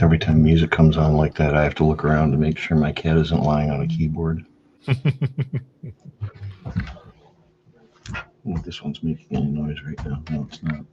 Every time music comes on like that, I have to look around to make sure my cat isn't lying on a keyboard. I think this one's making any noise right now. No, it's not.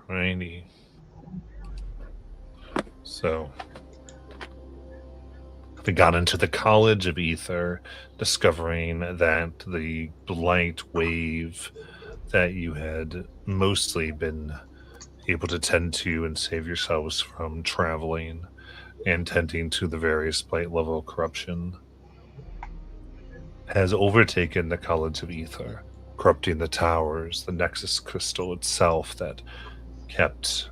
Alrighty. So, we got into the College of Ether, discovering that the blight wave that you had mostly been able to tend to and save yourselves from traveling and tending to the various blight level corruption has overtaken the College of Ether, corrupting the towers, the Nexus crystal itself that kept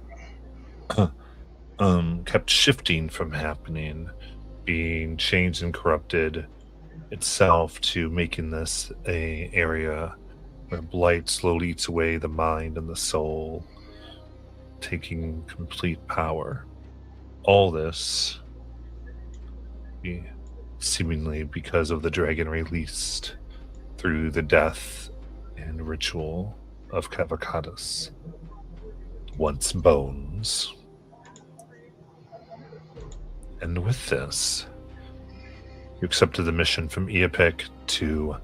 kept shifting from happening, being changed and corrupted itself to making this a area where blight slowly eats away the mind and the soul, taking complete power. All this seemingly because of the dragon released through the death and ritual of Cavacadus, once Bones. And with this, you accepted the mission from Eopic to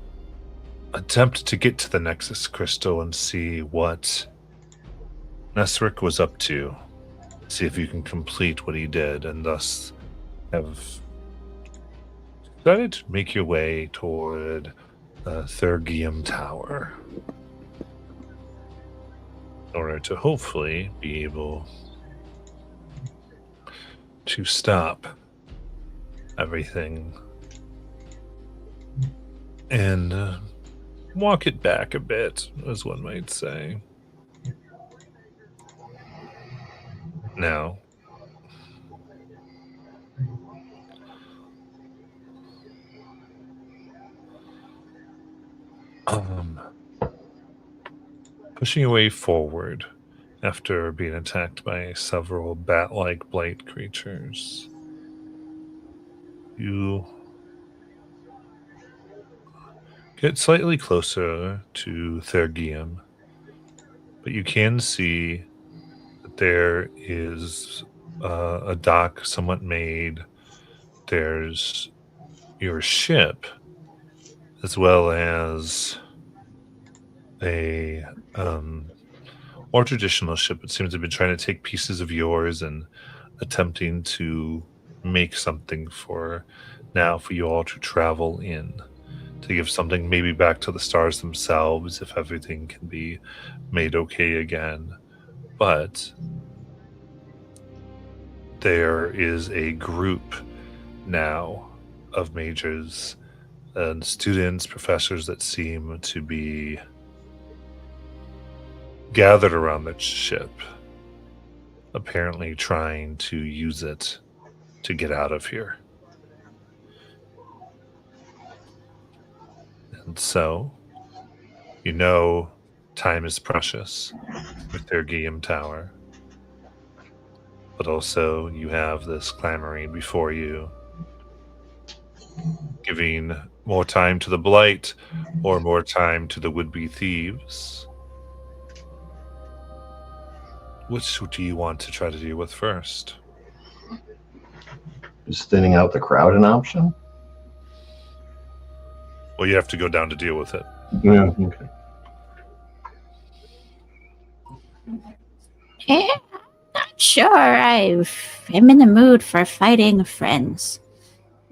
attempt to get to the Nexus Crystal and see what Nesric was up to. See if you can complete what he did, and thus have decided to make your way toward the Thergium Tower in order to hopefully be able to stop everything and walk it back a bit, as one might say. Now, pushing your way forward after being attacked by several bat-like blight creatures, you get slightly closer to Thergium, but you can see that there is a dock somewhat made. There's your ship, as well as a more traditional ship. It seems to have been trying to take pieces of yours and attempting to make something for you all to travel in, to give something maybe back to the stars themselves if everything can be made okay again. But there is a group now of mages and students, professors that seem to be gathered around the ship, apparently trying to use it to get out of here. And so, you know, time is precious with their Guillaume Tower. But also, you have this clamoring before you, giving more time to the blight or more time to the would-be thieves. Which do you want to try to deal with first? Is thinning out the crowd an option? Well, you have to go down to deal with it. Yeah, okay. Yeah, not sure I'm in the mood for fighting friends.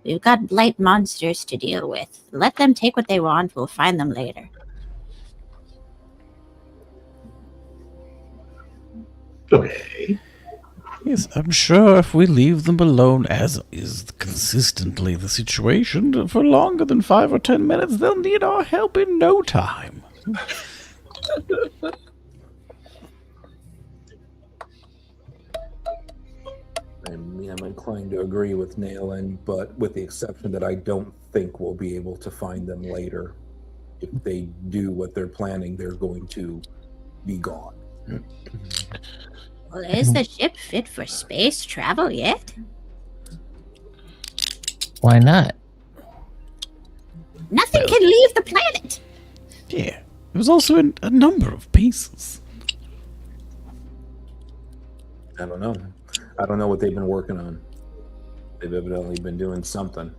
We've got blight monsters to deal with. Let them take what they want. We'll find them later. Okay. Yes, I'm sure if we leave them alone, as is consistently the situation, for longer than 5 or 10 minutes, they'll need our help in no time. I mean, I'm inclined to agree with Nayland, but with the exception that I don't think we'll be able to find them later. If they do what they're planning, they're going to be gone. Well, is the ship fit for space travel yet? Why not? Nothing can leave the planet. Yeah, it was also in a number of pieces. I don't know. I don't know what they've been working on. They've evidently been doing something.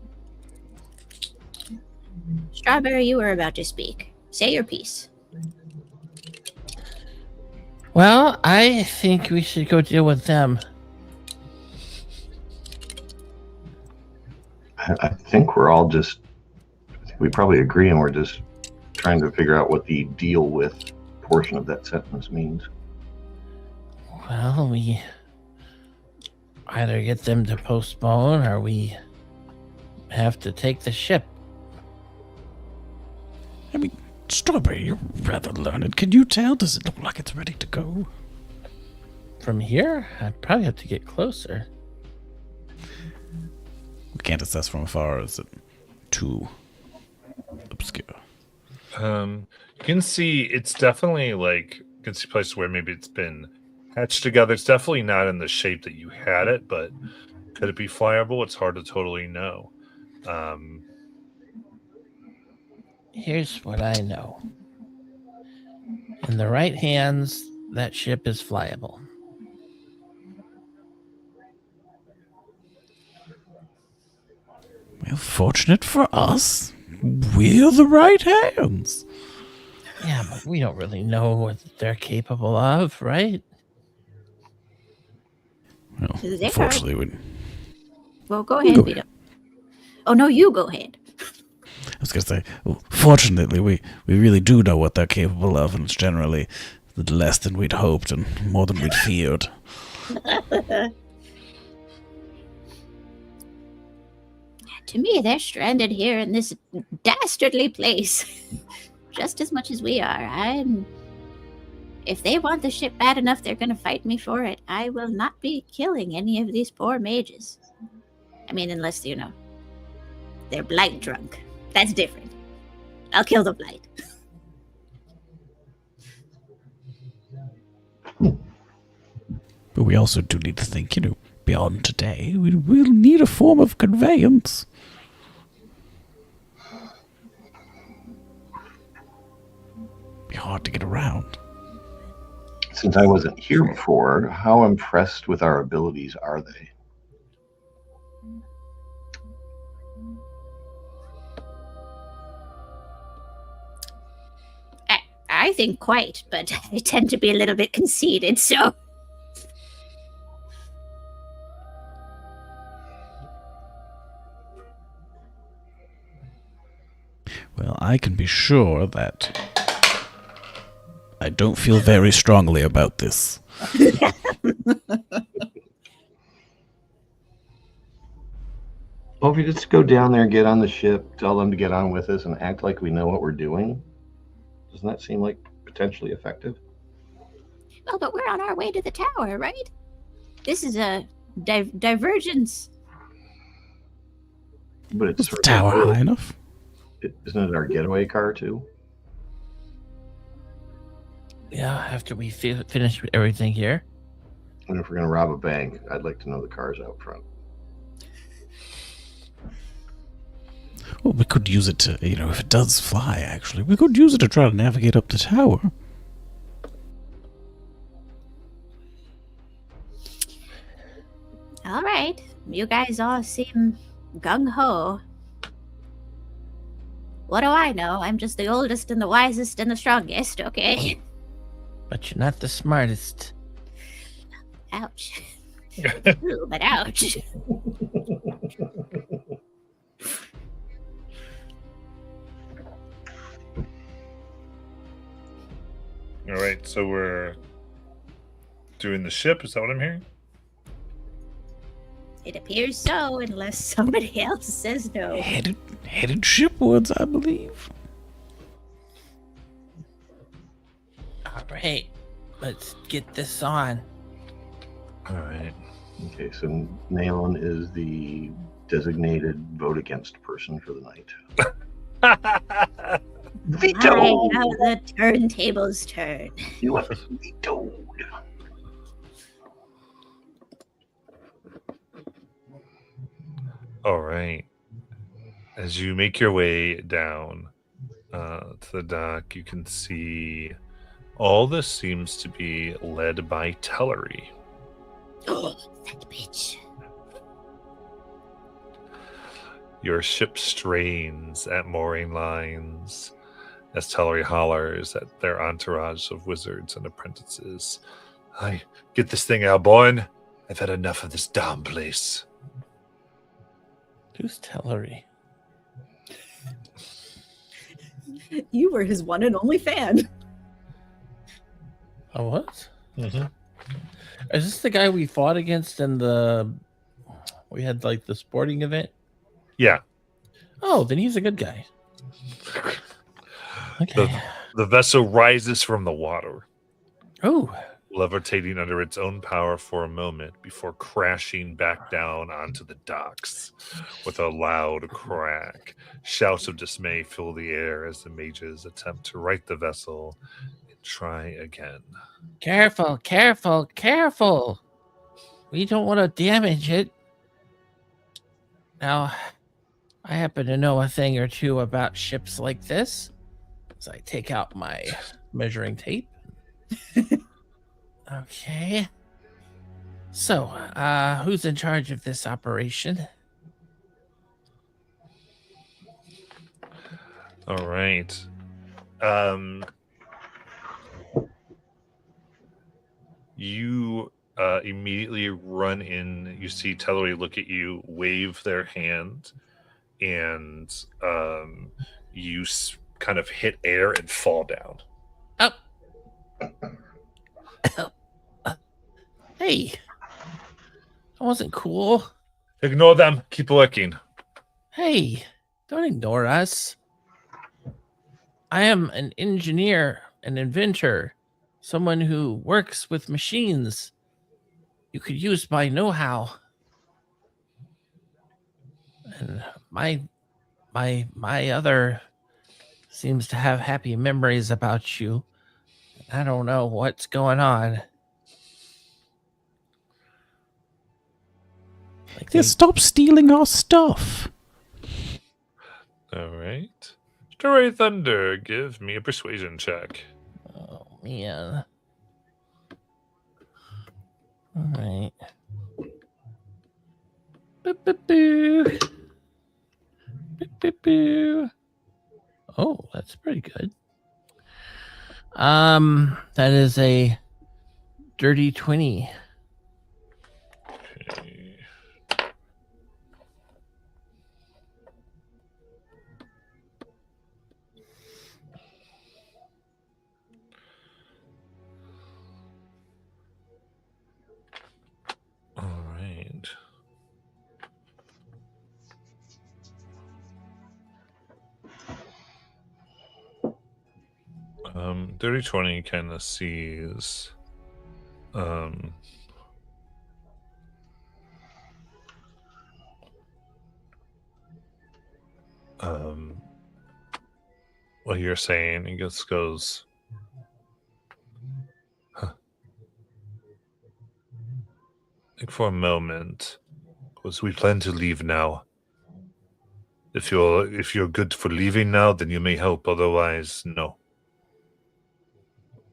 Strawberry, you were about to speak. Say your piece. Well, I think we should go deal with them. I think we're all just, I think we probably agree, and we're just trying to figure out what the deal with portion of that sentence means. Well, we either get them to postpone or we have to take the ship. I mean, Strawberry, you're rather learned. Can you tell? Does it look like it's ready to go? From here, I'd probably have to get closer. We can't assess from afar. Is it too obscure? You can see it's definitely like, you can see places where maybe it's been hatched together. It's definitely not in the shape that you had it, but could it be flyable? It's hard to totally know. Here's what I know. In the right hands, that ship is flyable. Well, fortunate for us, we're the right hands. Yeah, but we don't really know what they're capable of, right? Well, They are. unfortunately, Well, go ahead, Go Vito. Oh, no, you go ahead. I was going to say, well, fortunately, we really do know what they're capable of, and it's generally less than we'd hoped and more than we'd feared. To me, they're stranded here in this dastardly place just as much as we are. If they want the ship bad enough, they're going to fight me for it. I will not be killing any of these poor mages. I mean, unless, they're blight drunk. That's different. I'll kill the blight. But we also do need to think, beyond today. We'll need a form of conveyance. Be hard to get around. Since I wasn't here before, how impressed with our abilities are they? I think quite, but I tend to be a little bit conceited, so... Well, I can be sure that I don't feel very strongly about this. Well, if we just go down there, get on the ship, tell them to get on with us, and act like we know what we're doing, doesn't that seem like potentially effective? Well, but we're on our way to the tower, right? This is a divergence. But it's Is the tower high enough? Isn't it our getaway car too? Yeah, after we finish everything here. And if we're going to rob a bank, I'd like to know the car's out front. Well, we could use it to, if it does fly, actually, we could use it to try to navigate up the tower. All right. You guys all seem gung-ho. What do I know? I'm just the oldest and the wisest and the strongest, okay? But you're not the smartest. Ouch. Ooh, but ouch. All right, so we're doing the ship. Is that what I'm hearing? It appears so, unless somebody else says no. Headed shipwards, I believe. All right, let's get this on. All right. Okay, so Nalon is the designated vote against person for the night. Veto! I have the turntables turn. You have vetoed. All right. As you make your way down to the dock, you can see all this seems to be led by Tellery. Oh, that bitch. Your ship strains at mooring lines as Tellery hollers at their entourage of wizards and apprentices. I get this thing out, boy. I've had enough of this damn place. Who's Tellery? You were his one and only fan. Oh, what? Mm-hmm. Is this the guy we fought against in the... We had, like, the sporting event? Yeah. Oh, then he's a good guy. Okay. The vessel rises from the water, Oh, levitating under its own power for a moment before crashing back down onto the docks with a loud crack. Shouts of dismay fill the air as the mages attempt to right the vessel and try again. careful, careful, careful. We don't want to damage it. Now, I happen to know a thing or two about ships like this. So I take out my measuring tape. Okay. So, who's in charge of this operation? All right. You immediately run in. You see Tellery look at you, wave their hand, and you kind of hit air and fall down. Up. Hey, that wasn't cool. Ignore them. Keep working. Hey, don't ignore us. I am an engineer, an inventor, someone who works with machines. You could use my know-how. And my other seems to have happy memories about you. I don't know what's going on. Like Yeah, stop stealing our stuff. All right. Story Thunder, give me a persuasion check. Oh man. All right. Boop, boop, boo. Boop, boop, boo. Oh, that's pretty good. That is a dirty 20. Okay. All right. Dirty 20 kind of sees what you're saying. He just goes, huh. Think for a moment, because we plan to leave now. If you're good for leaving now, then you may help. Otherwise, no.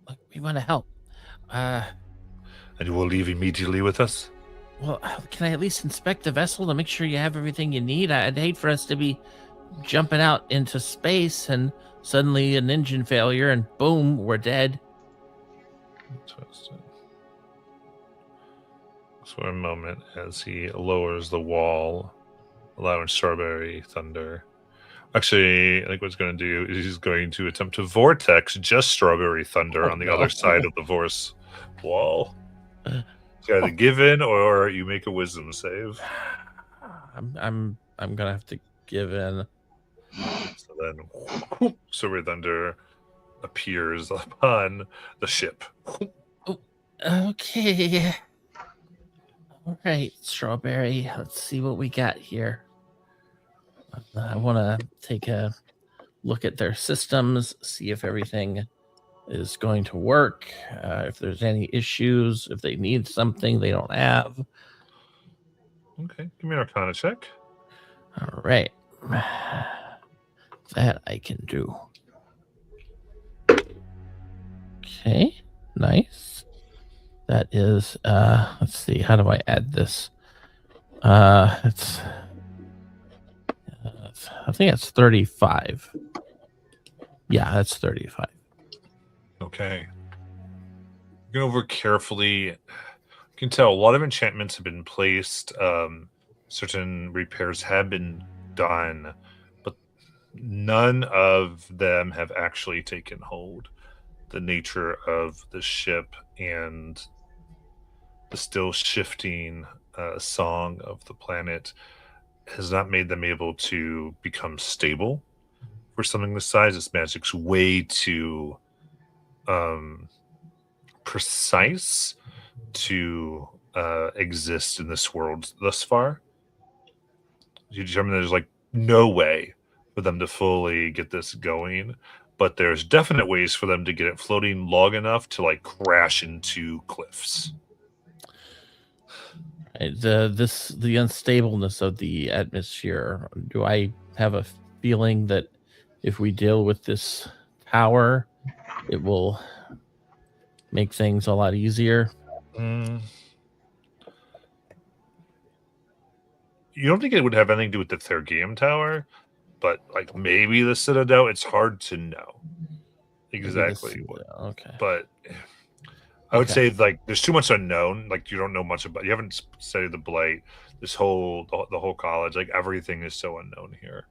Look, we want to help. And you will leave immediately with us? Well, can I at least inspect the vessel to make sure you have everything you need? I'd hate for us to be jumping out into space and suddenly an engine failure and boom, we're dead. Interesting. For a moment, as he lowers the wall, allowing Strawberry Thunder. Actually, I think what he's going to do is he's going to attempt to vortex just Strawberry Thunder on the other side of the Vorse wall. It's either give in or you make a wisdom save. I'm gonna have to give in. So then, Strawberry Thunder appears upon the ship. Okay. All right, Strawberry. Let's see what we got here. I want to take a look at their systems, see if everything is going to work, if there's any issues, if they need something they don't have. Okay, give me an Arcana check. All right. That I can do. Okay, nice. That is, let's see, how do I add this? It's I think that's 35. Yeah, that's 35. Okay. Going over carefully, you can tell a lot of enchantments have been placed. Certain repairs have been done, but none of them have actually taken hold. The nature of the ship and the still shifting song of the planet has not made them able to become stable for something this size. This magic's way too precise to exist in this world thus far. You determine there's like no way for them to fully get this going, but there's definite ways for them to get it floating long enough to like crash into cliffs. The unstableness of the atmosphere. Do I have a feeling that if we deal with this tower, it will make things a lot easier? You don't think it would have anything to do with the Thergeum Tower, but like maybe the Citadel? It's hard to know exactly what. Okay, but I would say like there's too much unknown. Like you don't know much about. You haven't studied the Blight. The whole college. Like everything is so unknown here.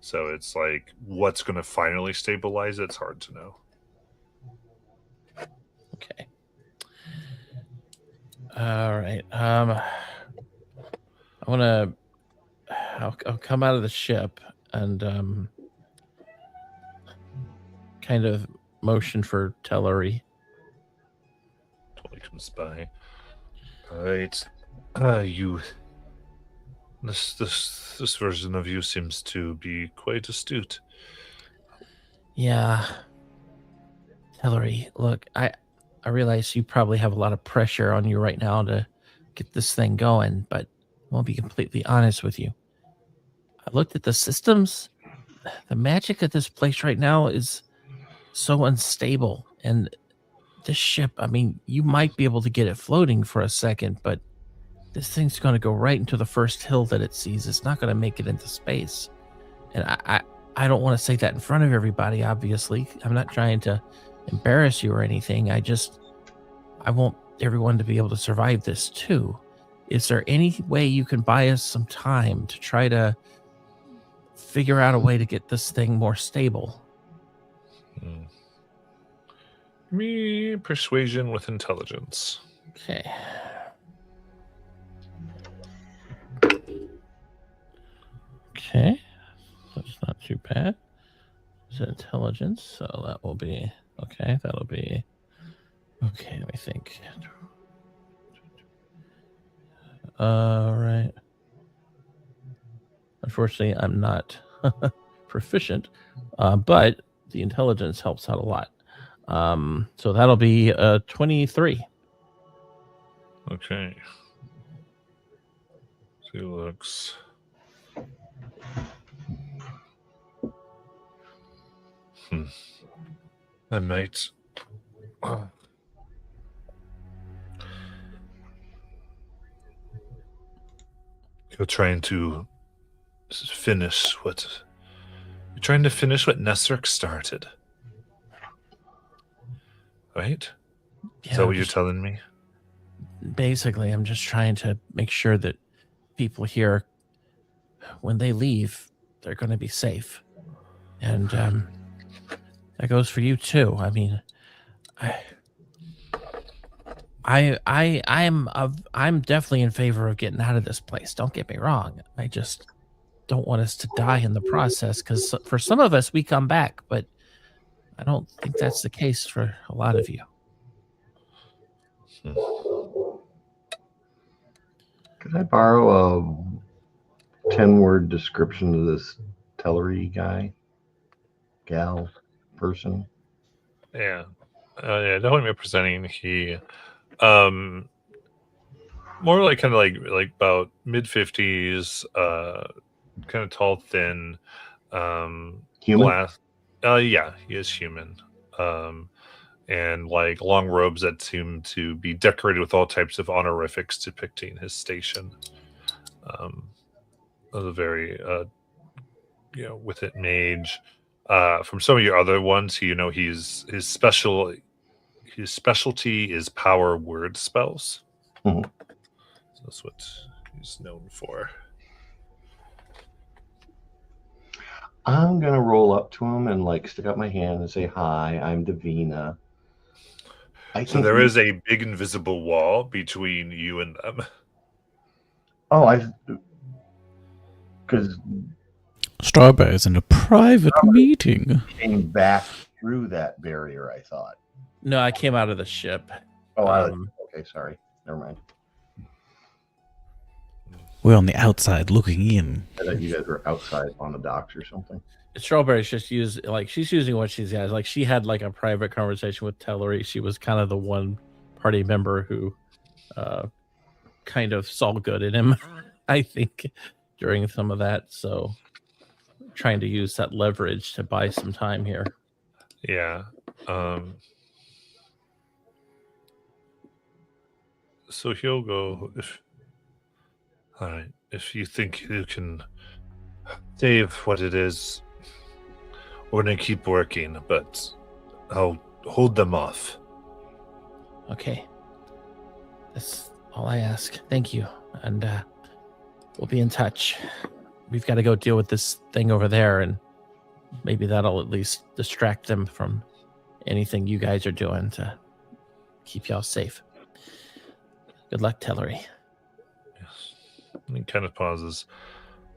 So it's like what's going to finally stabilize it? It's hard to know. Okay. All right. I'll come out of the ship and kind of motion for Tellery. Totally comes by. All right. This version of you seems to be quite astute. Yeah. Tellery, look, I realize you probably have a lot of pressure on you right now to get this thing going, but I'll be completely honest with you. I looked at the systems. The magic at this place right now is so unstable. And this ship, I mean, you might be able to get it floating for a second, but this thing's going to go right into the first hill that it sees. It's not going to make it into space. And I don't want to say that in front of everybody, obviously. I'm not trying to embarrass you or anything. I want everyone to be able to survive this too. Is there any way you can buy us some time to try to figure out a way to get this thing more stable? Me persuasion with intelligence. Okay. Okay. That's not too bad. It's intelligence, so that will be okay. That'll be okay. Let me think. All right. Unfortunately, I'm not proficient, but the intelligence helps out a lot. So that'll be 23. Okay. See, looks. I might. You're trying to finish what Nesric started. Right? Is that what you're telling me? Basically, I'm just trying to make sure that people here, when they leave, they're going to be safe. And that goes for you too. I mean, I'm definitely in favor of getting out of this place. Don't get me wrong. I just don't want us to die in the process, because for some of us we come back, but I don't think that's the case for a lot of you. Could I borrow a 10-word description of this Tellery guy, gal, person? Yeah. Definitely representing he more like kind of like about mid-50s, kind of tall, thin, Human? yeah, he is human. And like long robes that seem to be decorated with all types of honorifics depicting his station. A very with it mage. From some of your other ones, his specialty is power word spells. Mhm. So that's what he's known for. I'm gonna roll up to him and like stick out my hand and say, "Hi, I'm Davina." So there is a big invisible wall between you and them. Oh, because Strawberry's in a private meeting. came back through that barrier, I thought. No, I came out of the ship. Oh, okay, sorry. Never mind. We're on the outside looking in. I thought you guys were outside on the docks or something. Strawberry's just she's using what she's got. Like, she had like a private conversation with Tellery. She was kind of the one party member who kind of saw good in him, I think, during some of that. So trying to use that leverage to buy some time here. Yeah. So he'll go if you think you can save what it is, we're gonna keep working, but I'll hold them off. Okay. That's all I ask. Thank you. And we'll be in touch. We've got to go deal with this thing over there, and maybe that'll at least distract them from anything you guys are doing to keep y'all safe. Good luck, Tellery. Yes. And he kind of pauses.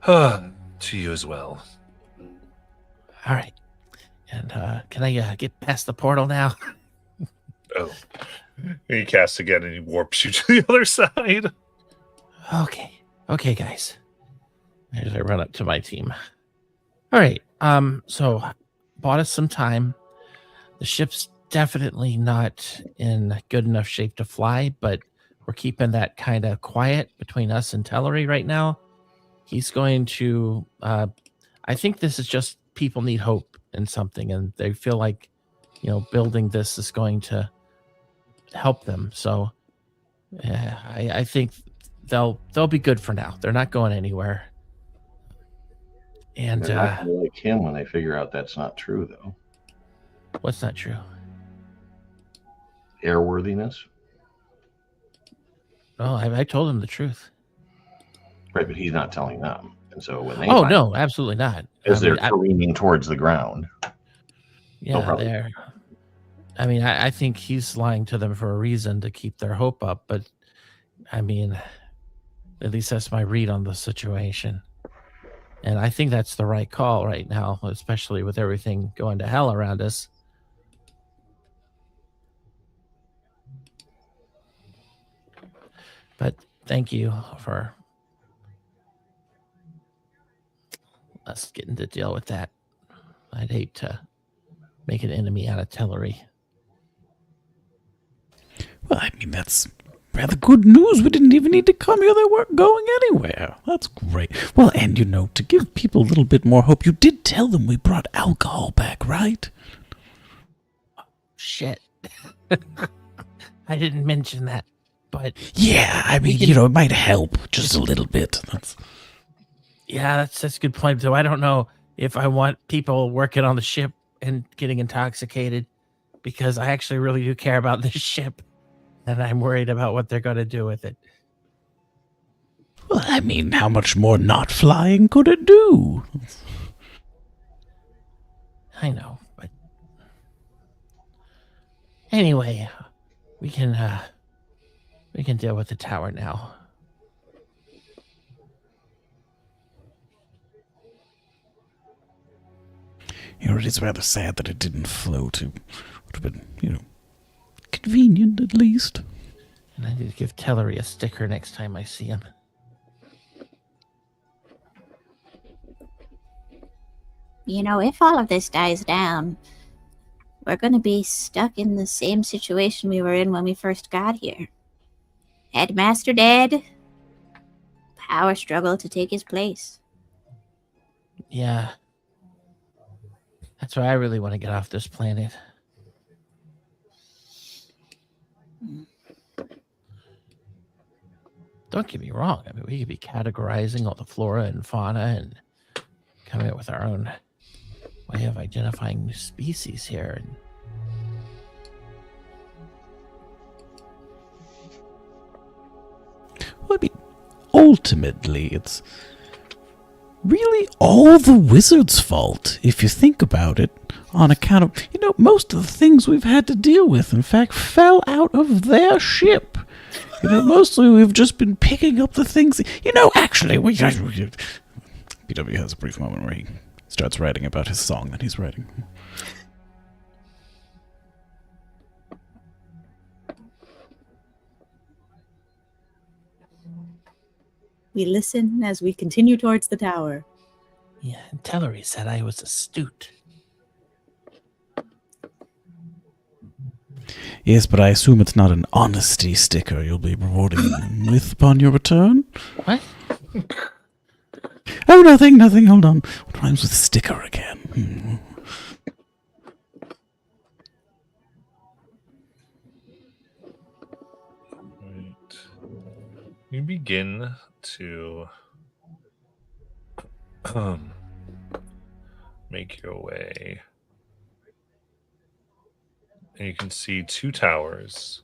To you as well. All right. And can I get past the portal now? Oh. He casts again and he warps you to the other side. Okay, guys. As I run up to my team. All right. So bought us some time. The ship's definitely not in good enough shape to fly, but we're keeping that kind of quiet between us and Tellery right now. He's going to I think this is just people need hope in something, and they feel like, building this is going to help them. So I think they'll be good for now. They're not going anywhere. And they're not gonna like him when they figure out that's not true, though. What's not true? Airworthiness. Oh, I told him the truth. Right, but he's not telling them. And so when they no, absolutely not. As they're careening towards the ground. Yeah, they're. I mean, I think he's lying to them for a reason, to keep their hope up. But I mean, at least that's my read on the situation. And I think that's the right call right now, especially with everything going to hell around us. But thank you for us getting to deal with that. I'd hate to make an enemy out of Tellery. Well, I mean, that's rather good news. We didn't even need to come here. They weren't going anywhere. That's great. Well, and to give people a little bit more hope, you did tell them we brought alcohol back, right? Shit. I didn't mention that. but Yeah, I mean, can- it might help just a little bit. that's a good point. So I don't know if I want people working on the ship and getting intoxicated, because I actually really do care about this ship, and I'm worried about what they're going to do with it. Well, I mean, how much more not flying could it do? I know, but anyway, we can deal with the tower now. It is rather sad that it didn't float. It would have been, convenient at least. And I need to give Tellery a sticker next time I see him. If all of this dies down, we're going to be stuck in the same situation we were in when we first got here. Headmaster dead, power struggle to take his place. Yeah. That's why I really want to get off this planet. Don't get me wrong. I mean, we could be categorizing all the flora and fauna and coming up with our own way of identifying new species here. And Well, I mean, ultimately, it's really all the wizard's fault, if you think about it, on account of, most of the things we've had to deal with, in fact, fell out of their ship. Mostly we've just been picking up the things, actually, BW has a brief moment where he starts writing about his song that he's writing. We listen as we continue towards the tower. yeah, and Tellery said I was astute. Yes, but I assume it's not an honesty sticker you'll be rewarding him with upon your return? What? Oh, nothing, hold on. What rhymes with sticker again? Right. You begin to make your way. And you can see two towers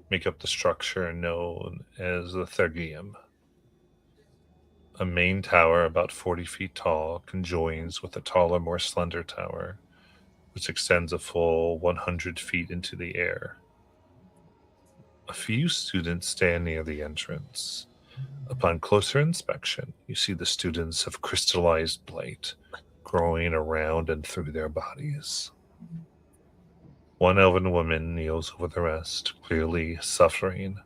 make up the structure known as the Thergium. A main tower about 40 feet tall conjoins with a taller, more slender tower, which extends a full 100 feet into the air. A few students stand near the entrance. Upon closer inspection, you see the students have crystallized blight growing around and through their bodies. One elven woman kneels over the rest, clearly suffering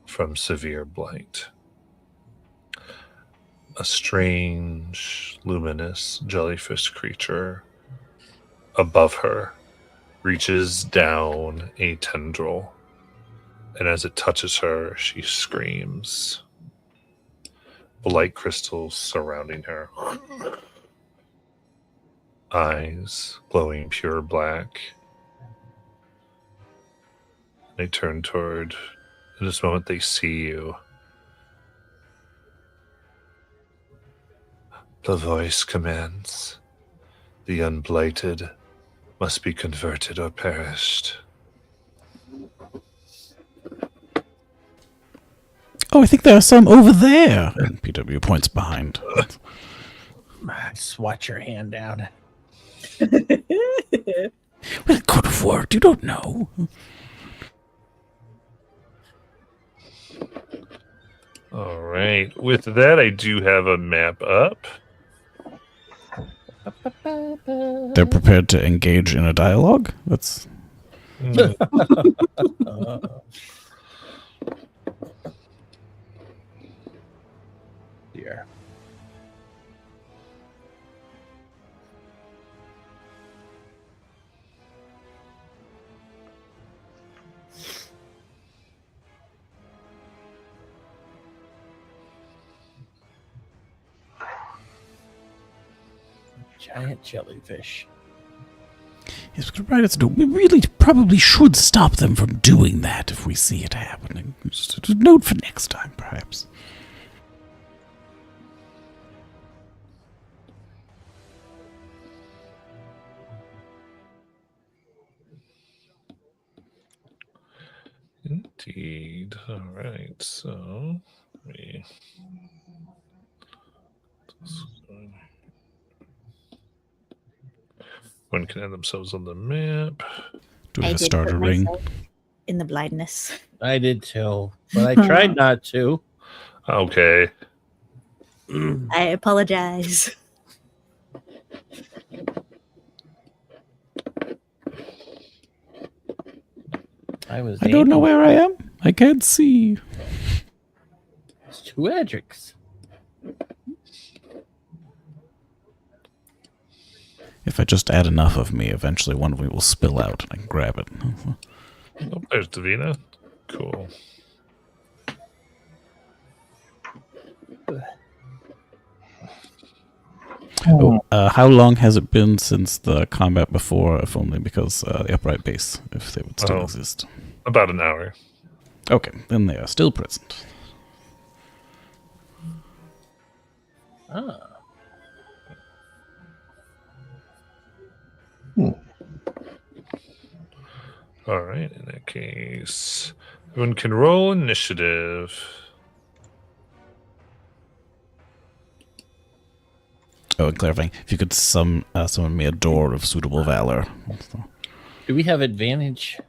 from severe blight. A strange, luminous jellyfish creature above her reaches down a tendril, and as it touches her, she screams. Blight crystals surrounding her. Eyes glowing pure black. They turn toward. In this moment, they see you. The voice commands. The unblighted must be converted or perished. Oh, I think there are some over there. And PW points behind. Just watch your hand down. Well, it could have worked. You don't know. All right. With that, I do have a map up. They're prepared to engage in a dialogue? That's... Dear. Giant jellyfish. Yes, right. We really probably should stop them from doing that if we see it happening. Just a note for next time, perhaps. Indeed. All right. So we. One can add themselves on the map. Do we I have a did starter put ring? myself in the blindness. I did too, but I tried not to. Okay. I apologize. I don't know where I am. I can't see. It's two Edrics. If I just add enough of me, eventually one of me will spill out and I can grab it. Oh, there's Davina. Cool. How long has it been since the combat before, if only because the upright base, if they would still exist? About an hour. Okay, then they are still present. Ah. All right. In that case, everyone can roll initiative. Oh, and clarifying, if you could summon me a door of suitable valor. Do we have advantage?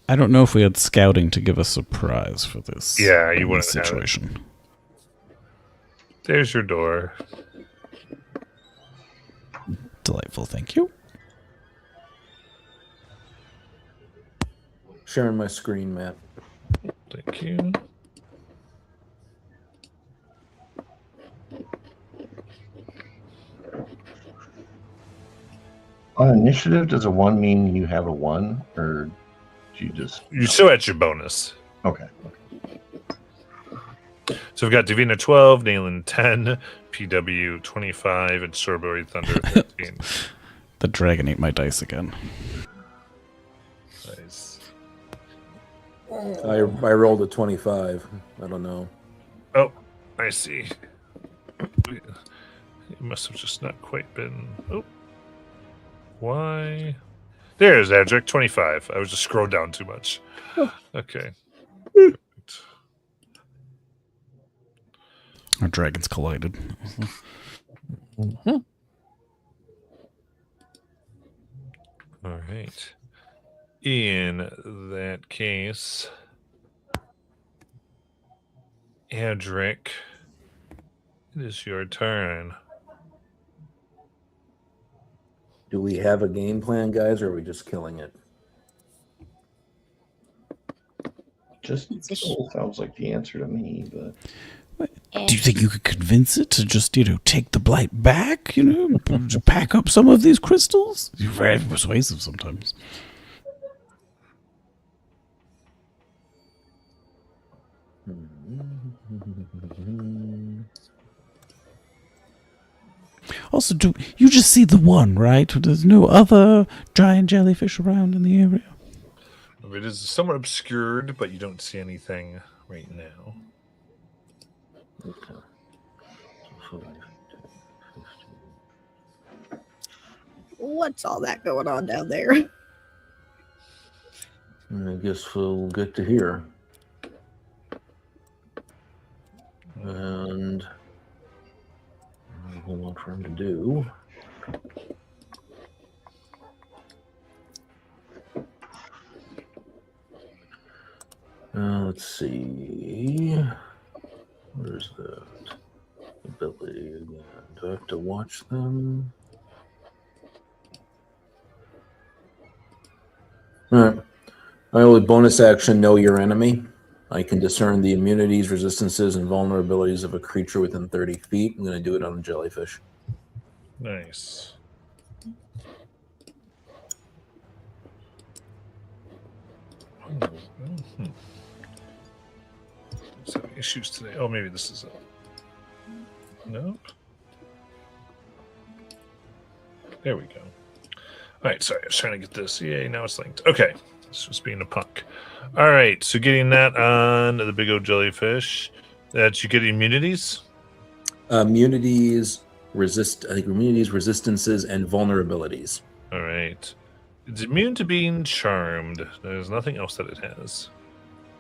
I don't know if we had scouting to give us a prize for this. Yeah, you in wouldn't this have it. situation. There's your door. Delightful, thank you. Sharing my screen, Matt. Thank you. On initiative, does a 1 mean you have a 1, or do you just... You still at your bonus. Okay. So we've got Davina 12, Nayland 10, PW 25, and Strawberry Thunder 13. The dragon ate my dice again. Nice. I rolled a 25. I don't know. Oh, I see. It must have just not quite been... Oh. Why? There's Edric, 25. I was just scrolled down too much. Okay. Our dragons collided. Mm-hmm. All right. In that case, Edric, it is your turn. Do we have a game plan, guys, or are we just killing it? Just sounds like the answer to me, but... Do you think you could convince it to just, take the blight back? To pack up some of these crystals? You're very persuasive sometimes. Also, do you just see the one, right? There's no other giant jellyfish around in the area. It is somewhat obscured, but you don't see anything right now. Okay. What's all that going on down there? I guess we'll get to here. And a lot for him to do. Let's see. Where's that ability again? Do I have to watch them? All right. I only bonus action know your enemy. I can discern the immunities, resistances, and vulnerabilities of a creature within 30 feet. I'm going to do it on the jellyfish. Nice. Some issues today. Oh, maybe this is it. Nope. There we go. All right, sorry, I was trying to get this. Yay, now it's linked. Okay, it's just being a punk. All right, so getting that on the big old jellyfish. That you get immunities? Immunities, resistances, and vulnerabilities. All right. It's immune to being charmed. There's nothing else that it has.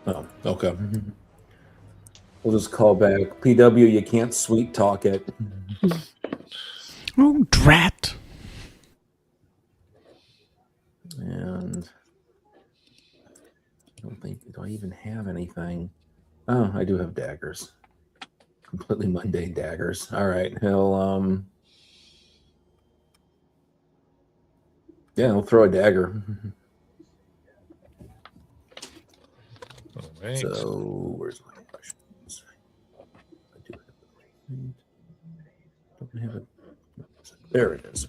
Oh, okay. We'll just call back. PW, you can't sweet talk it. Oh, drat. And I don't think, do I even have anything? Oh, I do have daggers. Completely mundane daggers. All right, he'll throw a dagger. All right. So where's my questions? I do have don't have it. There it is.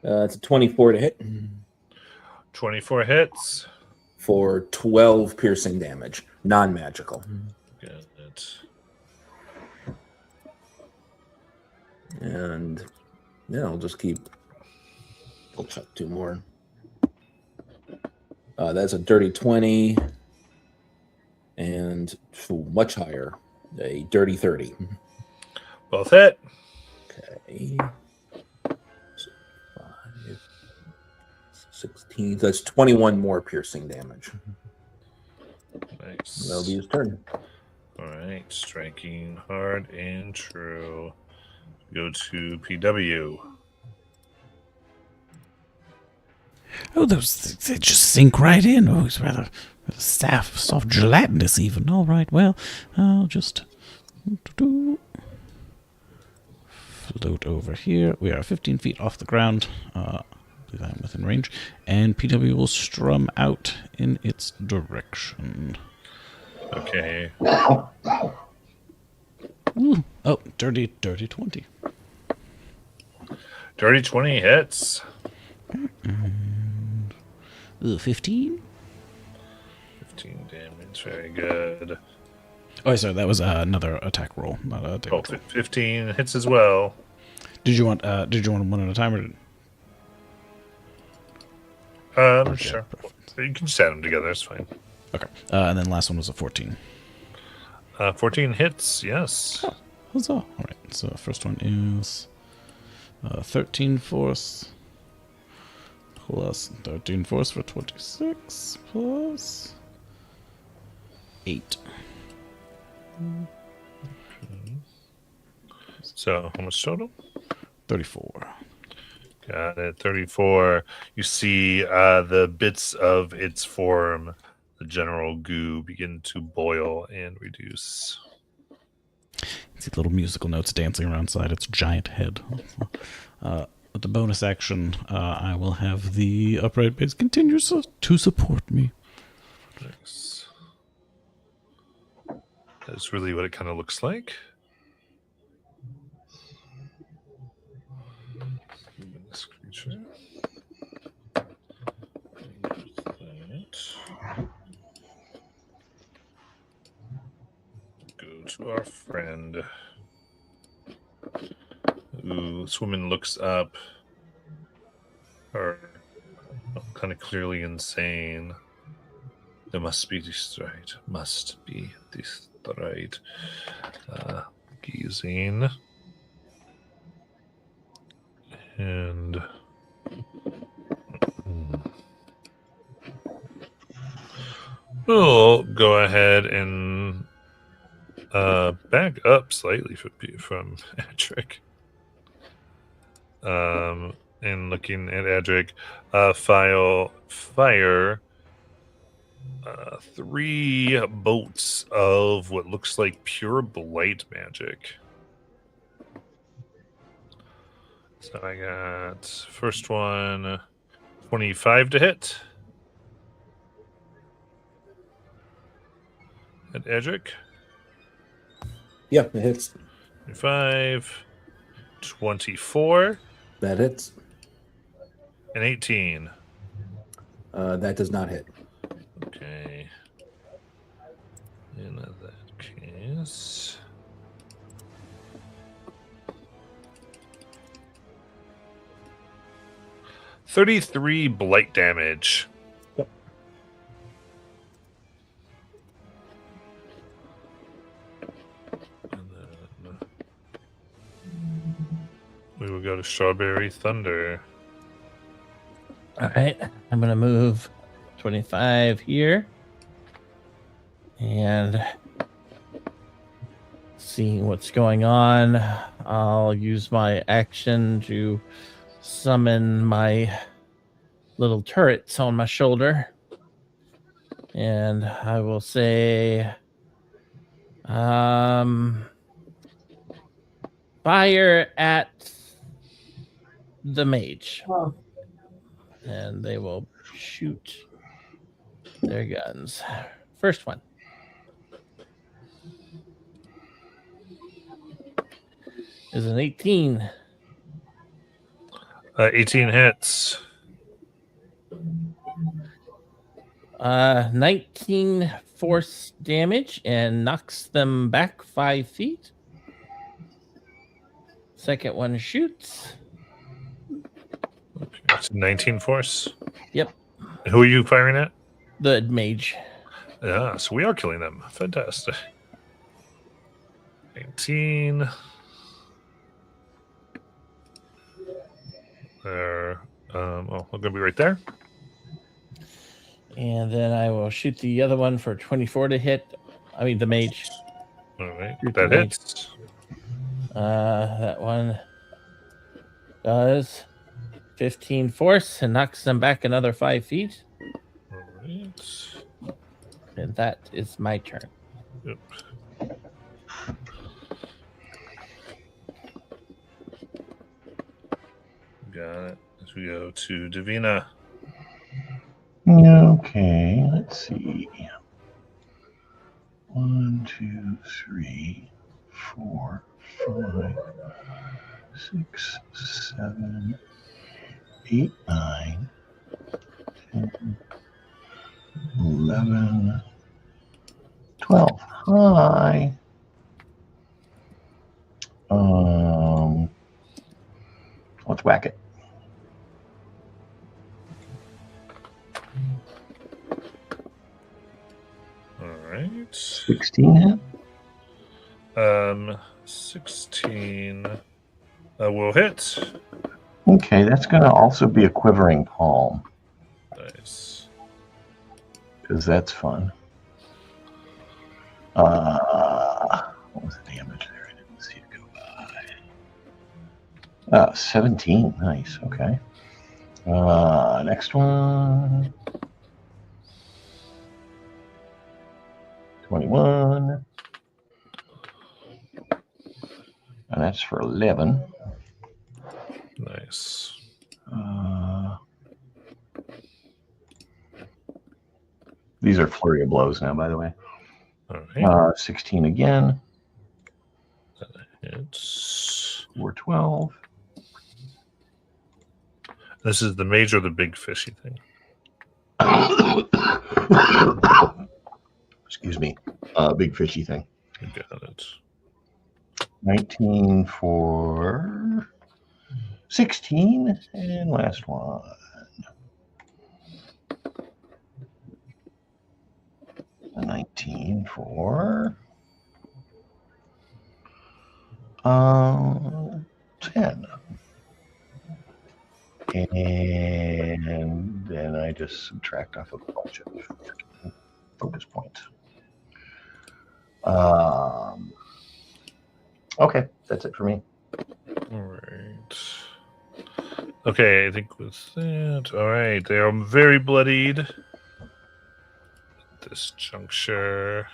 It's a 24 to hit 24 hits. for 12 piercing damage, non-magical. Got it. And yeah, I'll just keep. I'll chuck 2 more. That's a dirty 20, and much higher, a dirty 30. Both hit. Okay. 5, 16. That's 21 more piercing damage. Nice. That'll be his turn. All right, striking hard and true. Go to PW. Oh, those they just sink right in. Oh, it's rather soft, gelatinous even. All right, well, I'll just float over here. We are 15 feet off the ground. I believe I'm within range. And PW will strum out in its direction. Okay. Ooh. Oh, dirty 20. Dirty 20 hits. Ooh, 15? 15 damage. Very good. Oh, sorry, that was another attack roll, not a damage roll. 15 hits as well. Did you want them one at a time, or did... Sure. You can just add them together. It's fine. Okay. And then last one was a 14. 14 hits. Yes. Oh, huzzah. All right. So first one is 13 force plus 13 force for 26 plus 8. So how much total? 34. Got it. 34. You see the bits of its form, the general goo, begin to boil and reduce. See little musical notes dancing around inside its giant head. With the bonus action, I will have the upright base continue to support me. Nice. That's really what it kind of looks like. This creature. Go to our friend. Ooh, this woman looks up. Her kind of clearly insane. There must be destroyed. Must be destroyed. Gazing. And we'll go ahead and back up slightly from Adric. And looking at Adric, fire 3 bolts of what looks like pure blight magic. So I got first one, 25 to hit. At Edric. Yeah, it hits. 25, 24. That hits. And 18. That does not hit. Okay. is. $33 blight damage. And then we will go to Strawberry Thunder. All right, I'm gonna move 25 here, and seeing what's going on, I'll use my action to summon my little turrets on my shoulder, and I will say, fire at the mage, and they will shoot their guns. First one is an 18. 18 hits. 19 force damage and knocks them back 5 feet. Second one shoots. Okay, it's 19 force. Yep, Who are you firing at? the mage. Yeah, so we are killing them. Fantastic. 19. There. Oh, we're gonna be right there. And then I will shoot the other one for 24 to hit. I mean, the mage. All right, Shoot that the mage. hits. That one does 15 force and knocks them back another 5 feet. All right. And that is my turn. Yep. Got it. As we go to Davina. Okay, let's see. 1, 2, 3, 4, 5, 6, 7, 8, 9, 10, 11, 12. Hi. Let's whack it. All right. 16 hit. 16 will hit. Okay, that's going to also be a quivering palm, Nice. because that's fun. What was the damage there? I didn't see it go by. 17. Nice. Okay. Next one. 21. And that's for 11. Nice. These are flurry of blows now, by the way. All right. 16 again. It's 412. this is the mage or the big fishy thing. Excuse me. Big fishy thing. You got it. 19 for 16. And last one. A 19 for 10. And then I just subtract off a bunch of focus points. Okay, that's it for me. All right. Okay, I think with that. All right, they are very bloodied. At this juncture,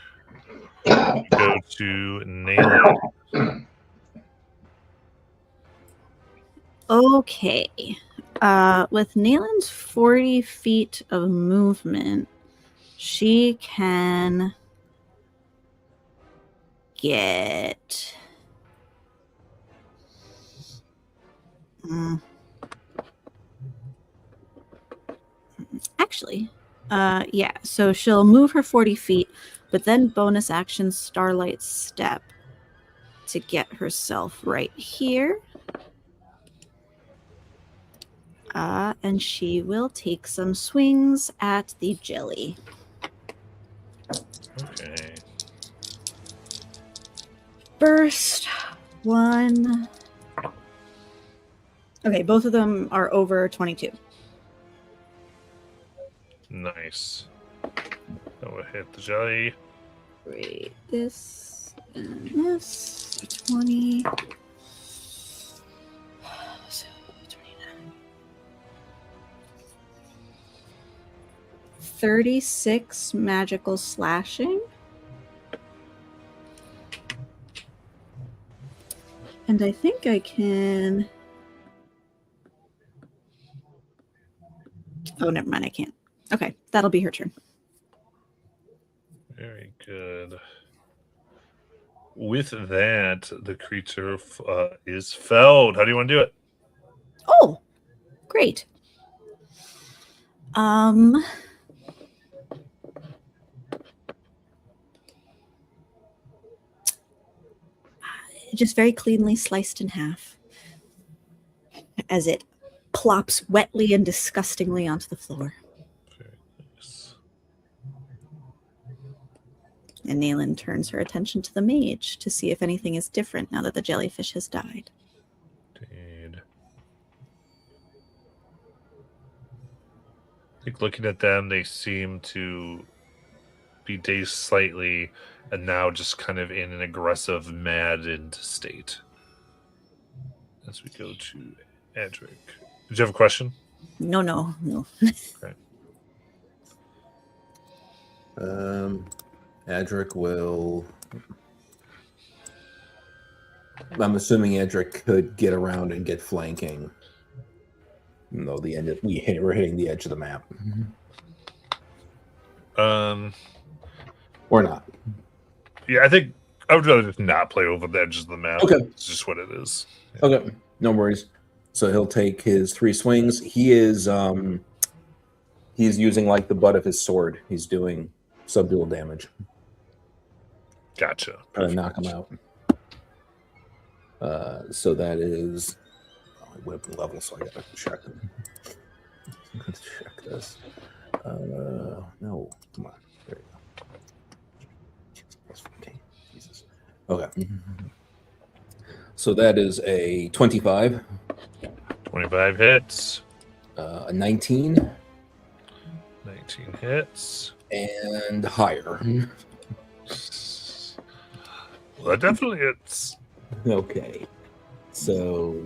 go to Nayland. Okay. With Nalen's 40 feet of movement, she can get. Actually, yeah. So she'll move her 40 feet, But then bonus action Starlight Step to get herself right here. And she will take some swings at the jelly. Okay. First one. Okay, both of them are over 22. Nice. That will hit the jelly. Great. This and this. 20. So 29. 36 magical slashing. And I think I can... Oh, never mind, I can't. Okay, that'll be her turn. Very good. With that, the creature is felled. How do you want to do it? Oh, great. Just very cleanly sliced in half as it plops wetly and disgustingly onto the floor. Very nice. And Nayland turns her attention to the mage to see if anything is different now that the jellyfish has died. Indeed. I think looking at them, they seem to be dazed slightly and now just kind of in an aggressive, maddened state. As we go to Edric. Did you have a question? No. Okay. Adric will. I'm assuming Adric could get around and get flanking. Even though we're hitting the edge of the map. Or not. Yeah, I think I would rather just not play over the edges of the map. Okay. It's just what it is. Okay, no worries. So he'll take his 3 swings. He is he's using like the butt of his sword. He's doing subdual damage. Gotcha. Trying to knock him out. So that is weapon level, so I gotta check. Let's check this. No, come on. There you go. Okay, Jesus. Okay. So that is a 25. 25 hits. A 19. 19 hits. And higher. Well, that definitely hits. Okay. So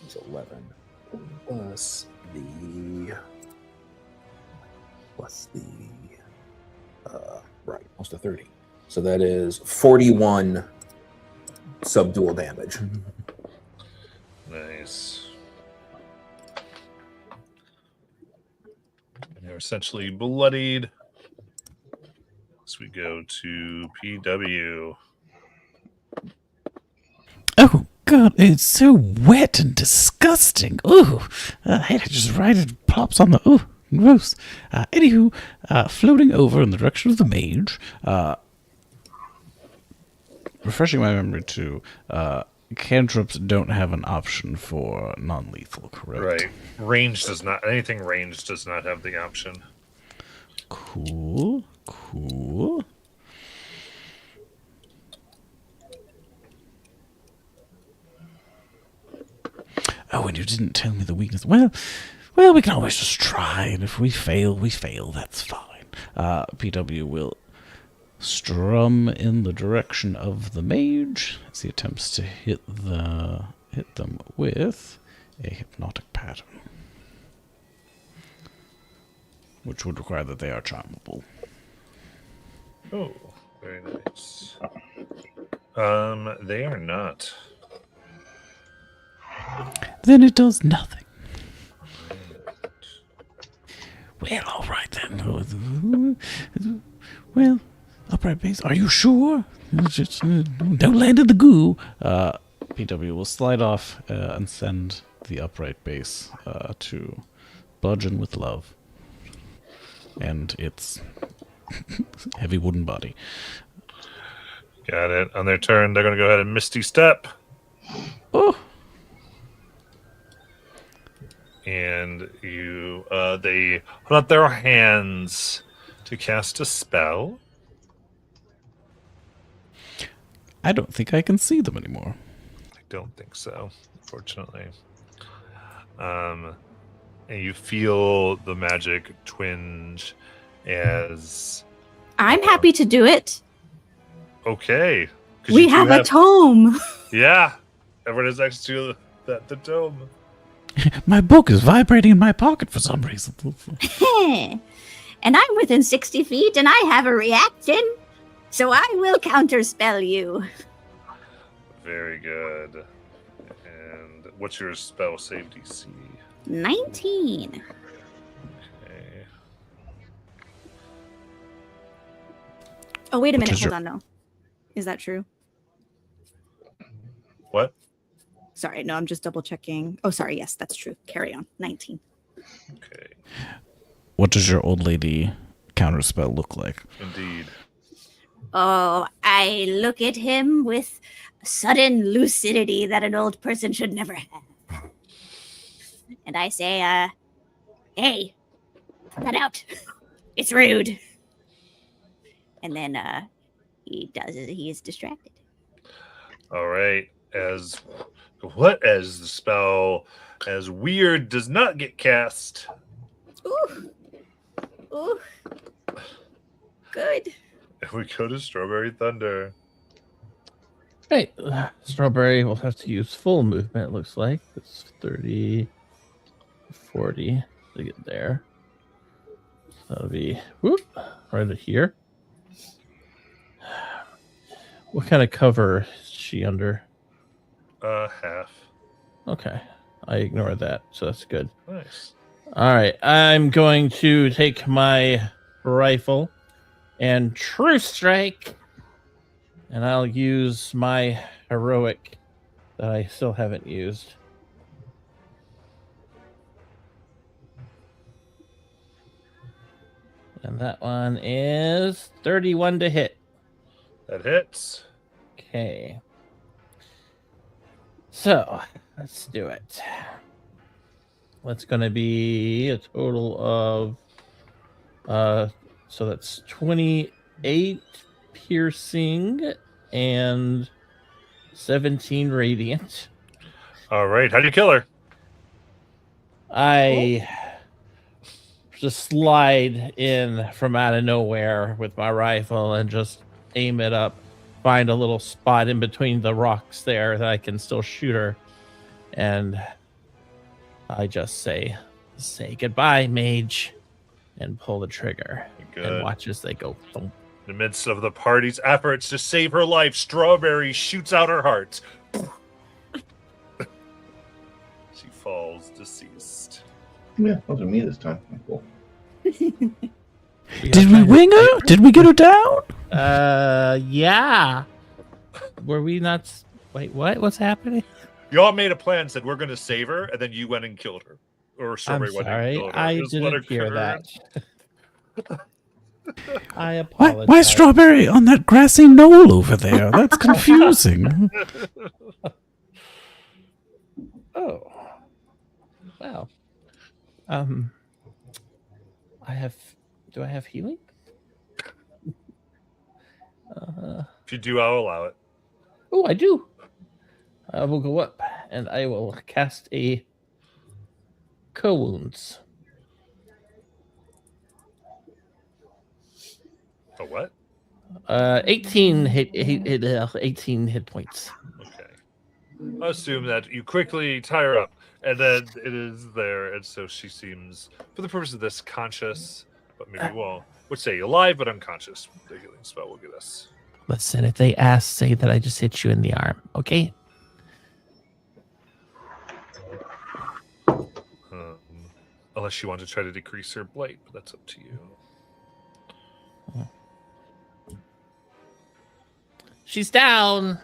it's 11 plus the right, almost to 30. So that is 41 subdual damage. Nice. And they're essentially bloodied. So we go to PW. Oh, God, it's so wet and disgusting. Ooh, I hate it. Just right, it plops on the... Ooh, gross. Anywho, floating over in the direction of the mage, refreshing my memory too, cantrips don't have an option for non-lethal, correct? Right. Range does not... Anything ranged does not have the option. Cool. Oh, and you didn't tell me the weakness. Well, we can always just try, and if we fail, we fail. That's fine. PW will strum in the direction of the mage as he attempts to hit them with a hypnotic pattern, which would require that they are charmable. Oh, very nice. They are not. Then it does nothing. Well, all right then. Well, upright base. Are you sure? Just, don't land in the goo. PW will slide off and send the upright base to Bludgeon with Love. and its heavy wooden body. Got it. On their turn, they're going to go ahead and Misty Step. Oh, And they put out their hands to cast a spell. I don't think I can see them anymore. I don't think so, unfortunately. And you feel the magic twinge as... I'm happy to do it. Okay. 'Cause We you two have a tome. Yeah. Everyone is next to the dome. My book is vibrating in my pocket for some reason. And I'm within 60 feet and I have a reaction, so I will counterspell you. Very good. And what's your spell save DC? 19. Okay. Oh, wait a Which minute. is Hold your- on. No. Is that true? What? Sorry. No, I'm just double checking. Oh, sorry. Yes, that's true. Carry on. 19. Okay. What does your old lady counterspell look like? Indeed. Oh, I look at him with sudden lucidity that an old person should never have. And I say, hey, cut out. It's rude. And then he is distracted. All right. As the spell as weird does not get cast. Ooh. Ooh. Good. And we go to Strawberry Thunder. Right. Strawberry will have to use full movement, it looks like. It's 30, 40 to get there. So that'll be right here. What kind of cover is she under? Half. Okay. I ignored that, so that's good. Nice. All right. I'm going to take my rifle and true strike. And I'll use my heroic that I still haven't used. And that one is 31 to hit. That hits. Okay. So, let's do it. That's going to be a total of so that's 28 piercing and 17 radiant. All right. How do you kill her? I just slide in from out of nowhere with my rifle and just aim it up. Find a little spot in between the rocks there that I can still shoot her. And I just say goodbye, mage, and pull the trigger. Good. And watch as they go thump. In the midst of the party's efforts to save her life, Strawberry shoots out her heart. She falls deceased. Yeah, wasn't me this time. Cool. Did we wing her? Did we get her down? Yeah. Were we not? Wait, what? What's happening? Y'all made a plan, said we're going to save her, and then you went and killed her. Or I'm Strawberry went and sorry, killed her. I Is what didn't hear occurred. that. I Why apologize. Strawberry on that grassy knoll over there? That's confusing. Oh, wow. Do I have healing? If you do, I'll allow it. Oh, I do. I will go up and I will cast a co-wounds. A what? 18 hit points. Okay. I assume that you quickly tie her up, and then it is there, and so she seems, for the purpose of this, conscious, but maybe well, would say alive but unconscious. The healing spell will get us. Listen, if they ask, say that I just hit you in the arm, okay? Unless you want to try to decrease her blight, but that's up to you. She's down.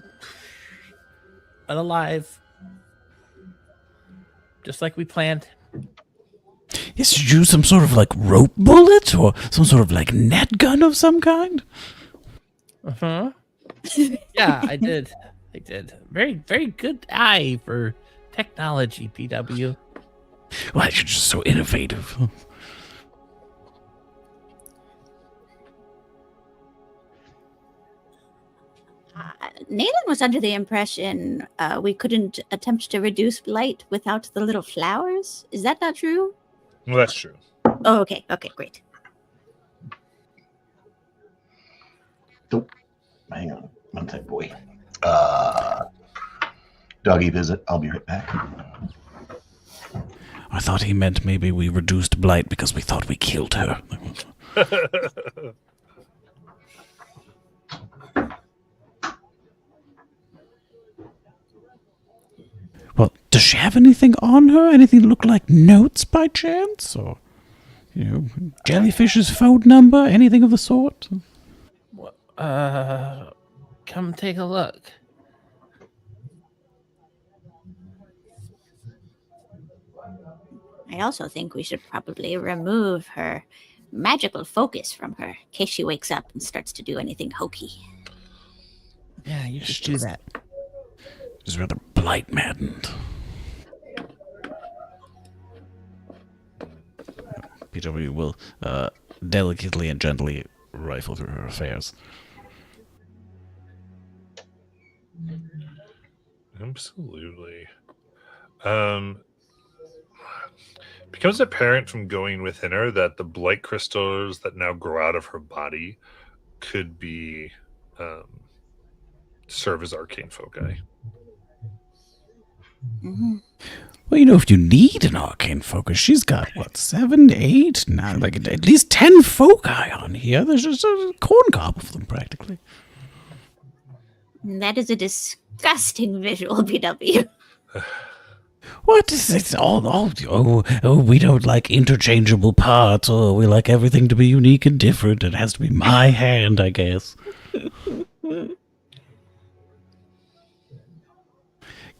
But alive. Just like we planned. Yes, did you use some sort of like rope bullet or some sort of like net gun of some kind? Uh-huh. Yeah, I did. I did. Very, very good eye for technology, BW. Well, you're just so innovative. Nathan was under the impression we couldn't attempt to reduce blight without the little flowers. Is that not true? Well, that's true. Oh, okay. Okay, great. Hang on. One sec, boy. Doggy visit. I'll be right back. I thought he meant maybe we reduced blight because we thought we killed her. Well, does she have anything on her? Anything look like notes by chance? Or, jellyfish's phone number? Anything of the sort? Come take a look. I also think we should probably remove her magical focus from her in case she wakes up and starts to do anything hokey. Yeah, you should do that. She's rather blight maddened. PW will delicately and gently rifle through her affairs. Absolutely. Becomes apparent from going within her that the blight crystals that now grow out of her body could be serve as arcane foci. Mm-hmm. Well, if you need an arcane focus, she's got, 7, 8, 9, like at least 10 foci on here. There's just a corn cob of them, practically. That is a disgusting visual, BW. What is it? We don't like interchangeable parts. Oh, we like everything to be unique and different. It has to be my hand, I guess.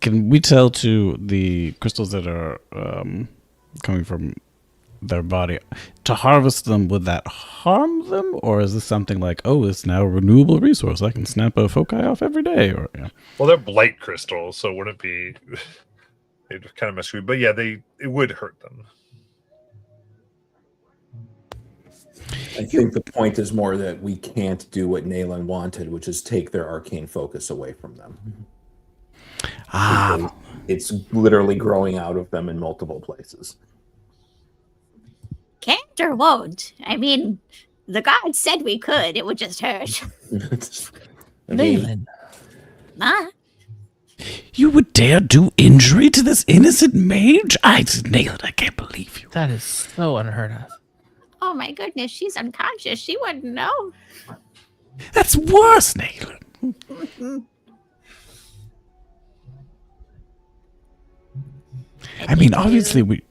Can we tell to the crystals that are coming from their body to harvest them? Would that harm them, or is this something like, it's now a renewable resource? I can snap a foci off every day, or Well, they're blight crystals, so it wouldn't be. They'd kind of mess with you, but yeah, it would hurt them. I think the point is more that we can't do what Nayland wanted, which is take their arcane focus away from them. Because it's literally growing out of them in multiple places. Can't or won't? I mean, the gods said we could. It would just hurt. Nayland. Huh? You would dare do injury to this innocent mage? I can't believe you. That is so unheard of. Oh my goodness, she's unconscious. She wouldn't know. That's worse, Nayland. I mean, obviously we...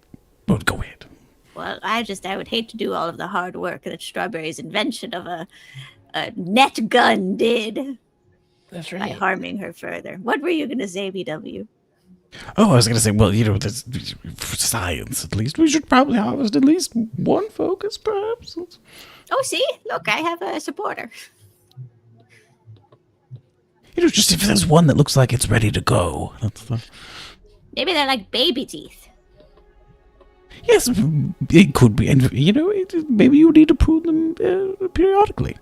Well, go ahead. Well, I would hate to do all of the hard work that Strawberry's invention of a net gun did. That's By right. harming her further. What were you going to say, BW? Oh, I was going to say, well, for science at least, we should probably harvest at least one focus, perhaps. Oh, see? Look, I have a supporter. Just if there's one that looks like it's ready to go. Maybe they're like baby teeth. Yes, it could be. And, maybe you need to prune them periodically.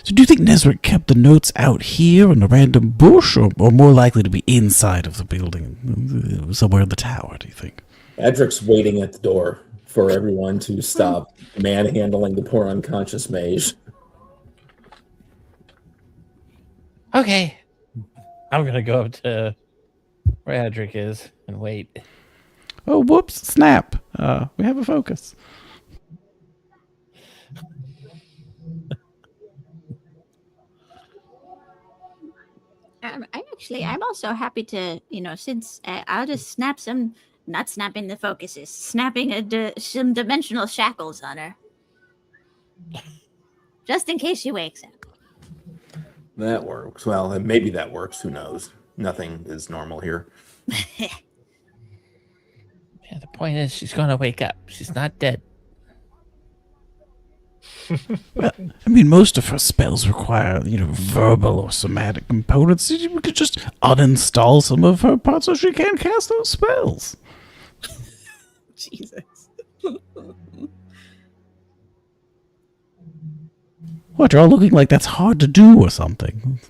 So do you think Nesric kept the notes out here in a random bush, or more likely to be inside of the building, somewhere in the tower, do you think? Adric's waiting at the door for everyone to stop manhandling the poor unconscious mage. Okay. I'm going to go up to where Adric is and wait. Oh, whoops, snap. We have a focus. I'm also happy to, since I'll just snap some, not snapping the focuses, snapping some dimensional shackles on her. Just in case she wakes up. That works. Well, and maybe that works. Who knows? Nothing is normal here. Yeah, the point is she's going to wake up. She's not dead. Well, I mean, most of her spells require, verbal or somatic components. We could just uninstall some of her parts so she can't cast those spells. Jesus. What, you're all looking like that's hard to do or something?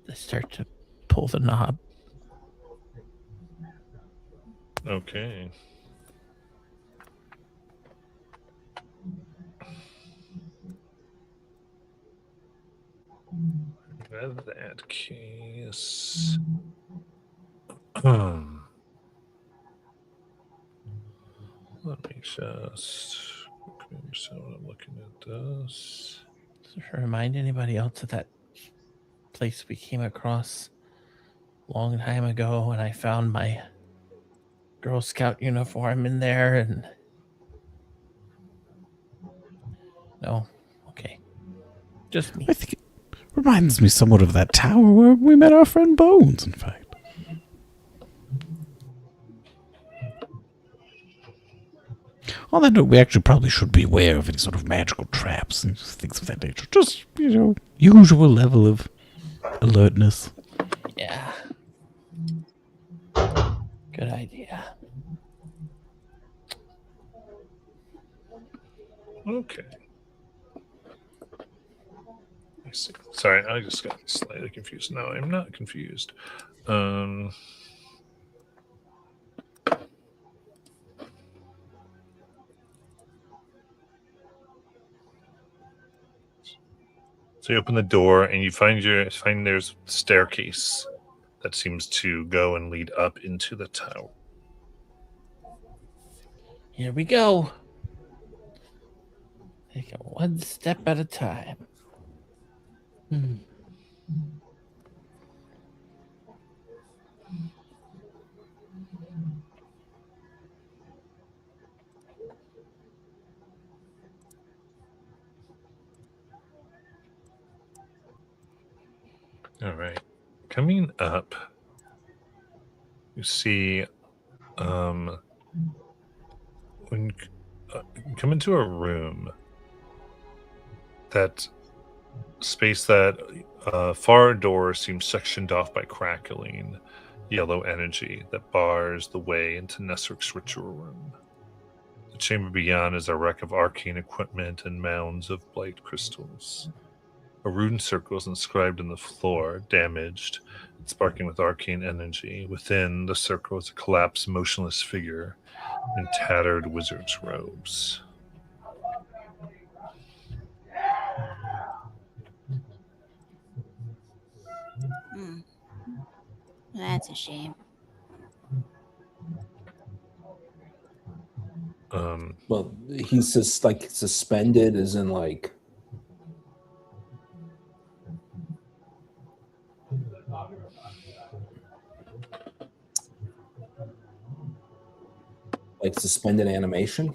They start to pull the knob. Okay. In that case, let me just. So I'm looking at this. Does it remind anybody else of that place we came across a long time ago when I found my Girl Scout uniform in there? And no, okay, just me. I think it reminds me somewhat of that tower where we met our friend Bones, in fact. On that note, we actually probably should be aware of any sort of magical traps and things of that nature. Just, usual level of alertness. Yeah, good idea. Okay. I see. Sorry, I just got slightly confused. No, I'm not confused. So you open the door and you find there's a staircase that seems to go and lead up into the tower. Here we go. Take it one step at a time. All right. Coming up, you see when you come into a room, that space, that far door seems sectioned off by crackling yellow energy that bars the way into Nesric's ritual room. The chamber beyond is a wreck of arcane equipment and mounds of blight crystals. A rune circle is inscribed in the floor, damaged and sparking with arcane energy. Within the circle is a collapsed, motionless figure in tattered wizard's robes. That's a shame. Well, he's just like suspended, as in like. Like suspended animation.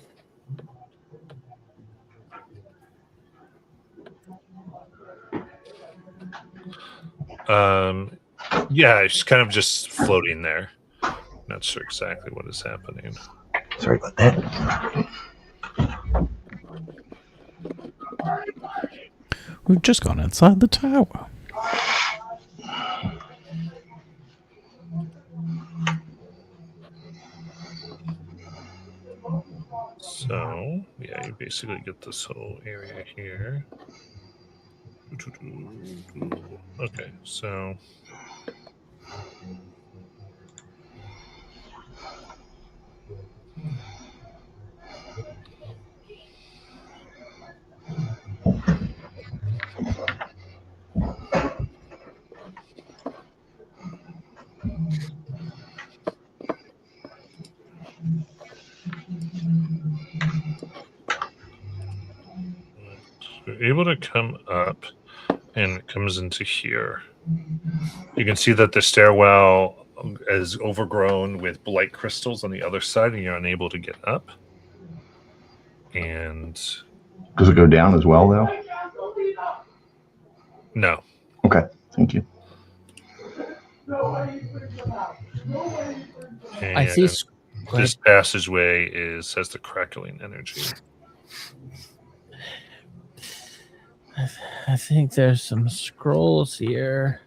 Yeah, it's kind of just floating there. Not sure exactly what is happening. Sorry about that. We've just gone inside the tower. So, yeah, you basically get this whole area here. Okay, so... You're able to come up, and it comes into here. You can see that the stairwell is overgrown with blight crystals on the other side, and you're unable to get up. And Does it go down as well, though? no. Okay, thank you. I see. And this passageway has the crackling energy. I think there's some scrolls here.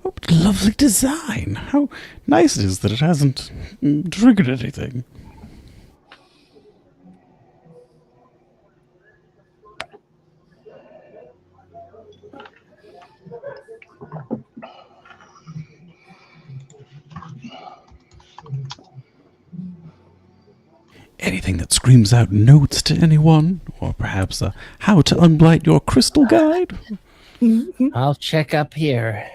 Oh, lovely design. How nice it is that it hasn't triggered anything. Anything that screams out notes to anyone? Or perhaps how to unblight your crystal guide? I'll check up here.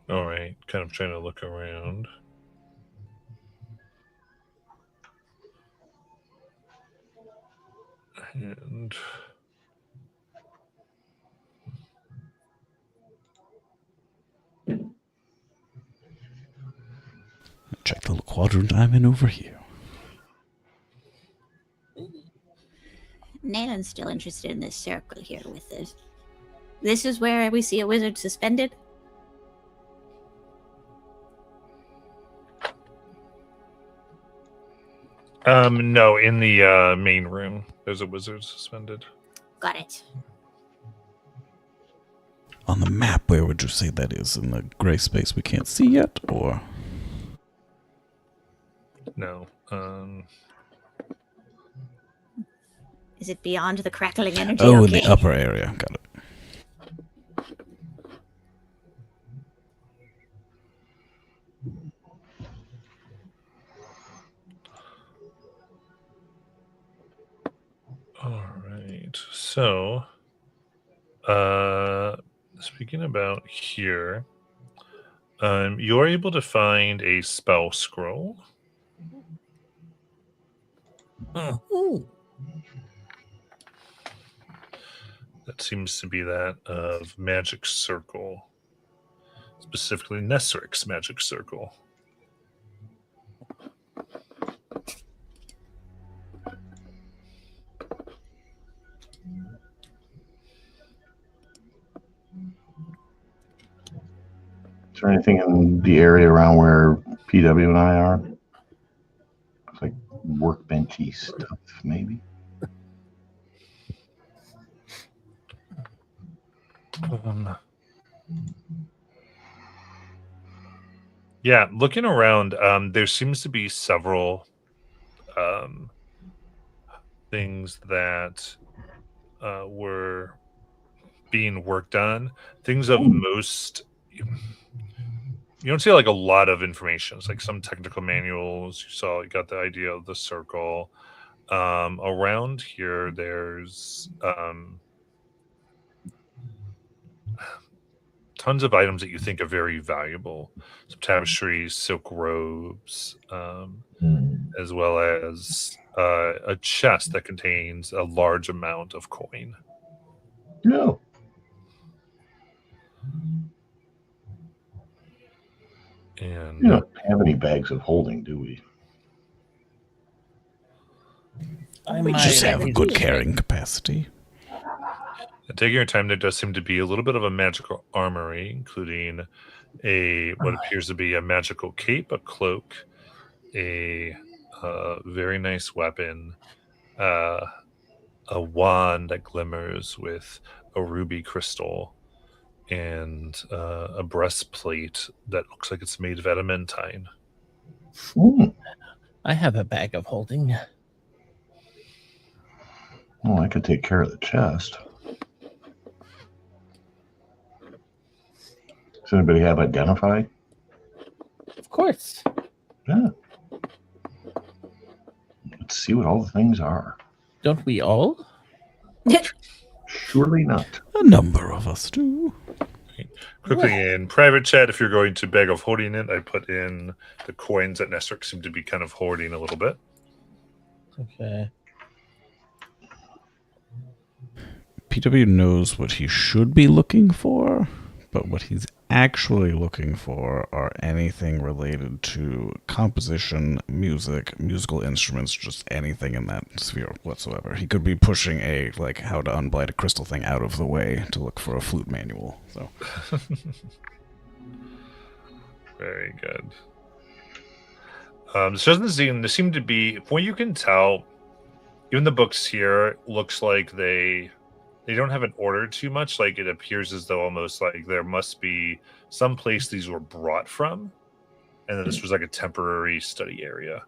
All right, kind of trying to look around. And Check the little quadrant I'm in over here. Nalen's still interested in this circle here with this. This is where we see a wizard suspended? no, in the main room, there's a wizard suspended. Got it. On the map, where would you say that is? In the gray space we can't see yet, or? No. Is it beyond the crackling energy? Oh, okay. in the upper area. Got it. All right. So, speaking about here, you're able to find a spell scroll. That seems to be that of Magic Circle, specifically Nesric's Magic Circle. Is there anything in the area around where PW and I are? It's like workbenchy stuff, maybe. Yeah, looking around, there seems to be several things that were being worked on. Things of most... You don't see like a lot of information. It's like some technical manuals. You got the idea of the circle. Around here, there's tons of items that you think are very valuable. Some tapestries, silk robes, as well as a chest that contains a large amount of coin. No. And We don't have any bags of holding, do we? We just have a good carrying capacity. taking your time, there does seem to be a little bit of a magical armory, including what appears to be a magical cape, a cloak, a very nice weapon, a wand that glimmers with a ruby crystal, and a breastplate that looks like it's made of adamantine. I have a bag of holding. Oh, I could take care of the chest. Does anybody have identify? Of course. Yeah. Let's see what all the things are. Don't we all? Surely not. A number of us do. Quickly in private chat, if you're going to beg of hoarding it, I put in the coins that Nesric seemed to be kind of hoarding a little bit. Okay. PW knows what he should be looking for, but what he's actually looking for are anything related to composition, music, musical instruments, just anything in that sphere whatsoever. He could be pushing a, like, how to unblight a crystal thing out of the way to look for a flute manual. So Very good. This doesn't seem. There seem to be, from what you can tell, even the books here looks like they don't have it ordered too much. Like, it appears as though almost like there must be some place these were brought from, and then this was like a temporary study area.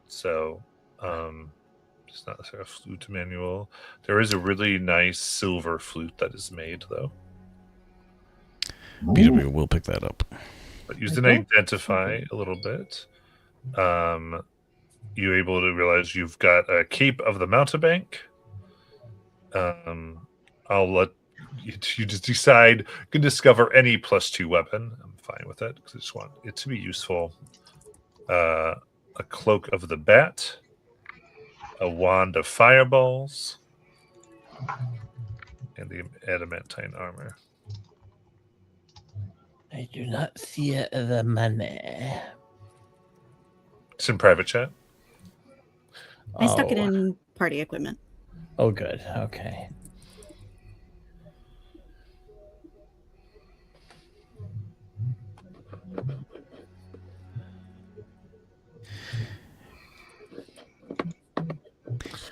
So, it's not a flute manual. There is a really nice silver flute that is made, though. PW will pick that up. But you didn't identify a little bit. You're able to realize you've got a Cape of the Mountebank. I'll let you just decide. You can discover any +2 weapon. I'm fine with it because I just want it to be useful. A Cloak of the Bat, a Wand of Fireballs, and the Adamantine Armor. I do not see the money. It's in private chat. I stuck it in party equipment. Oh, good. Okay.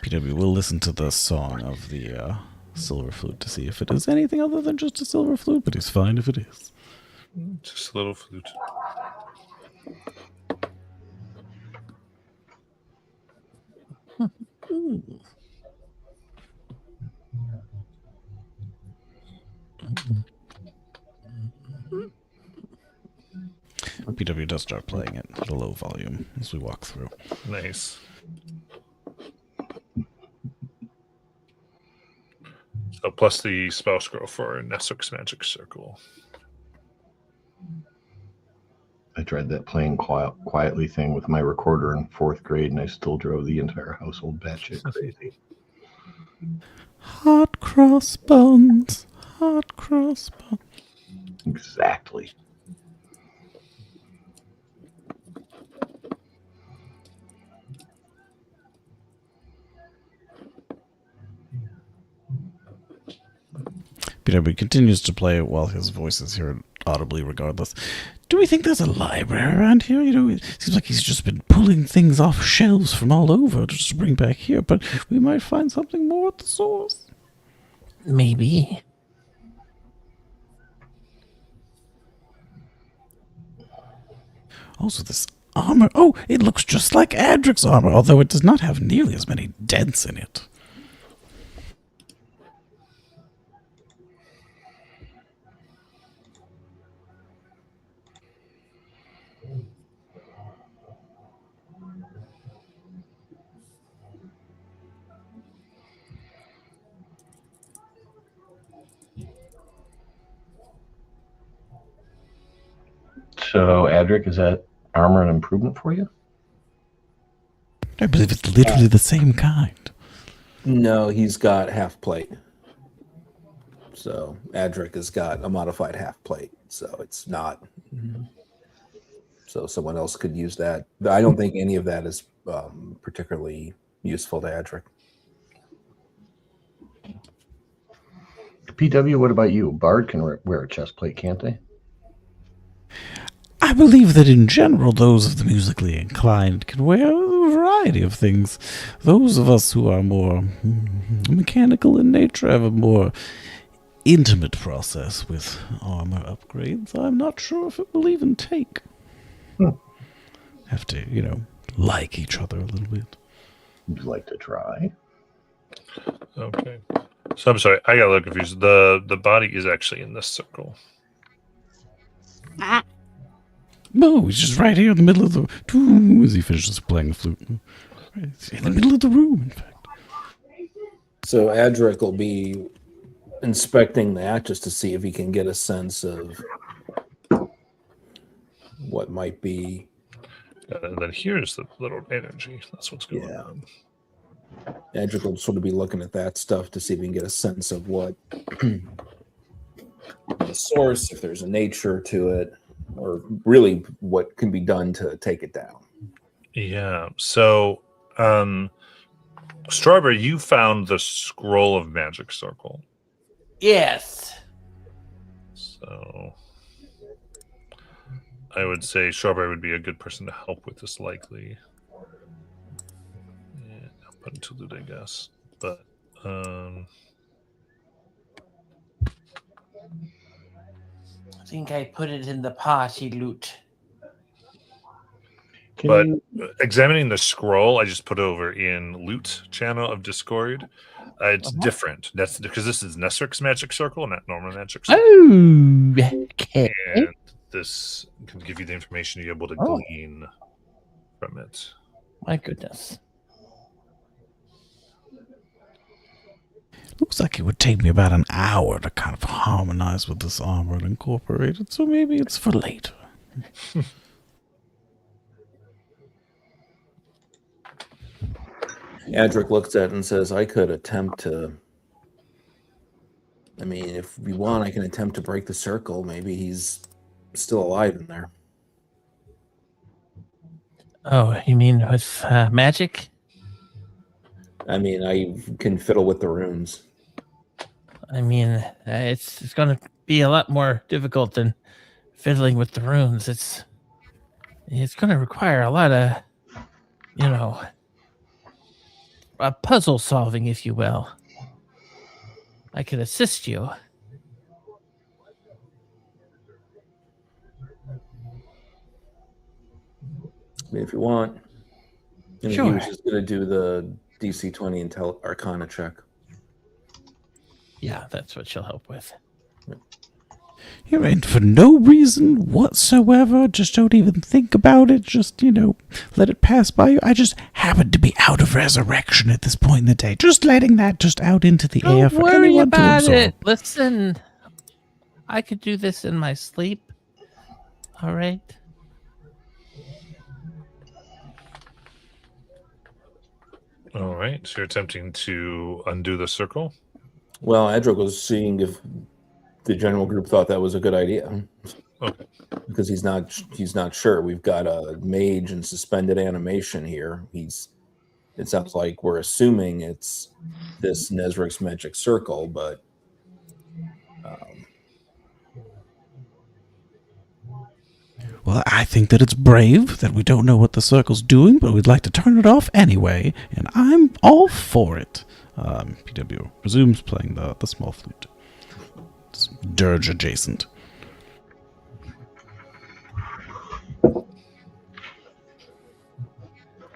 PW will listen to the song of the silver flute to see if it is anything other than just a silver flute, but he's fine if it is. Just a little flute. PW does start playing it at a low volume as we walk through. Nice. So plus the spell scroll for Neswick's Magic Circle. I tried that playing quietly thing with my recorder in 4th grade, and I still drove the entire household batshit crazy. Hot cross buns. Hot cross buns. Exactly. PW continues to play while his voice is heard audibly regardless. Do we think there's a library around here? You know, it seems like he's just been pulling things off shelves from all over to just bring back here, but we might find something more at the source. Maybe. Also, this armor. Oh, it looks just like Adric's armor, although it does not have nearly as many dents in it. So, Adric, is that armor an improvement for you? I believe it's literally the same kind. No, he's got half plate. So Adric has got a modified half plate. So it's not. So someone else could use that. But I don't think any of that is particularly useful to Adric. PW, what about you? Bard can wear a chest plate, can't they? I believe that in general, those of the musically inclined can wear a variety of things. Those of us who are more mechanical in nature have a more intimate process with armor upgrades. I'm not sure if it will even take. Have to, like each other a little bit. Would you like to try? Okay. So I'm sorry, I got a little confused. The body is actually in this circle. Ah, No, he's just right here in the middle of the... As he finishes playing the flute. Right in the middle of the room, in fact. So Adric will be inspecting that just to see if he can get a sense of what might be. And then here's the little energy. That's what's going Yeah. on. Edric will sort of be looking at that stuff to see if he can get a sense of what the source, if there's a nature to it, or really what can be done to take it down. Yeah. So, Strawberry, you found the scroll of magic circle. Yes. So, I would say Strawberry would be a good person to help with this, likely. Yeah, up until loot, I guess. But, I think I put it in the party loot. but examining the scroll, I just put over in loot channel of Discord. It's different. That's because this is Nesric's magic circle, not normal magic circle. Oh, okay. And this can give you the information you're able to glean from it. My goodness. Looks like it would take me about an hour to kind of harmonize with this armor and incorporate it, so maybe it's for later. Edric looks at it and says, I could attempt to... I mean, if we want, I can attempt to break the circle. Maybe he's still alive in there. Oh, you mean with magic? I mean, I can fiddle with the runes. I mean, it's going to be a lot more difficult than fiddling with the runes. It's going to require a lot of, puzzle solving, if you will. I could assist you. I mean, if you want. I mean, Sure. He was just going to do the DC 20 Arcana check. Yeah, that's what she'll help with. You mean for no reason whatsoever? Just don't even think about it. Just, let it pass by you. I just happened to be out of resurrection at this point in the day. Just letting that just out into the air Don't for worry anyone to about absorb. it. Listen, I could do this in my sleep. All right. All right. So you're attempting to undo the circle? Well, Edric was seeing if the general group thought that was a good idea. Okay. Because he's not sure. We've got a mage and suspended animation here. It sounds like we're assuming it's this Nesric's magic circle, but Well, I think that it's brave that we don't know what the circle's doing, but we'd like to turn it off anyway, and I'm all for it. PW resumes playing the small flute. It's dirge adjacent.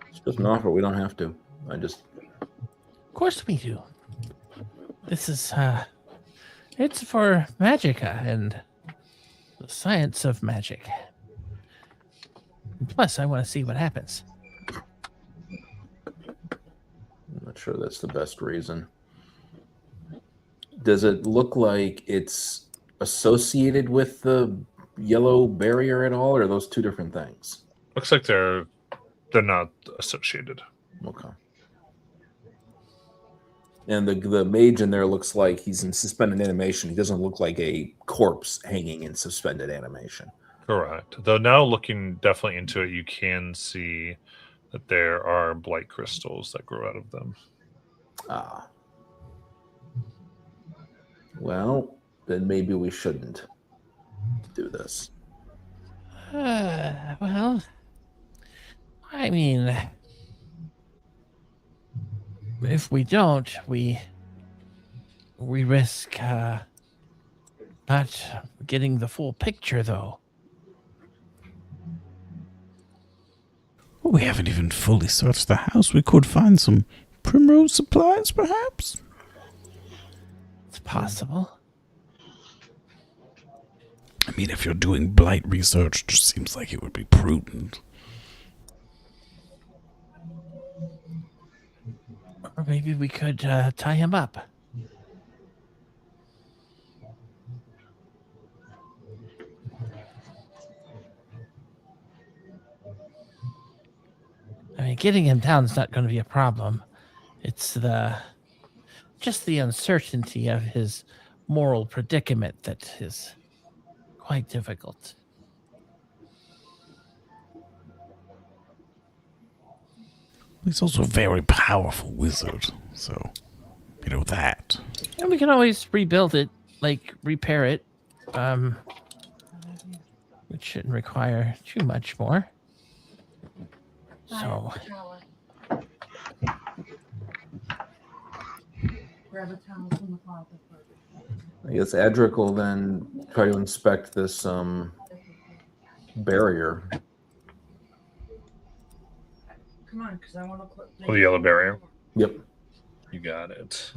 it's just an offer. We don't have to. Of course we do. This is, it's for magica and the science of magic. Plus, I want to see what happens. I'm not sure that's the best reason. Does it look like it's associated with the yellow barrier at all, or are those two different things? Looks like they're not associated. Okay. And the mage in there looks like he's in suspended animation. He doesn't look like a corpse hanging in suspended animation. Correct. Though now looking definitely into it, you can see that there are blight crystals that grow out of them. Ah. Well, then maybe we shouldn't do this. Well, I mean, if we don't, we risk not getting the full picture, though. Well, we haven't even fully searched the house. We could find some primrose supplies, perhaps? It's possible. I mean, if you're doing blight research, it just seems like it would be prudent. Or maybe we could tie him up. I mean, getting him down is not going to be a problem. It's just the uncertainty of his moral predicament that is quite difficult. He's also a very powerful wizard, so you know that. And we can always rebuild it, like repair it. Which shouldn't require too much more. So I guess Adric will then try to inspect this barrier. Come on, because I want to put Oh, the yellow barrier. Yep. You got it.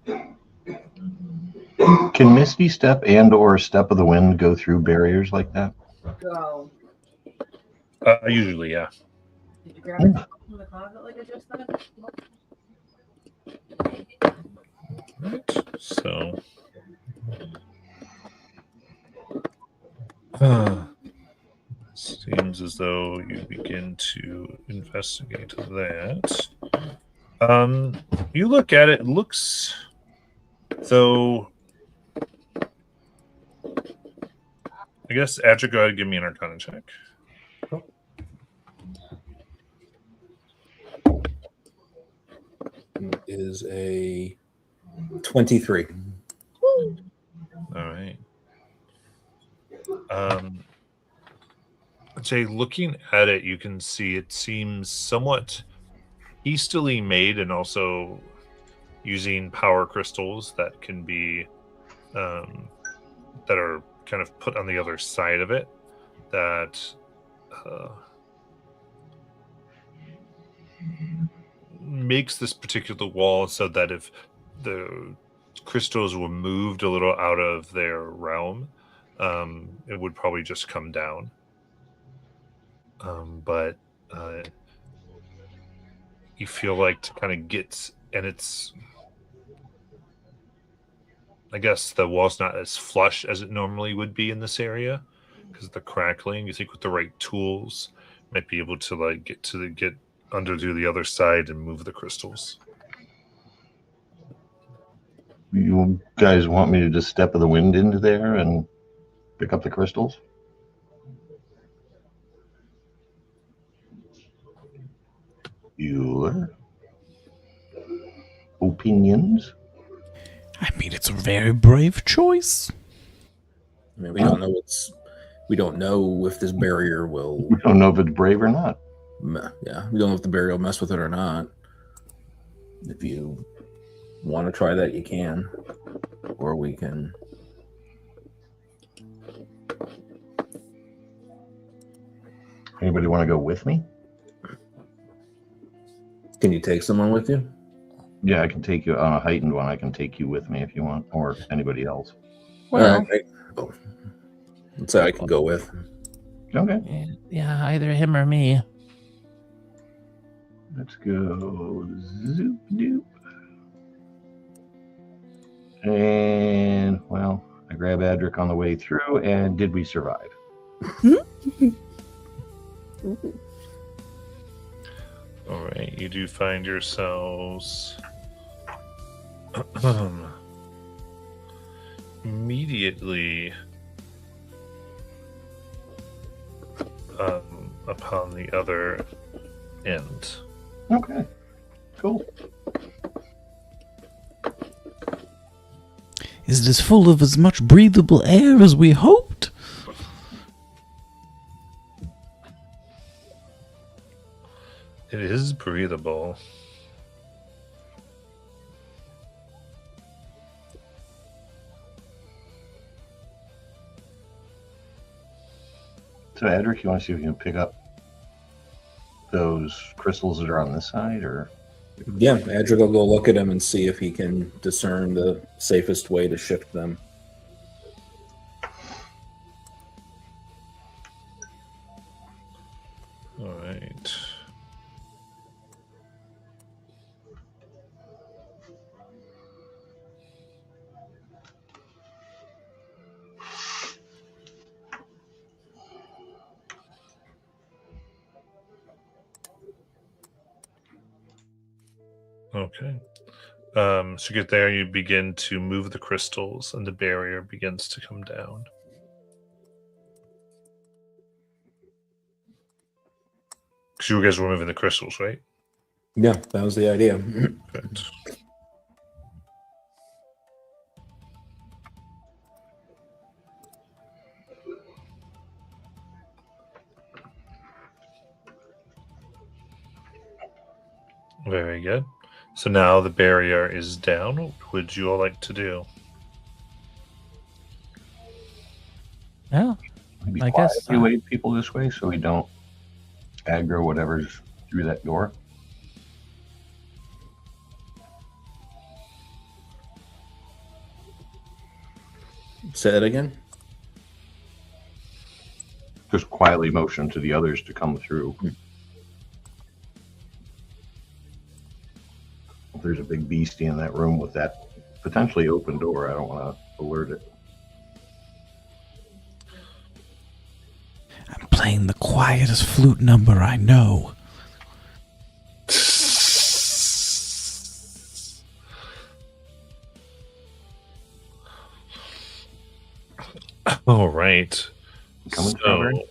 Okay. Can Misty Step and/or Step of the Wind go through barriers like that? go. Usually, yeah. Did you grab it from the closet like I just said? Right. So. Seems as though you begin to investigate that. You look at it. It looks though. I guess Adric, go ahead and give me an Arcana check. It is a 23. All right. Jay, looking at it, you can see it seems somewhat hastily made, and also using power crystals that can be that are kind of put on the other side of it. That makes this particular wall so that if the crystals were moved a little out of their realm, it would probably just come down. But you feel like to kind of get, and it's, I guess the wall's not as flush as it normally would be in this area because of the crackling. You think with the right tools, might be able to like get under to the other side and move the crystals. You guys want me to just Step of the Wind into there and pick up the crystals? Your opinions? I mean, it's a very brave choice. I mean, we don't know if this barrier will. We don't know if it's brave or not. Yeah, we don't know if the barrier will mess with it or not. If you want to try that, you can, or we can. Anybody want to go with me? Can you take someone with you? Yeah, I can take you on a heightened one. I can take you with me if you want, or anybody else. well, All right. So I can go with. Okay. yeah, either him or me. Let's go zoop doop. And, well, I grab Adric on the way through, and did we survive? All right, you do find yourselves immediately upon the other end. Okay. Cool. Is this full of as much breathable air as we hoped? It is breathable. So, Adric, you want to see if you can pick up those crystals that are on this side, or? Yeah, Adric will go look at him and see if he can discern the safest way to shift them. All right. Okay. So you get there, you begin to move the crystals, and the barrier begins to come down. Because you guys were moving the crystals, right? Yeah, that was the idea. Correct. Very good. So now the barrier is down. What would you all like to do? Yeah. Maybe I guess, quietly wave people this way so we don't aggro whatever's through that door. Say that again. Just quietly motion to the others to come through. If there's a big beastie in that room with that potentially open door, I don't want to alert it. I'm playing the quietest flute number I know. All right. Coming, Strawberry?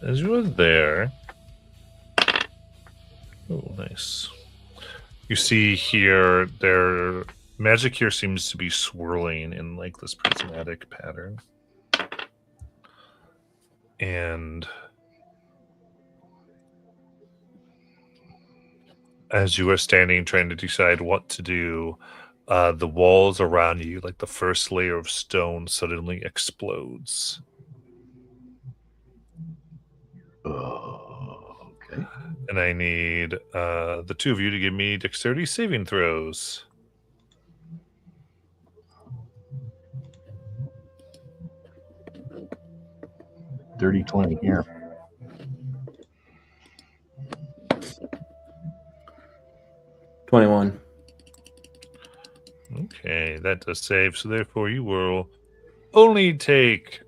As you are there, oh, nice. You see here, their magic here seems to be swirling in like this prismatic pattern, and as you are standing trying to decide what to do, the walls around you, like the first layer of stone, suddenly explodes. Okay. And I need the two of you to give me dexterity saving throws. Dirty 20 here. $21. Okay, that does save. So therefore, you will only take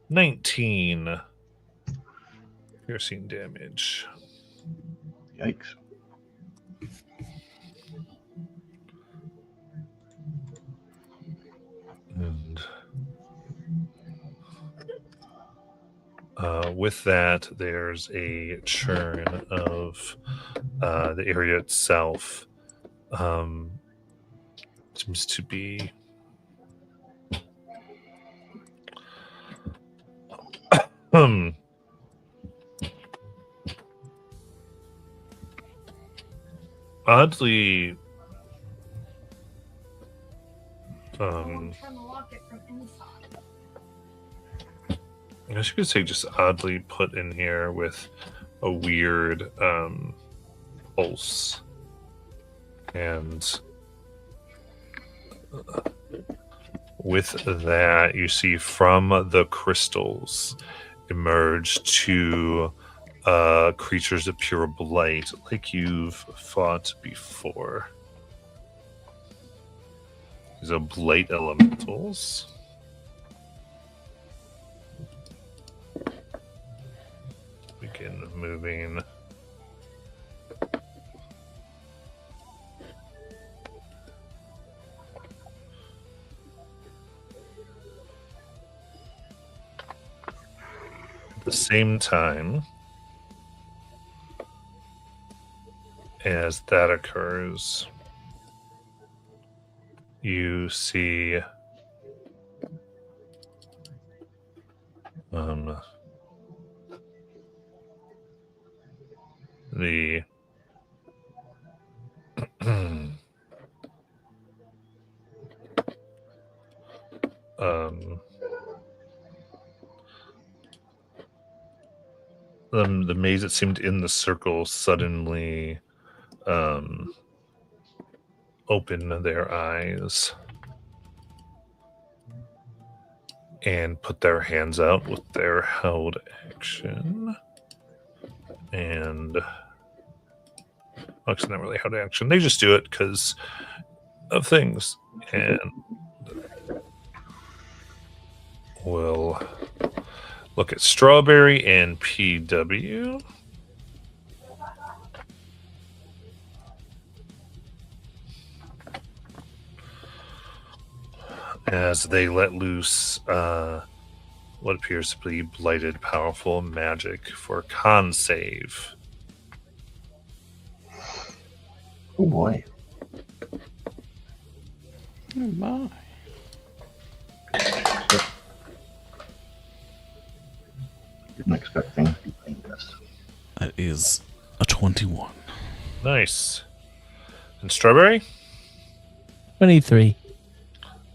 19 piercing damage. Yikes. And with that, there's a churn of the area itself. Seems to be oddly I guess you could say just oddly put in here with a weird pulse. And with that, you see from the crystals emerge two creatures of pure blight, like you've fought before. These are blight elementals. Begin moving. At the same time as that occurs, you see the the maze that seemed in the circle suddenly open their eyes and put their hands out with their held action. And actually, not really held action. They just do it because of things. And we'll look at Strawberry and PW. as they let loose what appears to be blighted powerful magic for a con save. Oh boy. Oh my. Didn't expect things to be like this. That is a 21. Nice. And Strawberry? 23.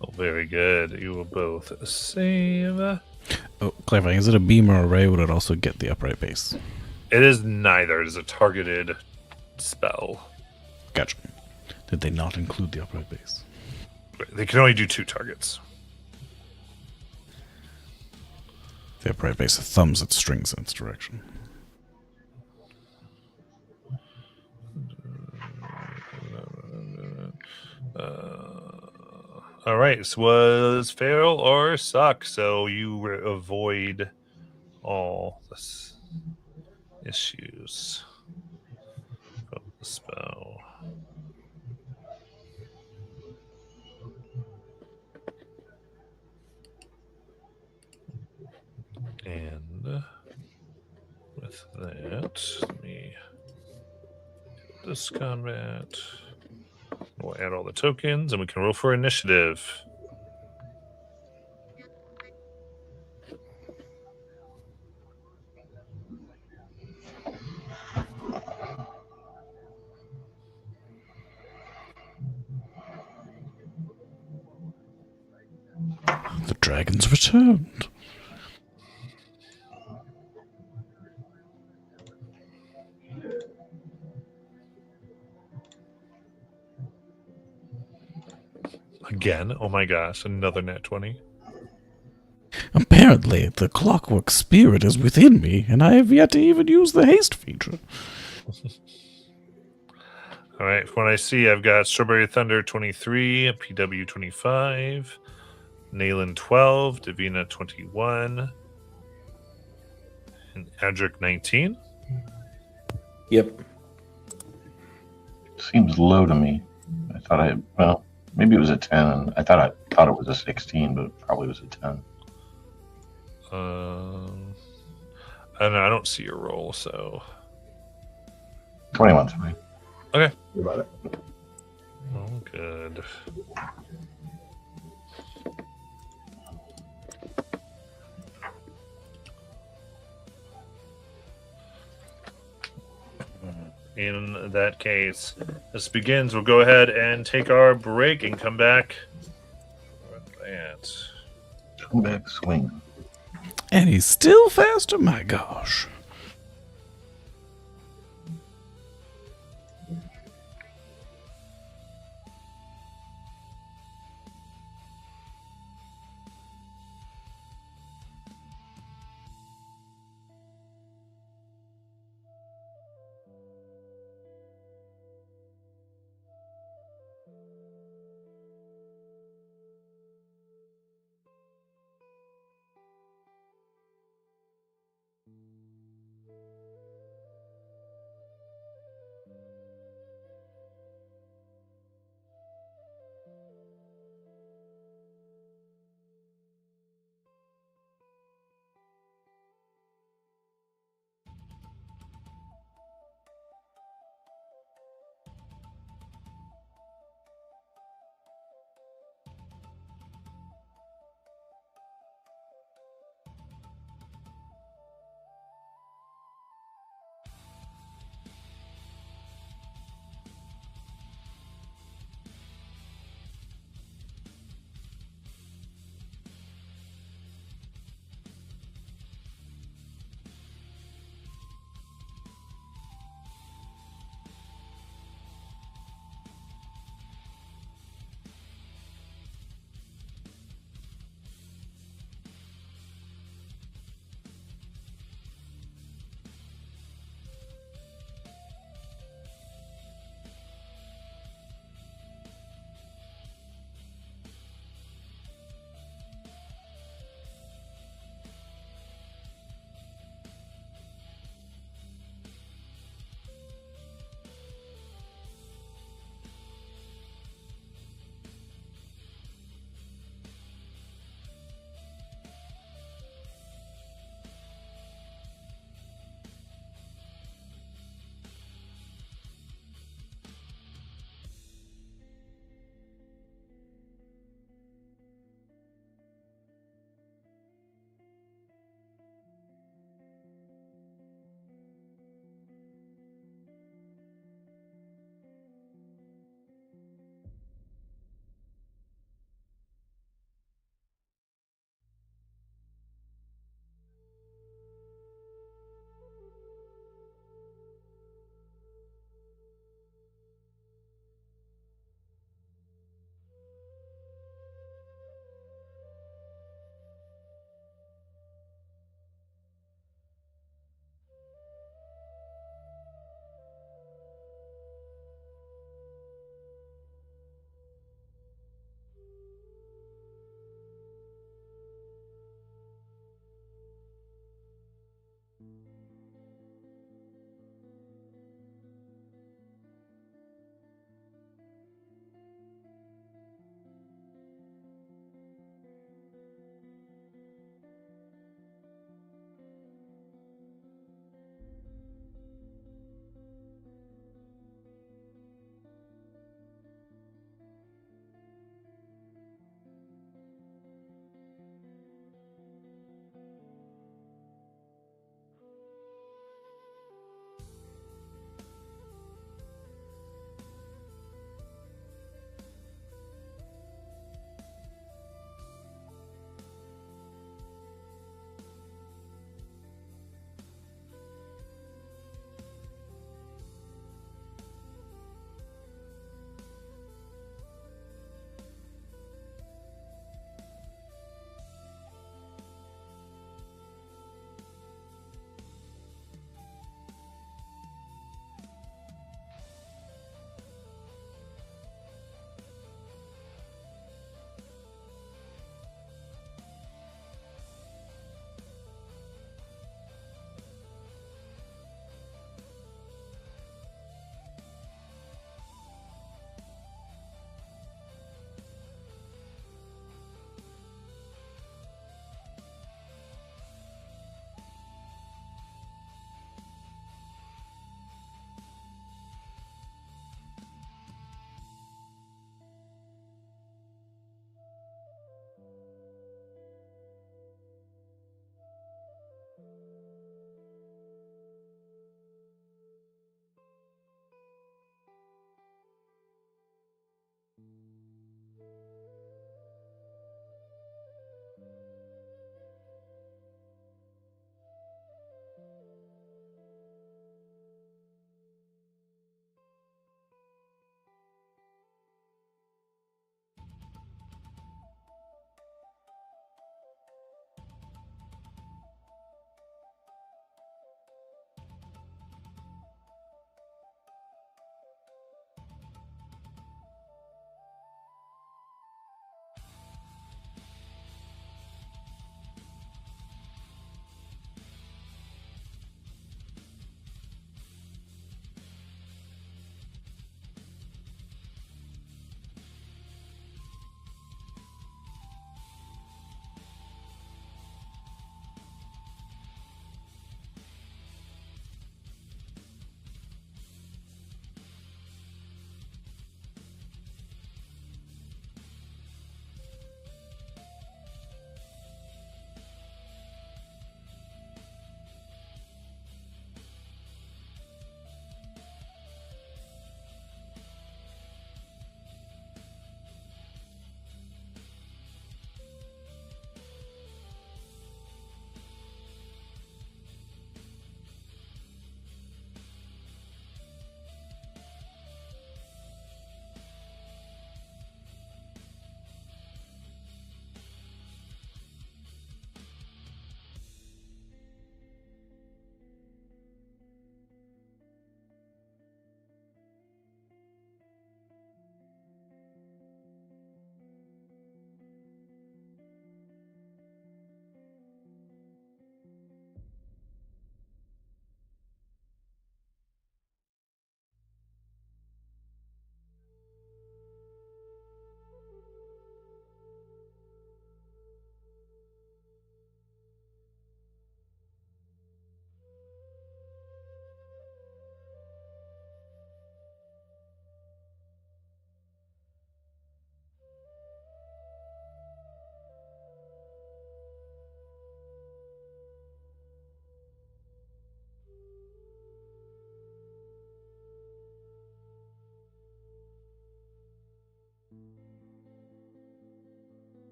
Oh, very good. You will both save. Oh, clarifying, is it a beam or a ray? Would it also get the upright base? It is neither. It is a targeted spell. Gotcha. Did they not include the upright base? They can only do 2 targets. The upright base thumbs its strings in its direction. All right. This was fail or suck, so you avoid all this issues of the spell. And with that, let me get this combat. We'll add all the tokens, and we can roll for initiative. The dragons returned. Again, oh my gosh, another nat 20. Apparently, the clockwork spirit is within me, and I have yet to even use the haste feature. All right, from what I see, I've got Strawberry Thunder 23, PW 25, Nayland 12, Davina 21, and Adric 19. Yep. Seems low to me. I thought well, maybe it was a 10. I thought it was a 16, but it probably was a 10. I don't know. I don't see your roll, so 21's fine. okay. What about it? Oh, good. In that case, this begins. We'll go ahead and take our break and come back. Come back, swing. And he's still faster, my gosh.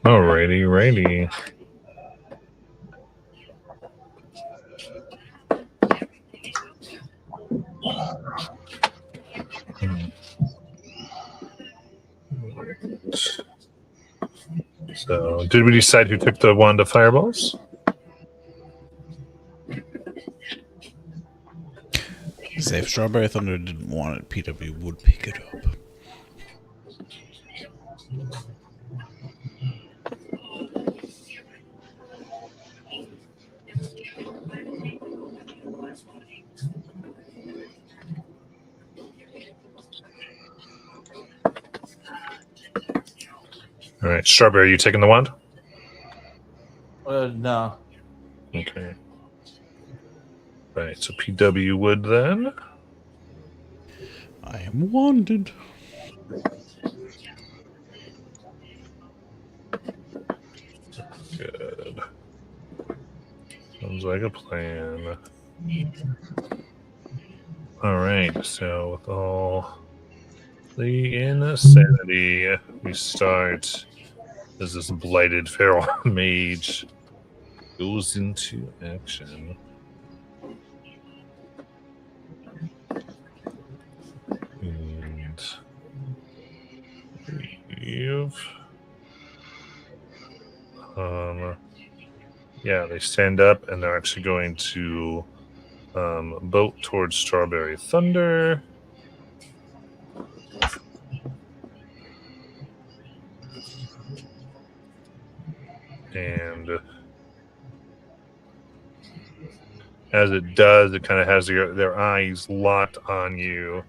Alrighty. So, did we decide who took the wand of fireballs? Say if Strawberry Thunder didn't want it, PW would pick it up. All right, Strawberry, you taking the wand? No. Okay. Right, so PW would then. I am wanded. Good. Sounds like a plan. All right, so with all the insanity, we start as this blighted feral mage goes into action. And yeah, they stand up and they're actually going to boat towards Strawberry Thunder. And as it does, it kind of has their eyes locked on you,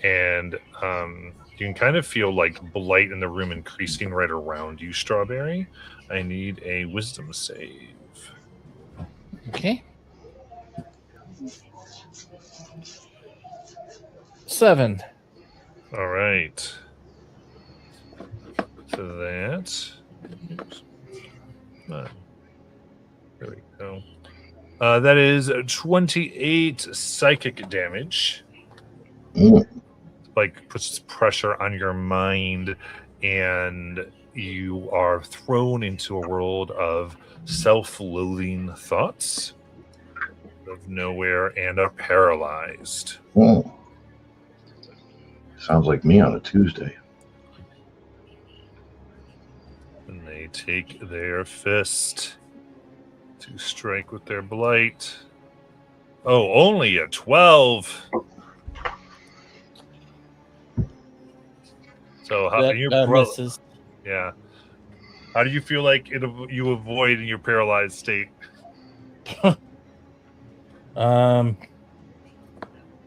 and you can kind of feel like blight in the room increasing right around you, Strawberry. I need a wisdom save. Okay. 7. All right. So that. There we go. That is 28 psychic damage. Like, puts pressure on your mind, and you are thrown into a world of self-loathing thoughts of nowhere and are paralyzed. Sounds like me on a Tuesday. And they take their fist to strike with their blight. Oh, only a 12. So how That your misses. Yeah. How do you feel like you avoid in your paralyzed state?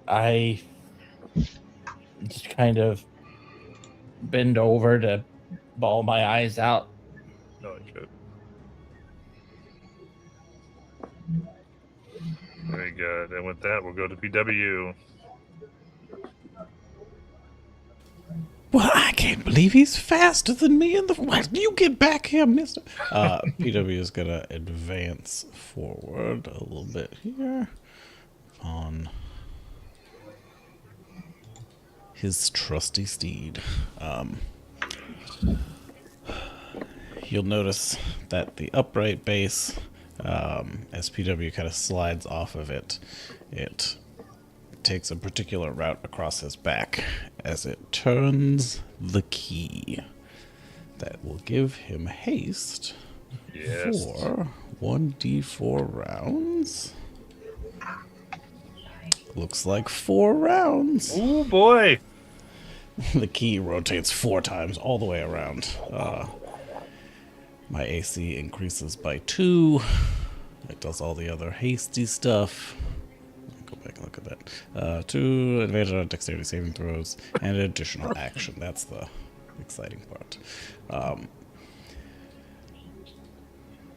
I just kind of bend over to bawl my eyes out. Oh, good. Very good. And with that, we'll go to PW. Well, I can't believe he's faster than me in the... What? You get back here, mister. PW is going to advance forward a little bit here on his trusty steed. You'll notice that the upright base, as PW kind of slides off of it, it takes a particular route across his back as it turns the key. That will give him haste for 1d4 rounds. Looks like 4 rounds. Oh boy! The key rotates 4 times all the way around. My AC increases by 2. It does all the other hasty stuff. Go back and look at that. 2 advantage on dexterity saving throws and an additional action. That's the exciting part.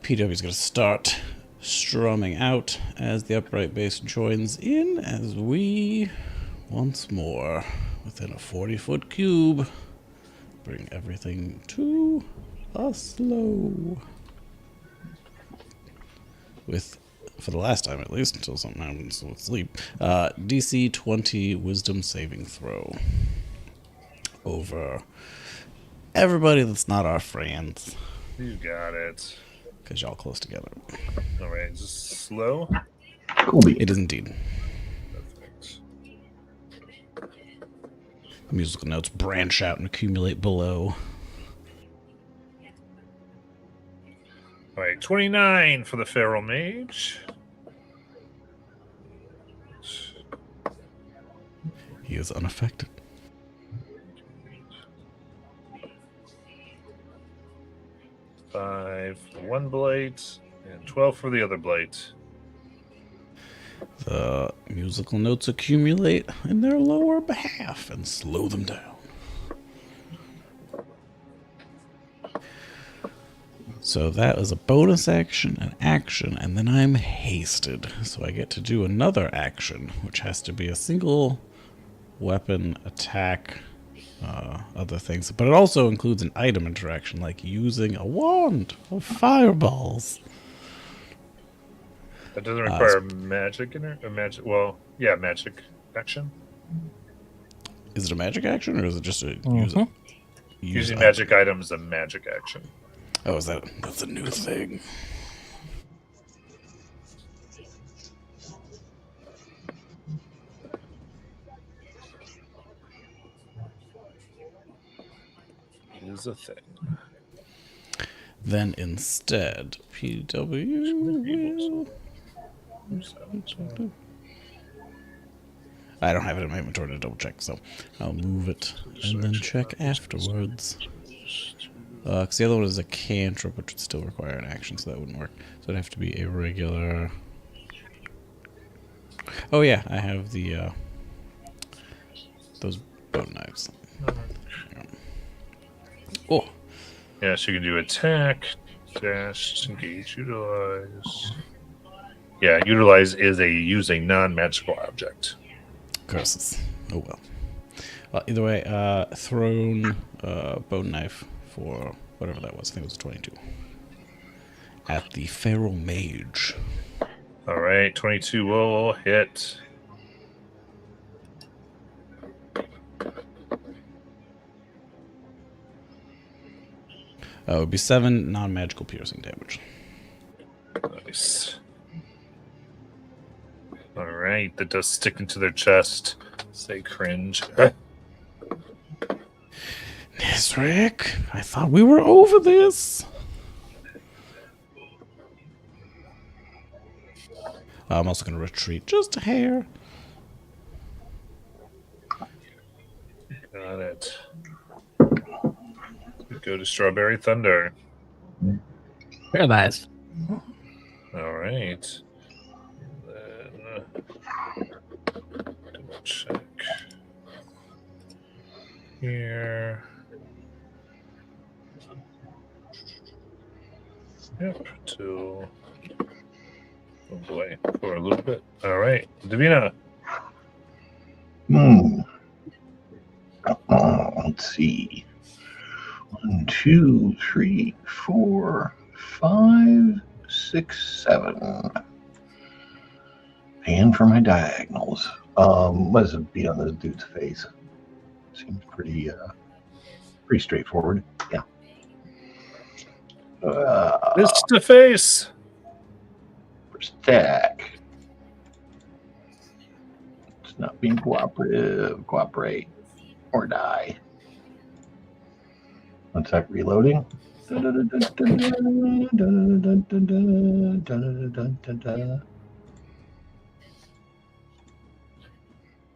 PW is going to start strumming out as the upright bass joins in as we once more within a 40-foot cube bring everything to a slow. With, for the last time at least, until something happens with sleep, DC 20 wisdom saving throw over everybody that's not our friends. You got it. Because y'all close together. All right. Is this slow? Cool beans. It is indeed. Perfect. Musical notes branch out and accumulate below. All right. 29 for the Feral Mage. He is unaffected. 5 for one blight, and 12 for the other blight. The musical notes accumulate in their lower behalf and slow them down. So that is a bonus action, an action, and then I'm hasted. So I get to do another action, which has to be a single weapon attack, other things. But it also includes an item interaction, like using a wand of fireballs. That doesn't require magic in it? Magic? Well, yeah, magic action. Is it a magic action, or is it just a Using magic items is a magic action. Oh, that's a new thing. It is a thing. Then instead, PW will... I don't have it in my inventory to double check, so I'll move it and then check afterwards. Because the other one is a cantrip, which would still require an action, so that wouldn't work. So it'd have to be a regular... Oh yeah, I have the, those bone knives. Oh! Yeah, so you can do attack, dash, disengage, utilize. Yeah, utilize is use a non-magical object. Curses. Oh well. Well, either way, thrown bone knife for whatever that was. I think it was a 22. At the Feral Mage. All right, 22 will hit. It would be 7 non-magical piercing damage. Nice. All right, that does stick into their chest. Say cringe. Nisric, I thought we were over this. I'm also going to retreat just a hair. Got it. Go to Strawberry Thunder. Paralyzed. All right. Then double check here. Yep. To oh boy, for a little bit. All right, Davina. Let's see. 1, 2, 3, 4, 5, 6, 7. And for my diagonals. What does it beat on this dude's face? Seems pretty straightforward. Yeah. Fist to face. First attack. It's not being cooperative. Cooperate or die. One sec, reloading.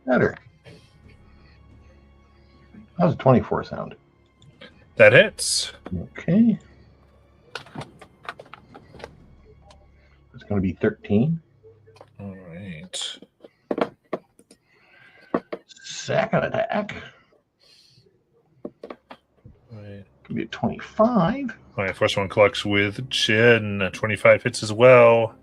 Better. How's a 24 sound? That hits. Okay. It's going to be 13. All right. Second attack. Right. Could be a 25. All right. First one collects with Chin. 25 hits as well.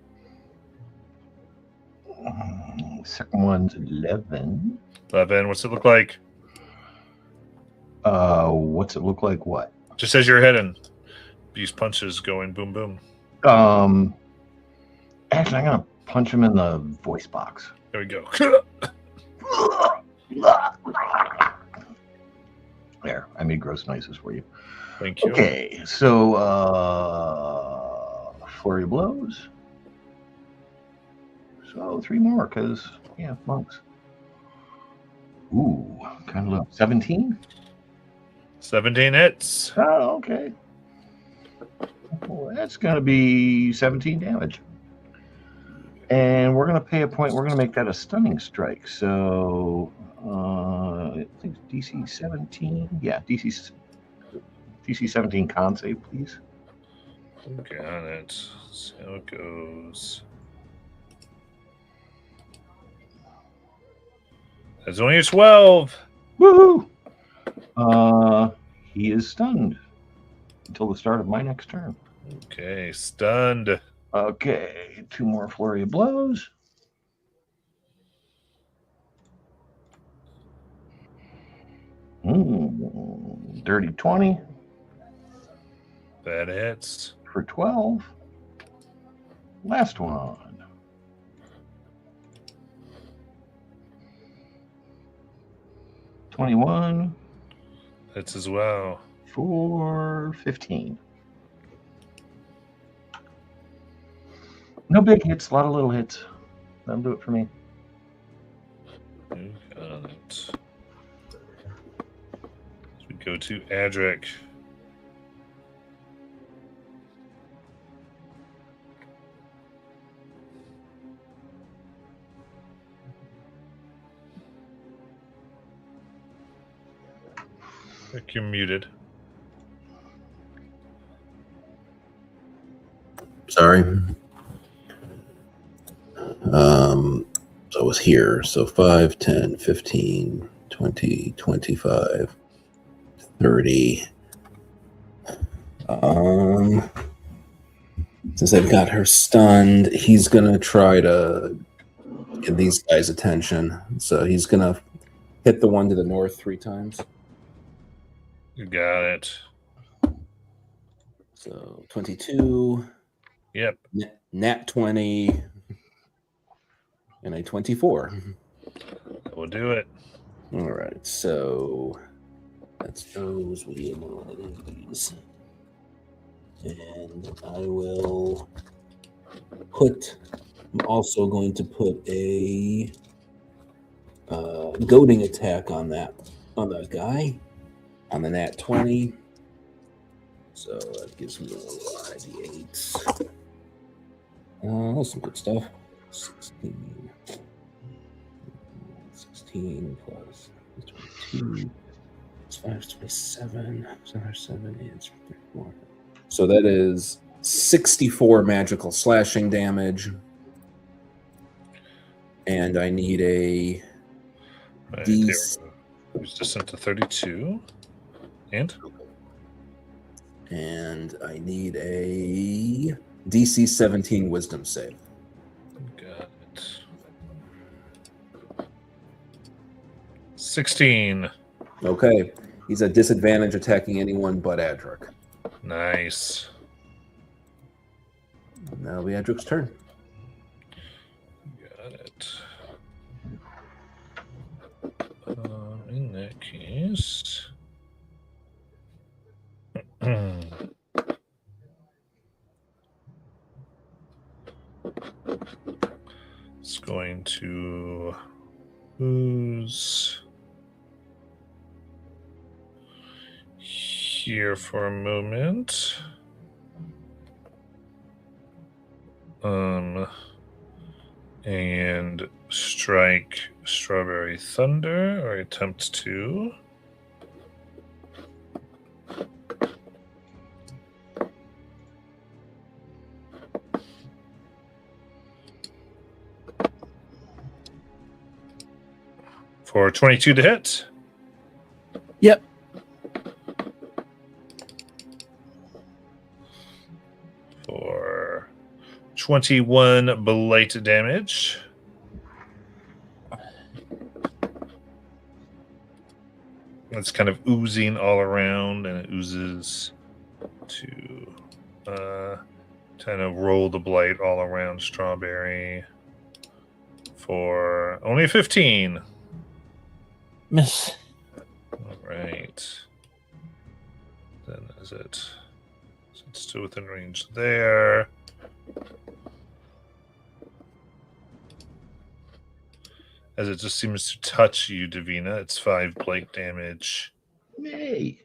Second one's 11. 11. What's it look like? What's it look like? What? Just as you're hitting, these punches going boom boom. Actually, I'm gonna punch him in the voice box. There we go. There, I made gross noises for you. Thank you. Okay, so flurry of blows. So 3 more, because yeah, monks. Ooh, kind of low. 17. 17 hits. Oh, okay. Well, that's going to be 17 damage. And we're going to pay a point. We're going to make that a stunning strike. So I think DC 17. Yeah, DC 17 con save, please. Got it. So it goes. That's only a 12. Woohoo! He is stunned until the start of my next turn. Okay, stunned. Okay, 2 more flurry of blows. Dirty 20 That hits. for 12. Last one. $21 Hits as well. for 15. No big hits, a lot of little hits. That'll do it for me. You got it. We go to Adric. Rick, you're muted. Sorry. So I was here. So 5, 10, 15, 20, 25, 30. Since I've got her stunned, he's gonna try to get these guys' attention. So he's gonna hit the one to the north 3 times. You got it. So 22. Yep. Nat 20. And a 24. We'll do it. All right, so that's those. We get one of these. And I will put, I'm also going to put a goading attack on that guy, on the nat 20. So that gives me a D8. That's some good stuff. 16 plus 22. It's 5, 27. 7 is 34. So that is 64 magical slashing damage. And I need a Right, D. Resistant to 32. And I need a DC 17 wisdom save. got it. 16. Okay. He's at disadvantage attacking anyone but Adric. Nice. Now it'll be Adric's turn. Got it. In that case, it's going to lose here for a moment. And strike Strawberry Thunder, or attempt to. For 22 to hit. Yep. For 21 blight damage. It's kind of oozing all around, and it oozes to kind of roll the blight all around Strawberry for only 15. Miss. All right. Then Is it? So it's still within range there. As it just seems to touch you, Davina, it's 5 blight damage. Yay!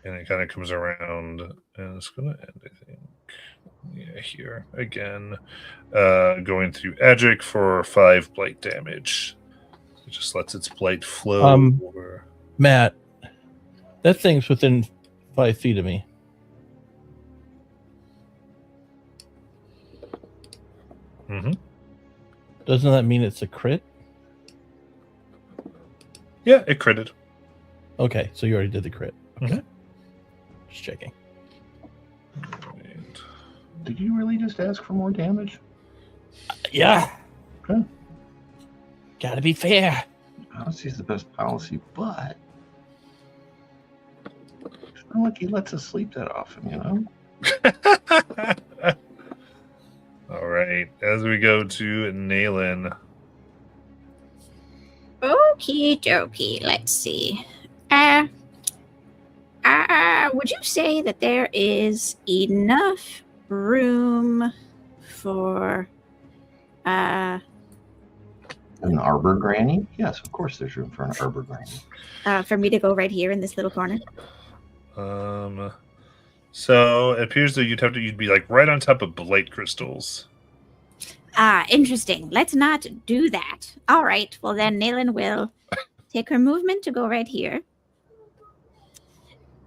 And it kind of comes around, and it's going to end, I think. Yeah, here again. Going through Edric for 5 blight damage. It just lets its blight flow over. Matt, that thing's within 5 feet of me. Mm-hmm. Doesn't that mean it's a crit? Yeah, it critted. Okay, so you already did the crit. Okay. Mhm. Just checking. Right. Did you really just ask for more damage? Yeah. Okay. Gotta be fair. Honesty is the best policy, but it's not like he lets us sleep that often, you know? All right, as we go to Nayland. Okie dokie. Let's see. Would you say that there is enough room for An arbor granny? Yes, of course there's room for an arbor granny. for me to go right here in this little corner? So it appears that you'd be like right on top of blight crystals. Interesting. Let's not do that. All right. Well, then Nayland will take her movement to go right here.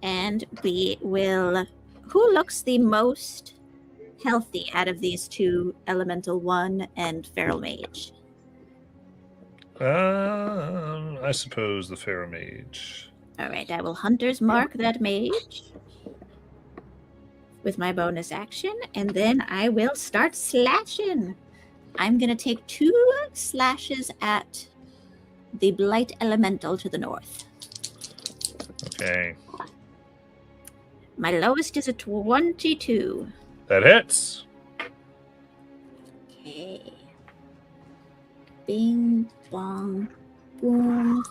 And we will... Who looks the most healthy out of these two, Elemental 1 and Feral Mage? I suppose the Pharaoh Mage. All right. I will Hunter's Mark that mage with my bonus action. And then I will start slashing. I'm going to take 2 slashes at the Blight Elemental to the north. Okay. My lowest is a 22. That hits. Okay. Bing, bong, boom.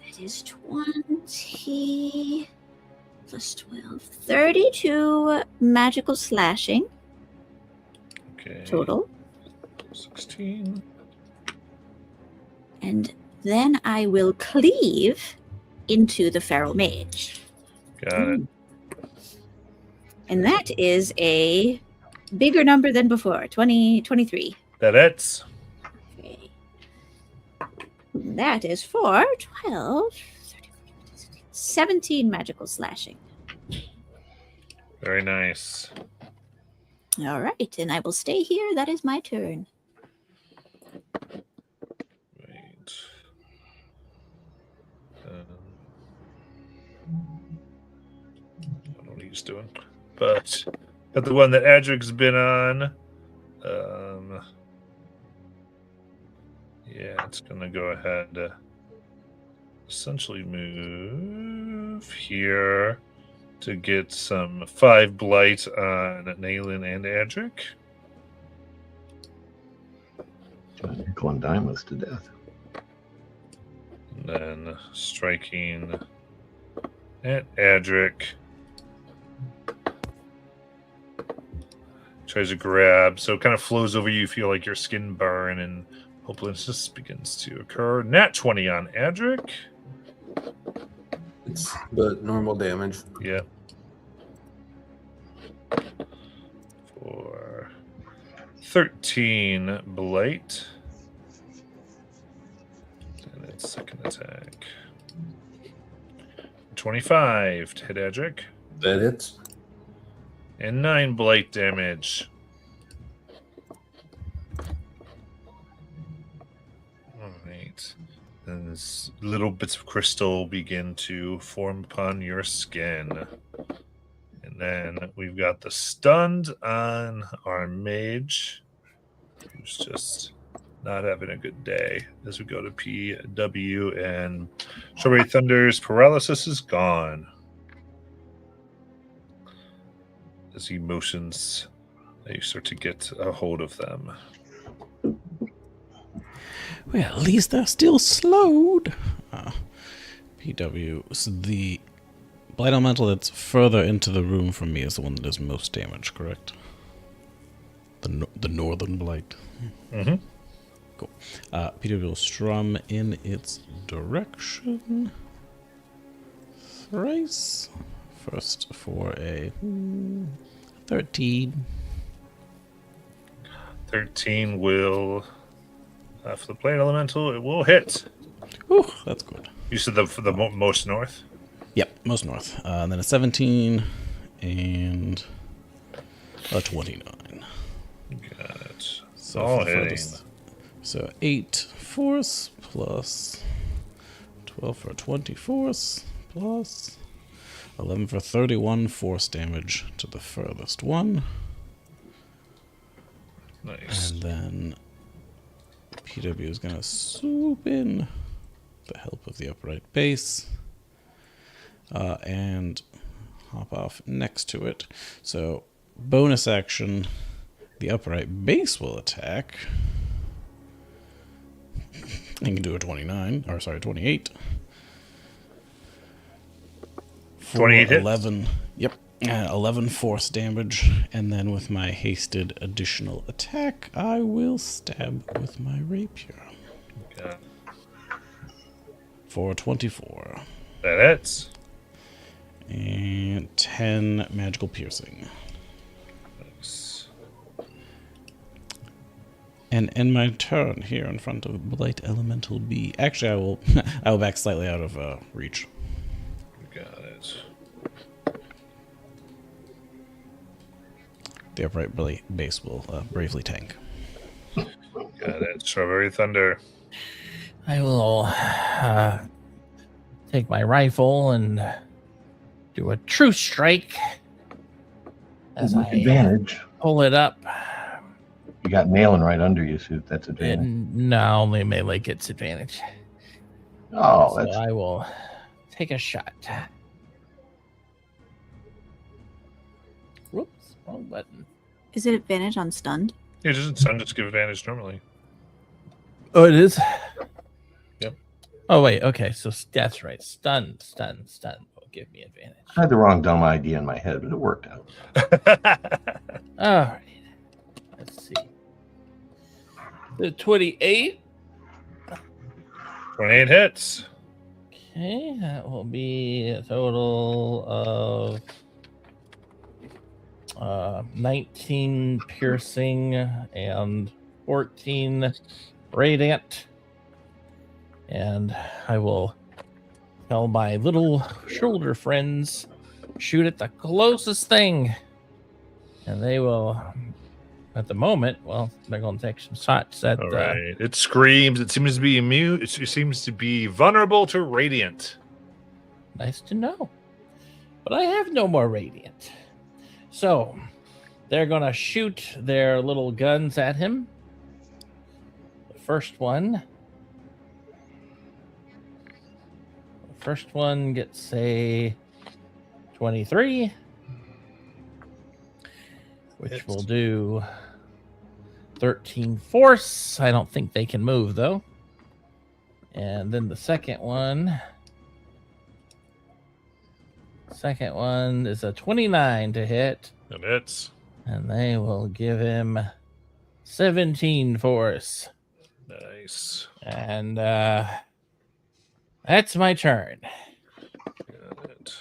That is 20 plus 12. 32 magical slashing. Okay. Total. 16. And then I will cleave into the Feral Mage. Got it. And that is a bigger number than before, 23. That hits. Okay. That is for 12, 13, 17 magical slashing. Very nice. All right, and I will stay here. That is my turn. Wait. I don't know what he's doing. But got the one that Adric's been on. Yeah, it's going to go ahead essentially move here to get some 5 blight on Nayland and Adric. Nickel and dime us to death. And then striking at Adric. Tries to grab, so it kind of flows over you. You feel like your skin burn, and hopelessness begins to occur. Nat 20 on Adric. It's the normal damage. Yeah. For 13 blight. And its second attack. 25 to hit Adric. That hits. And 9 blight damage. Alright. And these little bits of crystal begin to form upon your skin. And then we've got the stunned on our mage, who's just not having a good day. As we go to PW, and Strawberry Thunder's paralysis is gone. As he motions, you start to get a hold of them. Well, at least they're still slowed. PW, so the Blight Elemental that's further into the room from me is the one that does most damage, correct? The Northern Blight. Mm-hmm. Cool. Peter will strum in its direction. Thrice. First for a 13. 13 will, for the Blight Elemental, it will hit. Ooh, that's good. You said most north? Yep, most north. And then a 17 and a 29. Got it. So All for the hitting. furthest- So 8 force plus 12 for 20 force plus 11 for 31 force damage to the furthest one. Nice. And then PW is going to swoop in with the help of the upright base and hop off next to it. So bonus action, the upright base will attack. You can do a 28. 28 hits? 11. Yep. 11 force damage. And then with my hasted additional attack, I will stab with my rapier. Okay. For 24. That hits. And 10 magical piercing. Nice. And end my turn here in front of Blight Elemental B. Actually, I will back slightly out of reach. Got it. The upright base will bravely tank. Got it. Strawberry Thunder. I will take my rifle and do a true strike as I Advantage. pull it up. You got nailing right under you, so that's advantage. And no, only melee gets advantage. Oh, So that's I will take a shot. Whoops, wrong button. Is it advantage on stunned? Yeah, doesn't sun just give advantage normally? Oh, it is? Yep. Oh, wait. Okay. So that's right. Stun will give me advantage. I had the wrong dumb idea in my head, but it worked out. All right. Let's see. The 28. 28 hits. Okay. That will be a total of 19 piercing and 14 radiant. And I will tell my little shoulder friends, shoot at the closest thing. And they will, at the moment, well, they're going to take some shots at... All right. It screams. It seems to be immune. It seems to be vulnerable to radiant. Nice to know. But I have no more radiant. So, they're going to shoot their little guns at him. The first one gets a 23, which will do 13 force. I don't think they can move, though. And then the second one is a 29 to hit. And hits. And they will give him 17 force. Nice. And that's my turn. Got it.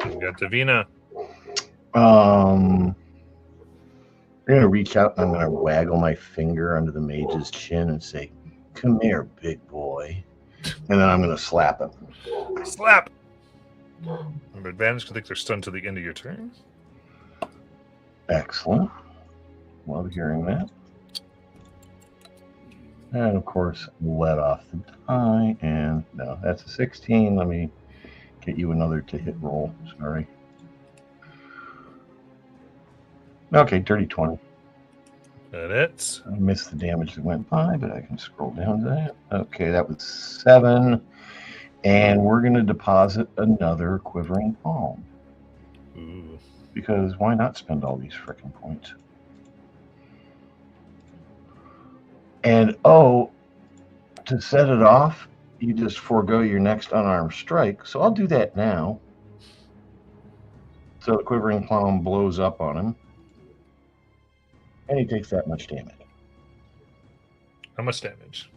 We got Davina. I'm gonna reach out and I'm gonna waggle my finger under the mage's chin and say, "Come here, big boy," and then I'm gonna slap him. Slap. Remember advantage because they're stunned to the end of your turn. Excellent. Love hearing that. And of course, let off the die. And no, that's a 16. Let me get you another to hit roll. Sorry. Okay, dirty 20. That hits. I missed the damage that went by, but I can scroll down to that. Okay, that was 7. And we're going to deposit another quivering palm. Ooh. Because why not spend all these frickin' points? And to to set it off, you just forego your next unarmed strike. So I'll do that now. So the quivering palm blows up on him, and he takes that much damage. How much damage?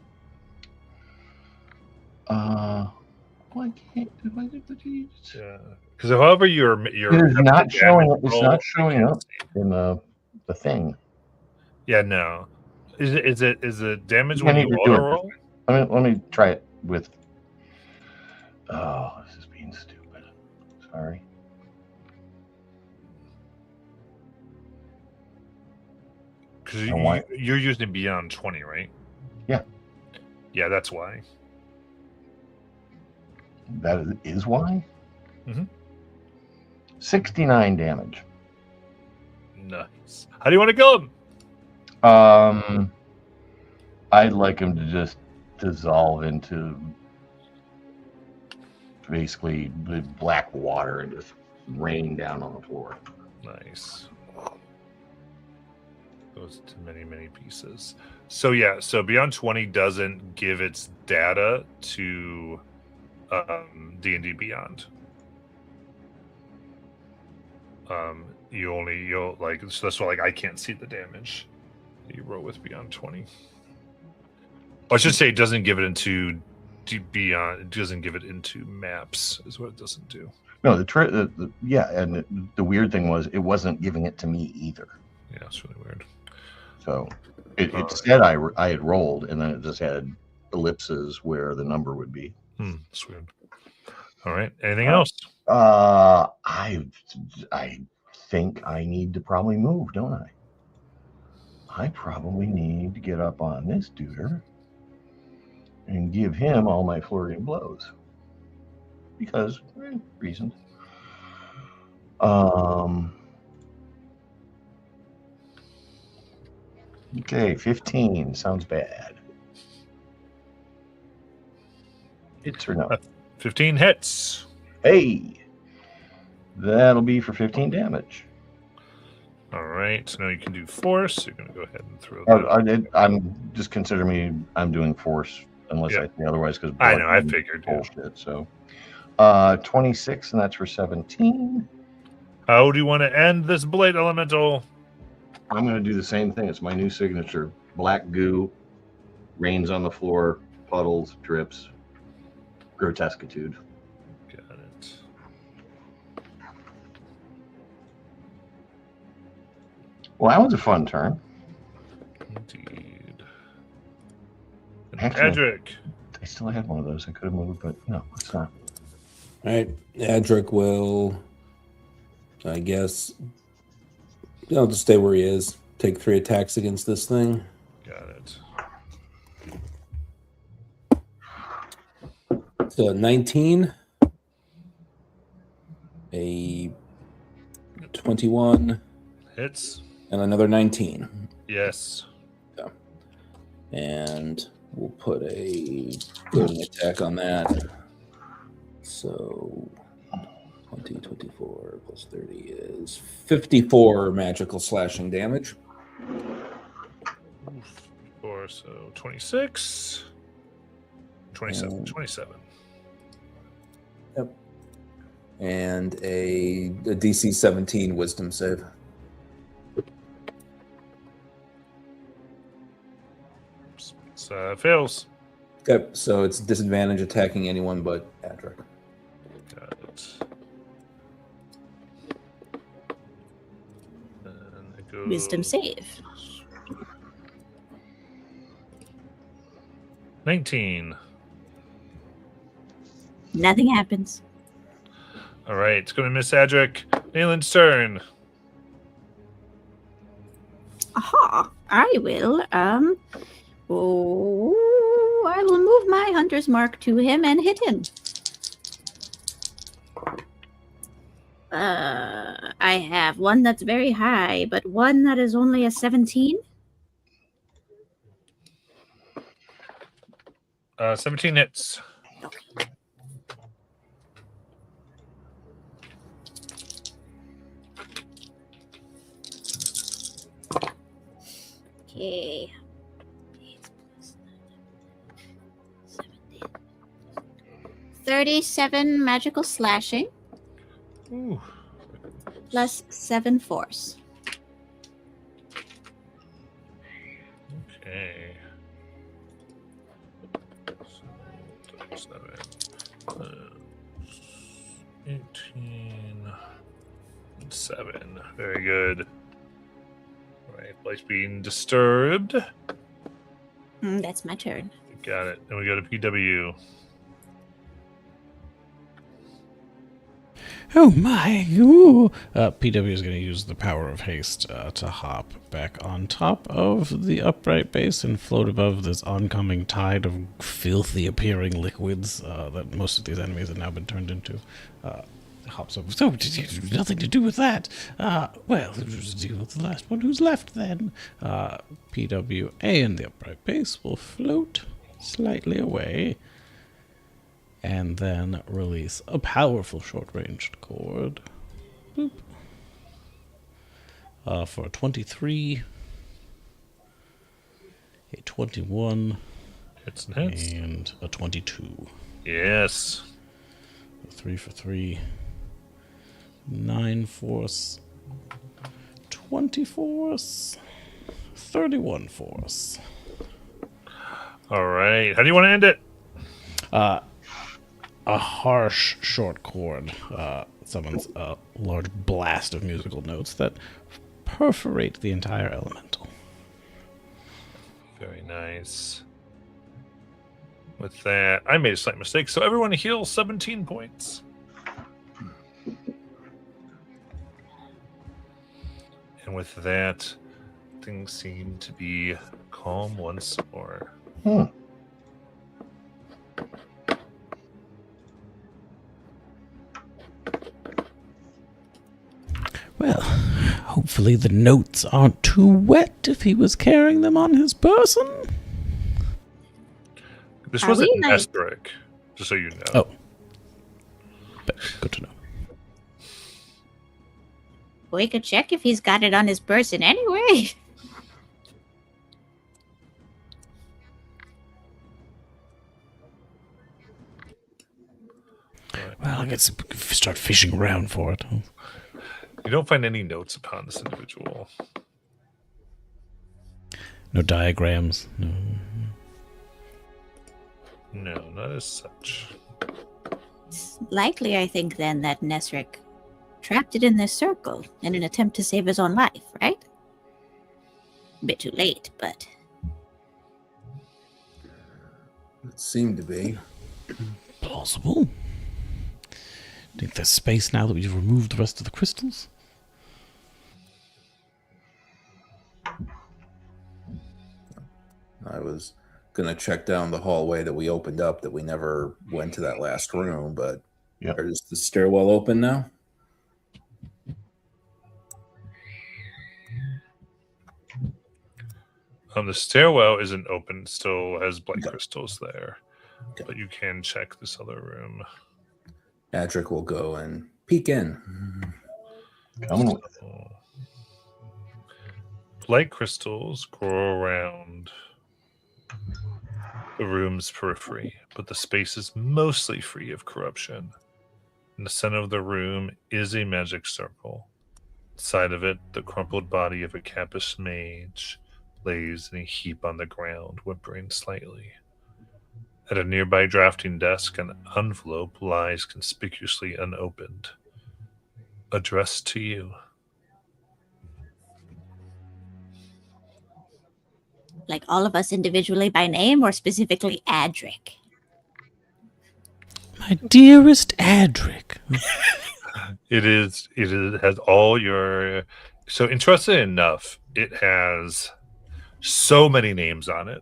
Why can't I do the Yeah, because however you're It is not showing. It's roll, not you showing can't up see. in the thing. Yeah, no. Is it damage You when can't you even do auto it. roll? Let me try it with. Oh, this is being stupid. Sorry. Because And why? you're using beyond 20, right? Yeah. Yeah, that's why. That is why. Mhm. 69 damage. Nice. How do you want to kill him? I'd like him to just dissolve into basically the black water and just rain down on the floor. Nice. Goes to many pieces. So yeah, so Beyond 20 doesn't give its data to D&D Beyond. You'll like, so that's why like I can't see the damage that you roll with Beyond 20. I should say it doesn't give it into Beyond. It doesn't give it into maps. Is what it doesn't do. No, yeah, and the weird thing was it wasn't giving it to me either. Yeah, it's really weird. So it said I had rolled, and then it just had ellipses where the number would be. That's weird. All right. Anything else? I think I need to probably move, don't I? I probably need to get up on this duder and give him all my flurry of blows. Because reasons. Okay, 15 sounds bad. Hits or no? 15 hits. Hey, that'll be for 15 damage. All right. So now you can do force. So you're going to go ahead and throw that. I'm just consider me. I'm doing force unless I say otherwise. Because I know. I figured. Bullshit. So, 26, and that's for 17. How do you want to end this blade elemental? I'm going to do the same thing. It's my new signature. Black goo, rains on the floor, puddles, drips, grotesquitude. Got it. Well, that was a fun turn. Indeed. Actually, Adric. I still had one of those. I could have moved, but no, it's not. All right, Adric will, I guess, I'll just stay where he is. Take 3 attacks against this thing. Got it. So 19, a 21, Hits. and another 19. Yes. Yeah. And we'll put a goading attack on that. So 20, 24 plus 30 is 54 magical slashing damage. Or so 26. 27. 27. Yep. And a DC 17 wisdom save. Fails. Yep. So it's disadvantage attacking anyone but Adric. Got it. And it goes... Wisdom save. 19. Nothing happens. All right, it's going to miss Adric. Nalen's turn. Aha! I will. I will move my hunter's mark to him and hit him. I have one that's very high, but one that is only a 17. 17 hits. Okay. 37 magical slashing Ooh. plus 7 force. Okay. So, 18. 7. Very good. All right, Blight's being disturbed. That's my turn. Got it. And we go to PW. Oh my! Ooh. PW is going to use the power of haste to hop back on top of the upright base and float above this oncoming tide of filthy appearing liquids that most of these enemies have now been turned into. Hops over. So, nothing to do with that. Well, just deal with the last one who's left then. PWA and the upright base will float slightly away. And then release a powerful short-ranged cord. Boop. For a 23, a 21, Hits and hits. and a 22. Yes. 3 for 3. 9 force. 20 force. 31 force. All right. How do you want to end it? A harsh short chord summons a large blast of musical notes that perforate the entire elemental. Very nice. With that, I made a slight mistake, so everyone heal 17 points. And with that, things seem to be calm once more. Well, hopefully the notes aren't too wet if he was carrying them on his person. This Are wasn't we, like- Nestoric, just so you know. Oh. But good to know. We could check if he's got it on his person anyway. Well, I guess start fishing around for it. You don't find any notes upon this individual. No diagrams. No. No, not as such. It's likely, I think, then, that Nesric trapped it in this circle in an attempt to save his own life, right? A bit too late, but It seemed to be. Plausible. Think there's space now that we've removed the rest of the crystals? I was going to check down the hallway that we opened up that we never went to that last room, but Yep. is the stairwell open now? The stairwell isn't open, it still has blight Okay. crystals there. Okay. But you can check this other room. Adric will go and peek in. Coming with it. So, blight crystals grow around the room's periphery, but the space is mostly free of corruption. In the center of the room is a magic circle. Inside of it, the crumpled body of a Campus mage lays in a heap on the ground, whimpering slightly. At a nearby drafting desk, an envelope lies conspicuously unopened. Addressed to you. like all of us individually by name or specifically Adric? My dearest Adric. It has all your. So, interesting enough, it has so many names on it.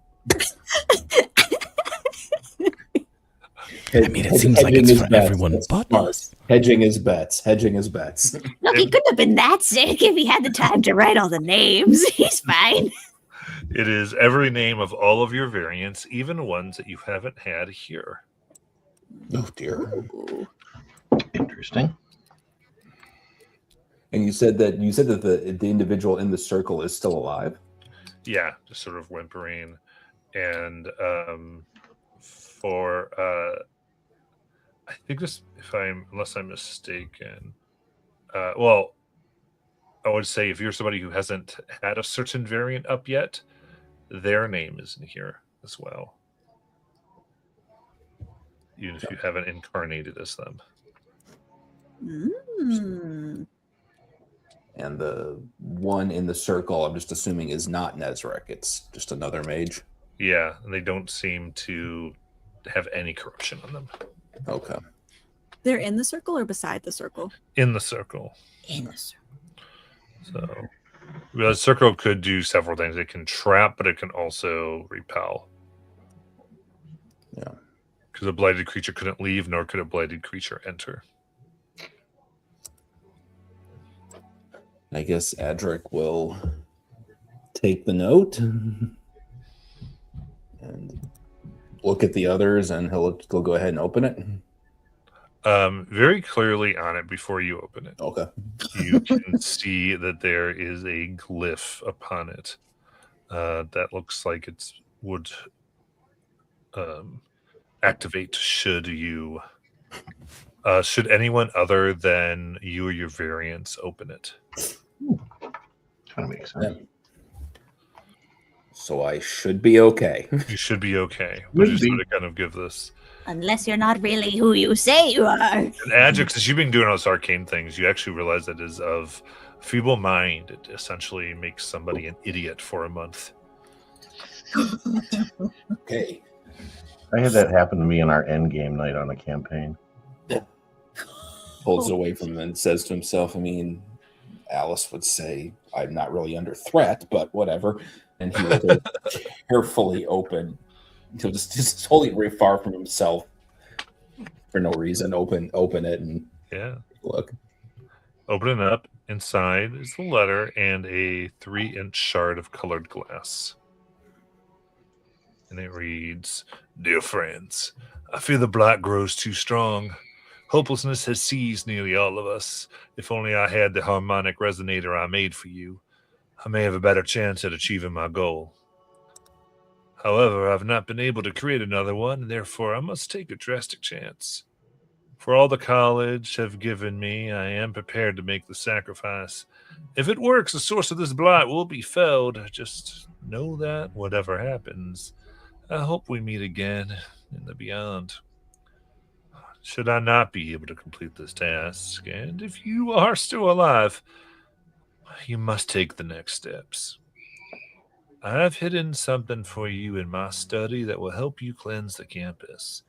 I mean, it seems like it's for everyone but us. Hedging his bets. Hedging his bets. Look, he couldn't have been that sick if he had the time to write all the names. He's fine. It is every name of all of your variants, even ones that you haven't had here. Oh dear. Ooh. Interesting. And you said that the individual in the circle is still alive? Yeah, just sort of whimpering. And for I think this, unless I'm mistaken, well, I would say if you're somebody who hasn't had a certain variant up yet, their name is in here as well. Even if you haven't incarnated as them. Mm. And the one in the circle, I'm just assuming, is not Nezrek. It's just another mage. Yeah, and they don't seem to have any corruption on them. Okay. They're in the circle or beside the circle? In the circle. In the circle. So, the circle could do several things. It can trap, but it can also repel. Yeah. Because a blighted creature couldn't leave, nor could a blighted creature enter. I guess Adric will take the note and look at the others, and he'll go ahead and open it. Very clearly on it before you open it. Okay. You can see that there is a glyph upon it that looks like it would activate should anyone other than you or your variants open it. Kind of makes sense. Yeah. So I should be okay. You should be okay. But just sort of kind of give this. Unless you're not really who you say you are. And Adric, since you've been doing all those arcane things, you actually realize that is of feeble mind. It essentially makes somebody an idiot for a month. Okay. I had that happen to me in our end game night on a campaign. Pulls it away from him and says to himself, I mean, Alice would say, I'm not really under threat, but whatever. And he will carefully open. He'll just totally very far from himself for no reason. Open it and look. Open it up. Inside is the letter and a 3-inch shard of colored glass. And it reads, Dear friends, I fear the blight grows too strong. Hopelessness has seized nearly all of us. If only I had the harmonic resonator I made for you, I may have a better chance at achieving my goal. However, I've not been able to create another one, and therefore I must take a drastic chance. For all the college have given me, I am prepared to make the sacrifice. If it works, the source of this blight will be felled. Just know that, whatever happens, I hope we meet again in the beyond. Should I not be able to complete this task, and if you are still alive, you must take the next steps. I have hidden something for you in my study that will help you cleanse the campus,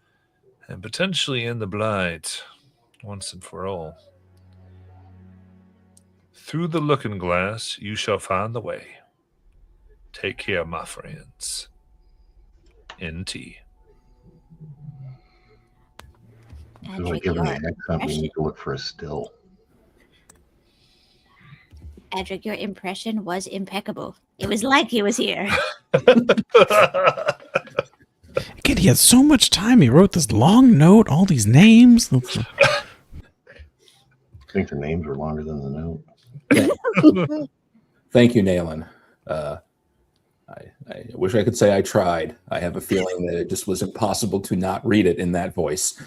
and potentially end the blight once and for all. Through the looking glass, you shall find the way. Take care, my friends. N.T. If we give an accent, we need to look for a still. Adric, your impression was impeccable. It was like he was here. Again, he had so much time. He wrote this long note, all these names. I think the names were longer than the note. Thank you, Naylan. I wish I could say I tried. I have a feeling that it just was impossible to not read it in that voice.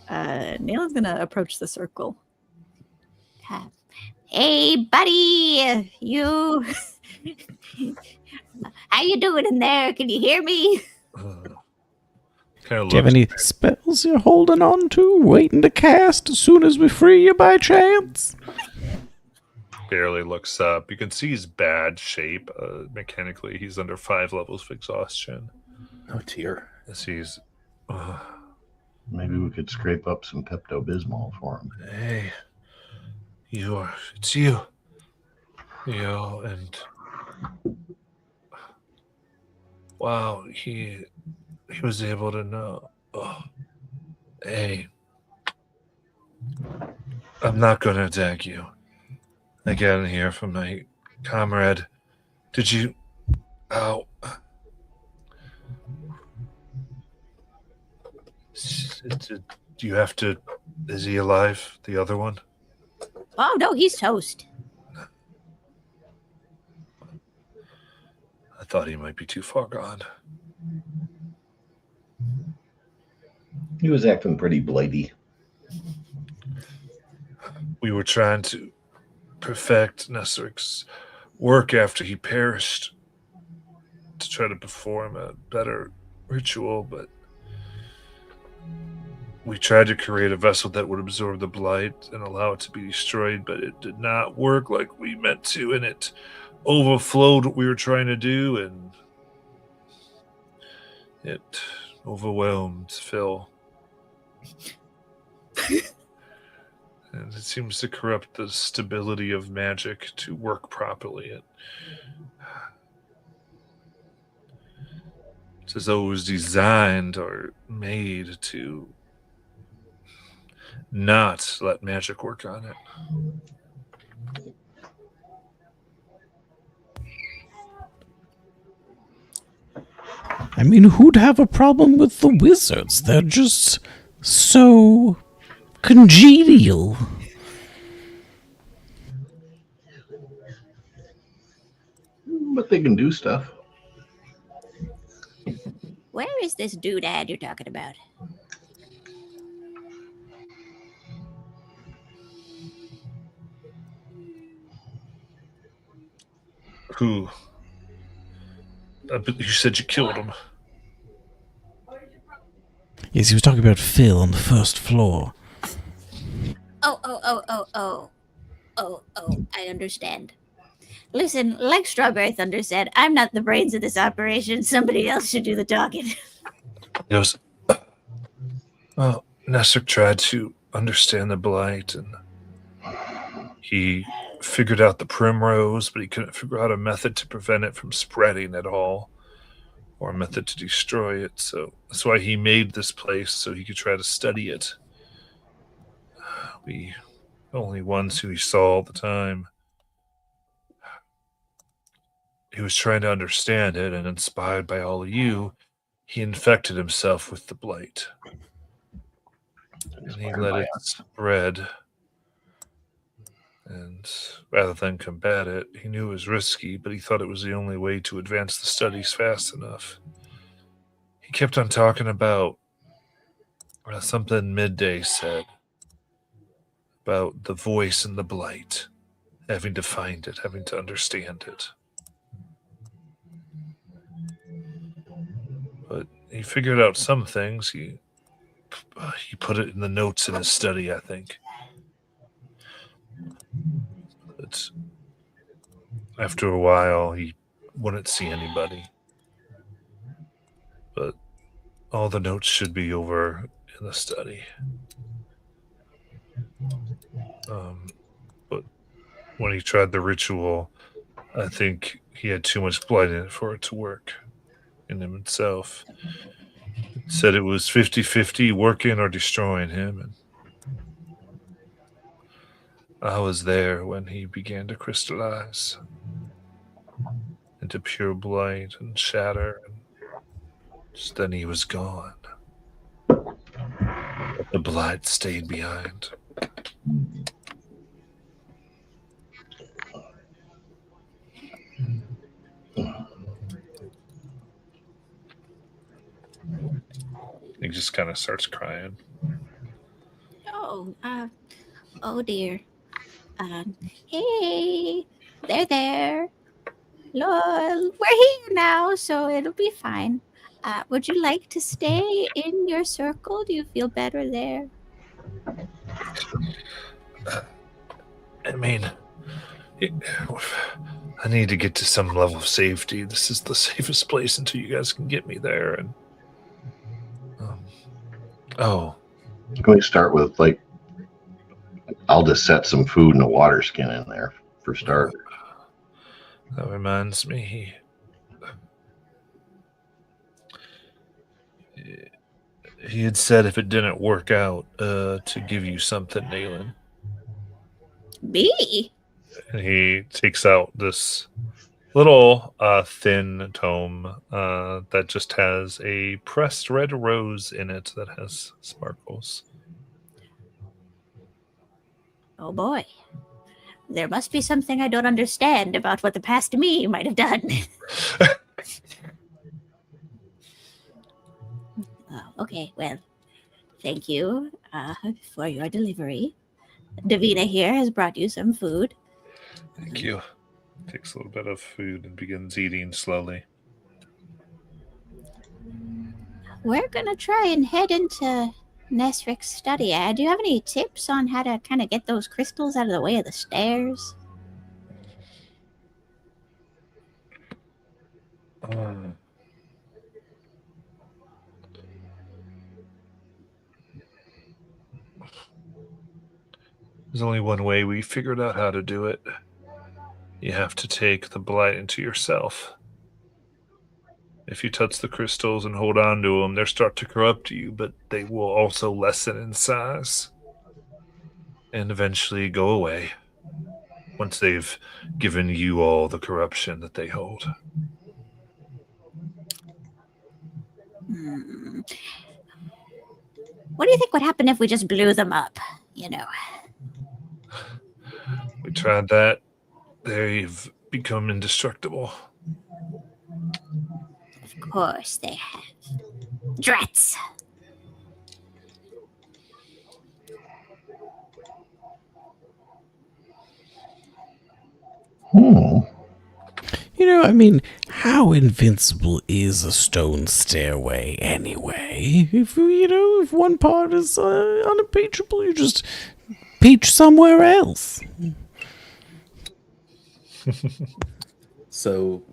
Naylan's going to approach the circle. Hey, buddy, you. How you doing in there? Can you hear me? Do you have any spells you're holding on to, waiting to cast as soon as we free you by chance? Barely looks up. You can see he's bad shape. Mechanically, he's under 5 levels of exhaustion. Oh, dear. As he's... Maybe we could scrape up some Pepto-Bismol for him. Hey, it's you. And wow, he was able to know. Oh, hey, I'm not going to attack you. I got in here from my comrade. Did you? Oh. Do you have to? Is he alive? The other one? Oh, no, he's toast. I thought he might be too far gone. He was acting pretty blighty. We were trying to perfect Nesric's work after he perished to try to perform a better ritual, but we tried to create a vessel that would absorb the blight and allow it to be destroyed, but it did not work like we meant to, and it overflowed what we were trying to do, and it overwhelmed Phil. And it seems to corrupt the stability of magic to work properly. It's as though it was designed or made to not let magic work on it. I mean, who'd have a problem with the wizards? They're just so congenial. But they can do stuff. Where is this doodad you're talking about? Who? But you said you killed him. Yes, he was talking about Phil on the first floor. Oh, I understand. Listen, like Strawberry Thunder said, I'm not the brains of this operation. Somebody else should do the talking. It was, well, Nesric tried to understand the blight, and he figured out the primrose, but he couldn't figure out a method to prevent it from spreading at all, or a method to destroy it. So that's why he made this place, so he could try to study it. We only ones who he saw all the time. He was trying to understand it, and inspired by all of you, he infected himself with the blight. And he let it spread. And rather than combat it, he knew it was risky, but he thought it was the only way to advance the studies fast enough. He kept on talking about something Midday said about the voice and the blight, having to find it, having to understand it. But he figured out some things. He put it in the notes in his study, I think. But after a while, he wouldn't see anybody. But all the notes should be over in the study. But when he tried the ritual, I think he had too much blight in it for it to work in him himself. It said it was 50-50 working or destroying him. And I was there when he began to crystallize into pure blight and shatter. And just then he was gone. But the blight stayed behind. He just kind of starts crying. Oh dear. Hey, there. Lol, we're here now, so it'll be fine. Would you like to stay in your circle? Do you feel better there? I mean, I need to get to some level of safety. This is the safest place until you guys can get me there. And Can we start with, like, I'll just set some food and a water skin in there for starters. That reminds me. He had said if it didn't work out, to give you something, Nayland. Me? And he takes out this little thin tome that just has a pressed red rose in it that has sparkles. Oh boy. There must be something I don't understand about what the past me might have done. Oh, okay, well, Thank you for your delivery. Davina here has brought you some food. Thank you. Takes a little bit of food and begins eating slowly. We're gonna try and head into Nesric's study. Do you have any tips on how to kind of get those crystals out of the way of the stairs? There's only one way we figured out how to do it. You have to take the blight into yourself. If you touch the crystals and hold on to them, they'll start to corrupt you, but they will also lessen in size and eventually go away once they've given you all the corruption that they hold. What do you think would happen if we just blew them up? You know. We tried that. They've become indestructible. Of course they have. Drats! You know, I mean, how invincible is a stone stairway anyway? If, you know, if one part is unimpeachable, you just peach somewhere else. So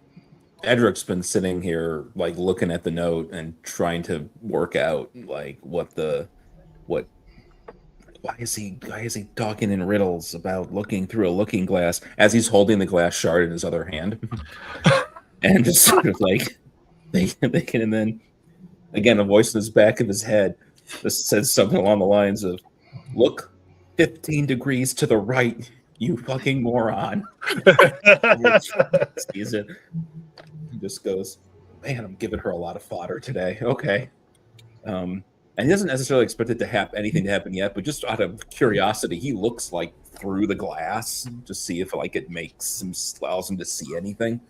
Edric's been sitting here, like, looking at the note and trying to work out, like, why is he talking in riddles about looking through a looking glass as he's holding the glass shard in his other hand? And just sort of like thinking, and then again, a voice in the back of his head just says something along the lines of, "Look 15 degrees to the right, you fucking moron." Sees it. He just goes, "Man, I'm giving her a lot of fodder today." Okay. And he doesn't necessarily expect it to anything to happen yet, but just out of curiosity, he looks like through the glass to see if like it allows him to see anything.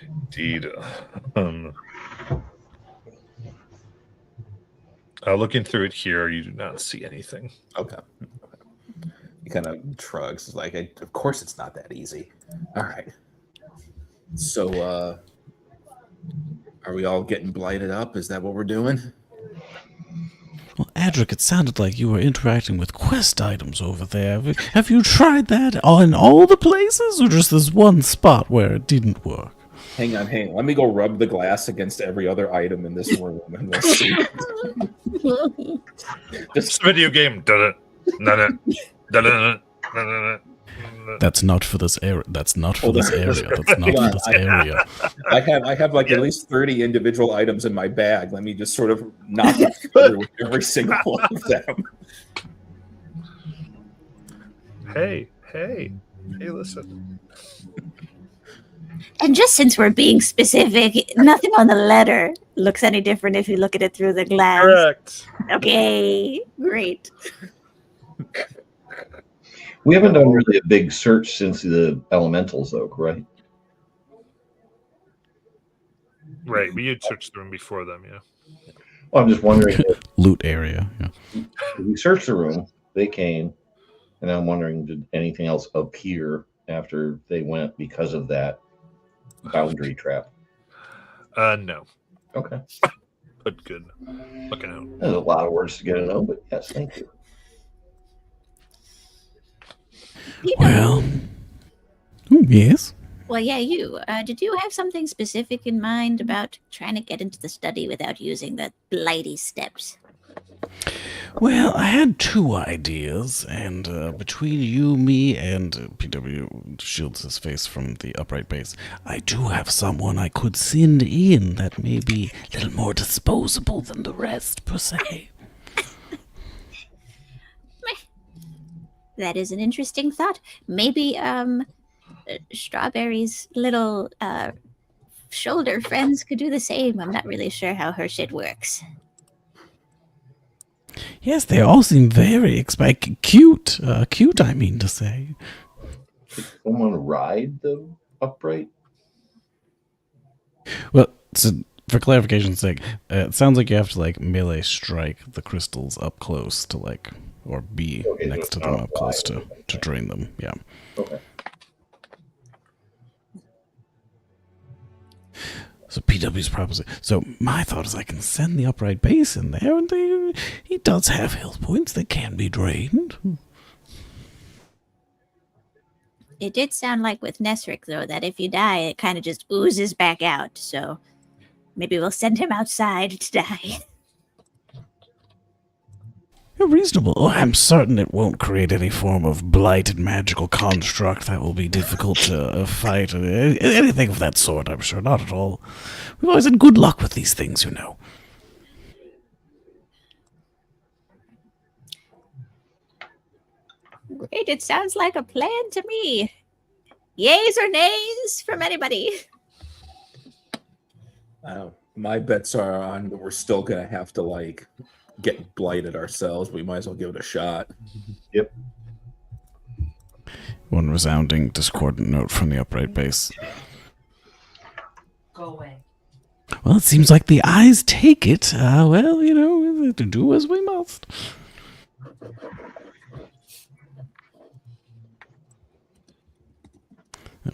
Indeed. Looking through it here, you do not see anything. Okay. He kind of shrugs. He's like, of course it's not that easy. All right. So, are we all getting blighted up? Is that what we're doing? Well, Adric, it sounded like you were interacting with quest items over there. Have you tried that in all the places, or just this one spot where it didn't work? Hang on. Let me go rub the glass against every other item in this room, and we'll see. Just a video game. That's not for this area. That's not for this area. That's not for this area. I have like at least 30 individual items in my bag. Let me just sort of knock through every single one of them. Hey, listen. And just since we're being specific, nothing on the letter looks any different if you look at it through the glass. Correct. Okay, great. We haven't done really a big search since the Elementals, though, right? Right, we had searched the room before them, yeah. Well, I'm just wondering. Loot area. Yeah. We searched the room. They came, and I'm wondering, did anything else appear after they went because of that boundary trap? No. Okay. But good. Looking out. There's a lot of words to get to know, but yes, thank you. Well, yes. Well, yeah, you. Did you have something specific in mind about trying to get into the study without using the blighty steps? Well, I had two ideas, and between you, me, and PW shields his face from the upright base, I do have someone I could send in that may be a little more disposable than the rest, per se. That is an interesting thought. Maybe Strawberry's little shoulder friends could do the same. I'm not really sure how her shit works. Yes, they all seem very cute. Cute, I mean to say. Did someone ride the upright? Well, so For clarification's sake, it sounds like you have to like melee strike the crystals up close to like, or be Okay, so next it's to them not up close fly. to drain them. Yeah. Okay. So PW's proposition. So my thought is I can send the upright base in there, and he does have health points that can be drained. It did sound like with Nesric, though, that if you die, it kind of just oozes back out. So maybe we'll send him outside to die. You're reasonable. Oh, I'm certain it won't create any form of blighted magical construct that will be difficult to fight. Anything of that sort, I'm sure. Not at all. We've always had good luck with these things, you know. Great, it sounds like a plan to me. Yays or nays from anybody? My bets are on we're still gonna have to like get blighted ourselves. We might as well give it a shot. Yep. One resounding discordant note from the upright base. Go away. Well, it seems like the eyes take it. Well, you know, to do as we must.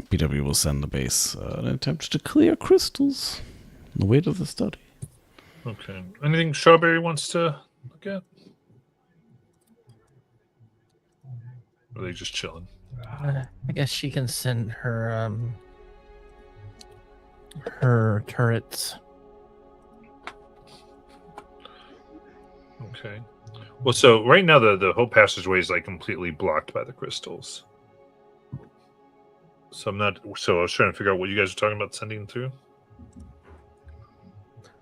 BW will send the base an attempt to clear crystals on the way to the study. Okay. Anything Strawberry wants to look at? Or are they just chilling? I guess she can send her her turrets. Okay. Well, so right now the whole passageway is like completely blocked by the crystals. So I was trying to figure out what you guys are talking about sending through.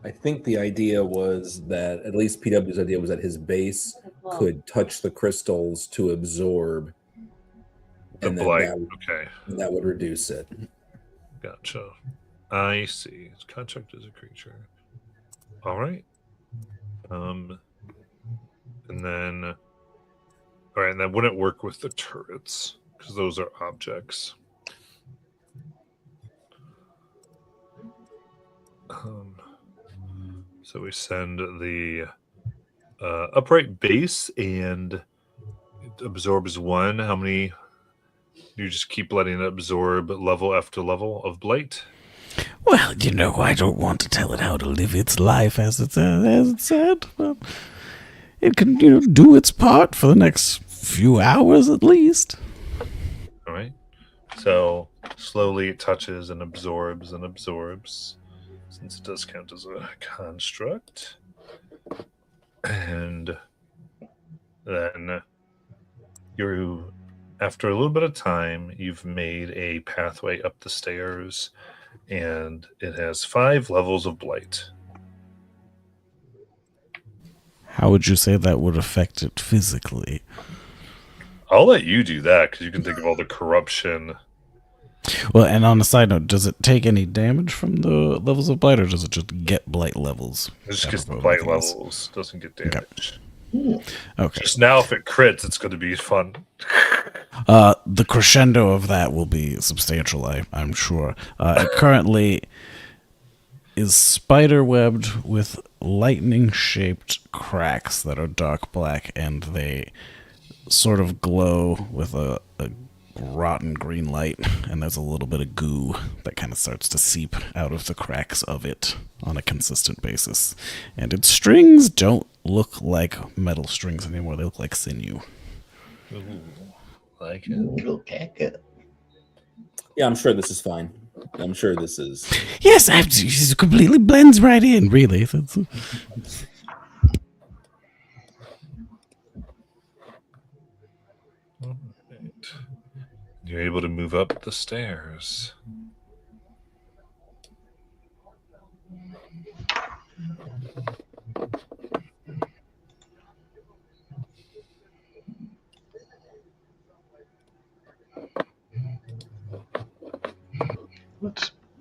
I think the idea was that, at least PW's idea was that his base could touch the crystals to absorb, The and then blight. Okay. that would reduce it. Gotcha. I see. It's construct as a creature. All right. And then, all right, and that wouldn't work with the turrets because those are objects. So we send the upright base, and it absorbs 1. How many? You just keep letting it absorb level after level of blight. Well, you know, I don't want to tell it how to live its life, as it said, but it can, you know, do its part for the next few hours at least. All right. So slowly it touches and absorbs, since it does count as a construct. And then after a little bit of time, you've made a pathway up the stairs, and it has 5 levels of blight. How would you say that would affect it physically? I'll let you do that because you can think of all the corruption. Well, and on a side note, does it take any damage from the levels of blight, or does it just get blight levels? It just gets the blight levels, doesn't get damage. Okay. Just now, if it crits, it's going to be fun. The crescendo of that will be substantial, I'm sure. It currently is spider-webbed with lightning-shaped cracks that are dark black, and they sort of glow with a rotten green light, and there's a little bit of goo that kind of starts to seep out of the cracks of it on a consistent basis. And its strings don't look like metal strings anymore. They look like sinew. Ooh, like it. Yeah, I'm sure this is fine. I'm sure this is. Yes, it completely blends right in, really. You're able to move up the stairs.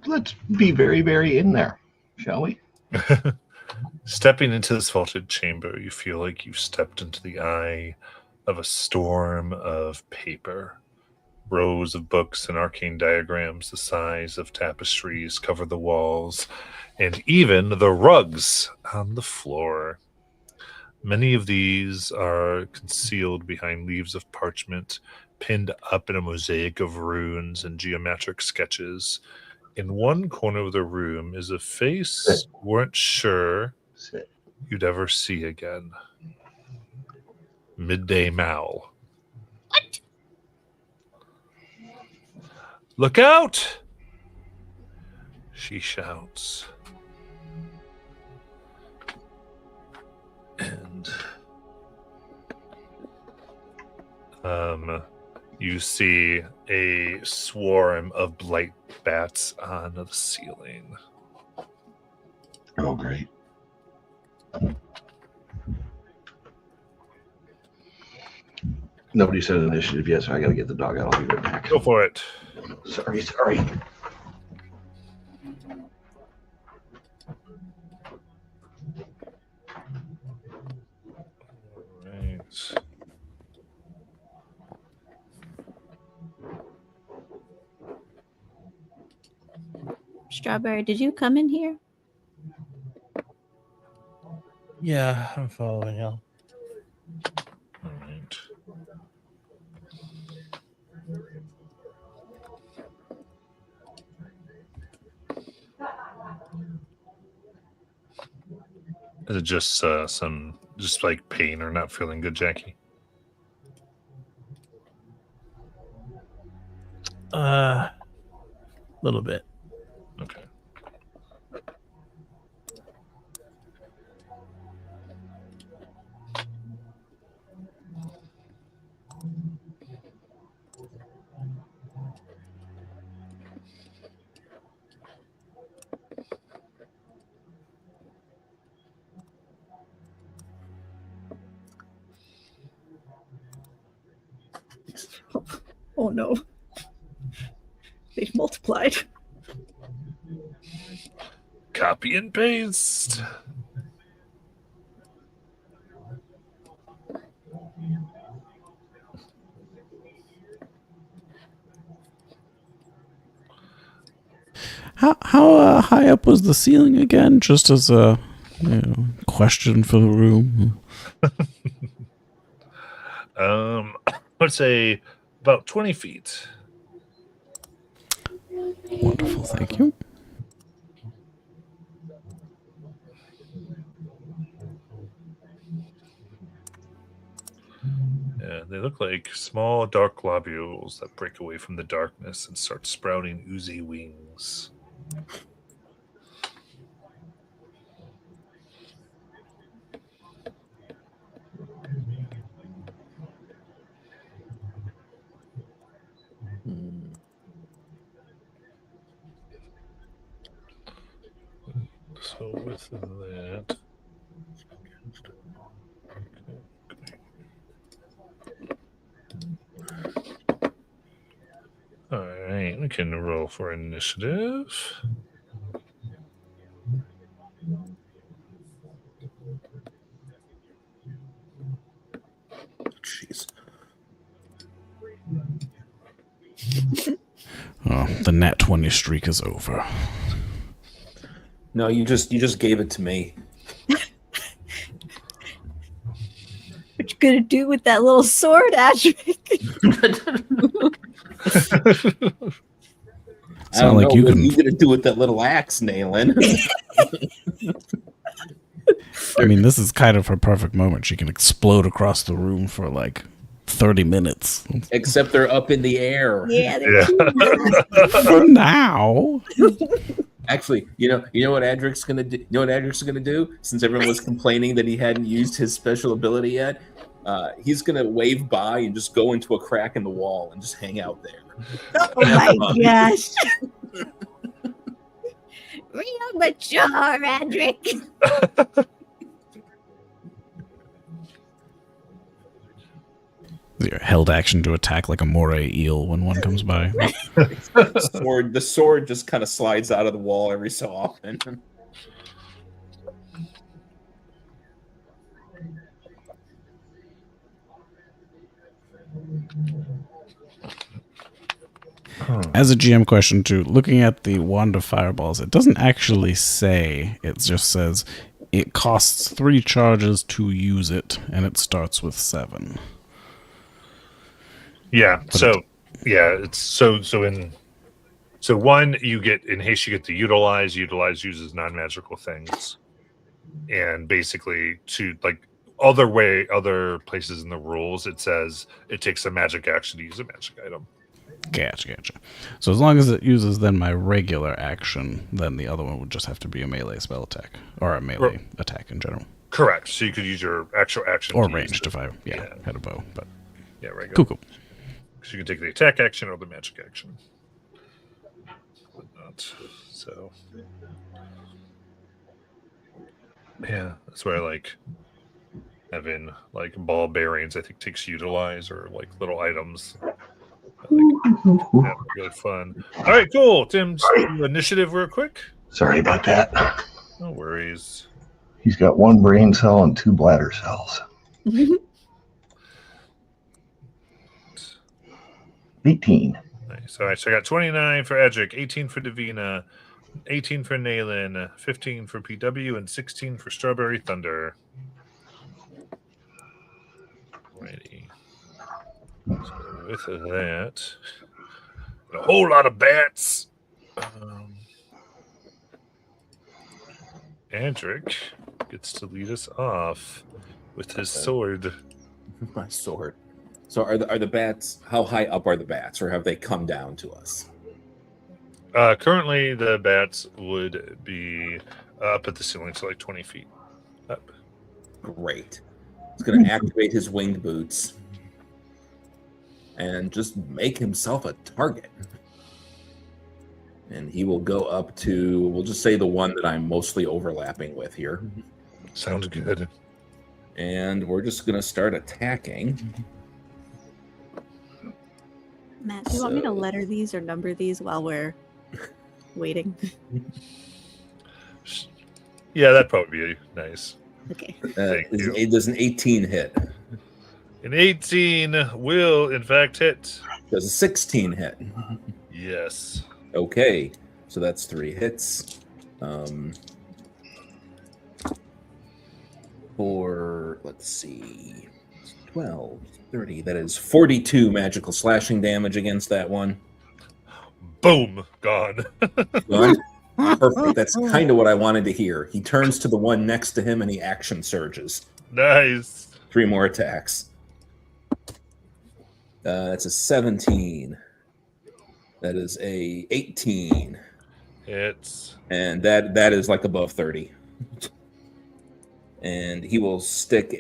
Let's be very, very in there, shall we? Stepping into this vaulted chamber, you feel like you've stepped into the eye of a storm of paper, Rows of books and arcane diagrams the size of tapestries cover the walls, and even the rugs on the floor. Many of these are concealed behind leaves of parchment, pinned up in a mosaic of runes and geometric sketches. In one corner of the room is a face you weren't sure Sit. you'd ever see again. Midday Mal. What? Look out! She shouts. And you see a swarm of blight bats on the ceiling. Oh, great. Nobody said initiative yet, so I got to get the dog out. I'll be right back. Go for it. Sorry. Right. Strawberry, did you come in here? Yeah, I'm following you. All right. Is it just just like pain or not feeling good, Jackie? Little bit. Okay. Oh no. They've multiplied. Copy and paste. How high up was the ceiling again? Just as a question for the room. Let's say about 20 feet. Wonderful, thank you. Yeah, they look like small dark globules that break away from the darkness and start sprouting oozy wings. So with that, all right, we can roll for initiative. Jeez. Oh, the nat 20 streak is over. No, you just gave it to me. What you gonna do with that little sword, Adric? I don't like know you what can- you gonna do with that little axe, Nailin. I mean, this is kind of her perfect moment. She can explode across the room for like 30 minutes. Except they're up in the air. Yeah, they're Yeah. For now. Actually, you know what Adric's gonna do. You know what Adric's gonna do? Since everyone was complaining that he hadn't used his special ability yet, he's gonna wave by and just go into a crack in the wall and just hang out there. Oh my gosh. Real mature, Adric. Your held action to attack like a moray eel when one comes by. The sword just kind of slides out of the wall every so often. As a GM question too, looking at the wand of fireballs, it doesn't actually say. It just says it costs 3 charges to use it, and it starts with 7. Yeah. But So it's so one you get in haste. You get to utilize. Utilize uses non-magical things, and basically to like other places in the rules, it says it takes a magic action to use a magic item. Gotcha. So as long as it uses then my regular action, then the other one would just have to be a melee spell attack or a melee attack in general. Correct. So you could use your actual action Or to use ranged if I had a bow. But yeah, regular. Cool. So you can take the attack action or the magic action. Whatnot. So yeah, that's why I like having like ball bearings. I think takes utilize or like little items. I think really fun. All right, cool. Tim, do initiative real quick. Sorry about that. No worries. He's got 1 brain cell and 2 bladder cells. 18. Nice. All right, so I got 29 for Edric, 18 for Davina, 18 for Naylan, 15 for PW, and 16 for Strawberry Thunder. Alrighty. So with that, a whole lot of bats. Andric gets to lead us off with his sword. My sword. So are the bats? How high up are the bats, or have they come down to us? Currently, the bats would be up at the ceiling, so like 20 feet up. Great. He's going to activate his winged boots and just make himself a target. And he will go up to, we'll just say the one that I'm mostly overlapping with here. Sounds good. And we're just going to start attacking. Matt, do you want me to letter these or number these while we're waiting? Yeah, that'd probably be nice. Okay. Does an 18 hit? An 18 will, in fact, hit. Does a 16 hit? Yes. Okay, so that's 3 hits. For, let's see, 12, 30, that is 42 magical slashing damage against that one. Boom, gone. Gone? Perfect, that's kind of what I wanted to hear. He turns to the one next to him and he action surges. Nice. 3 more attacks. That's a 17. That is a 18. It's And that is like above 30. And he will stick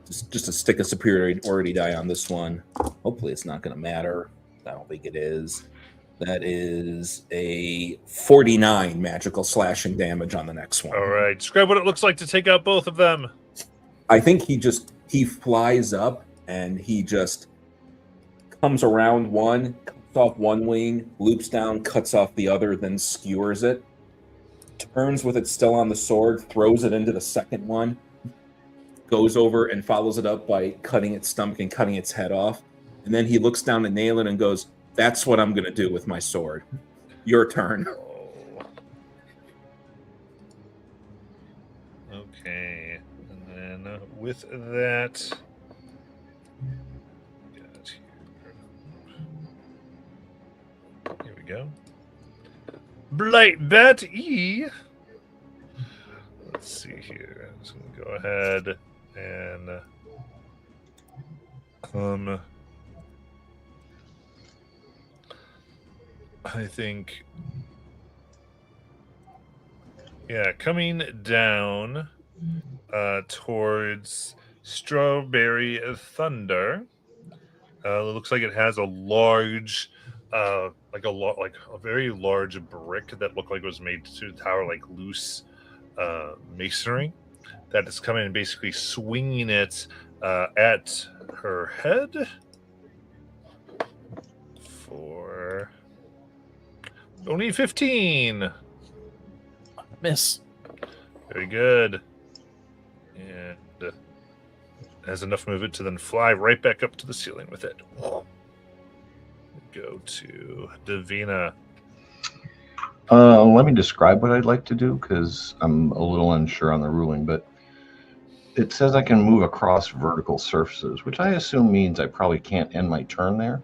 just to stick a superiority die on this one. Hopefully it's not going to matter. I don't think it is. That is a 49 magical slashing damage on the next one. all right. Describe what it looks like to take out both of them. I think he flies up and he just comes around one, cuts off one wing, loops down, cuts off the other, then skewers it. Turns with it still on the sword, throws it into the second one, goes over and follows it up by cutting its stomach and cutting its head off. And then he looks down at Naylan and goes, "That's what I'm going to do with my sword. Your turn." Okay. And then with that, here we go. Blight Bat E. Let's see here. I'm just gonna go ahead and I think coming down towards Strawberry Thunder. It looks like it has a large like a very large brick that looked like it was made to tower like loose masonry that is coming and basically swinging it at her head for only 15. Miss. Very good. And has enough movement to then fly right back up to the ceiling with it. go to Davina. Let me describe what I'd like to do because I'm a little unsure on the ruling, but it says I can move across vertical surfaces, which I assume means I probably can't end my turn there.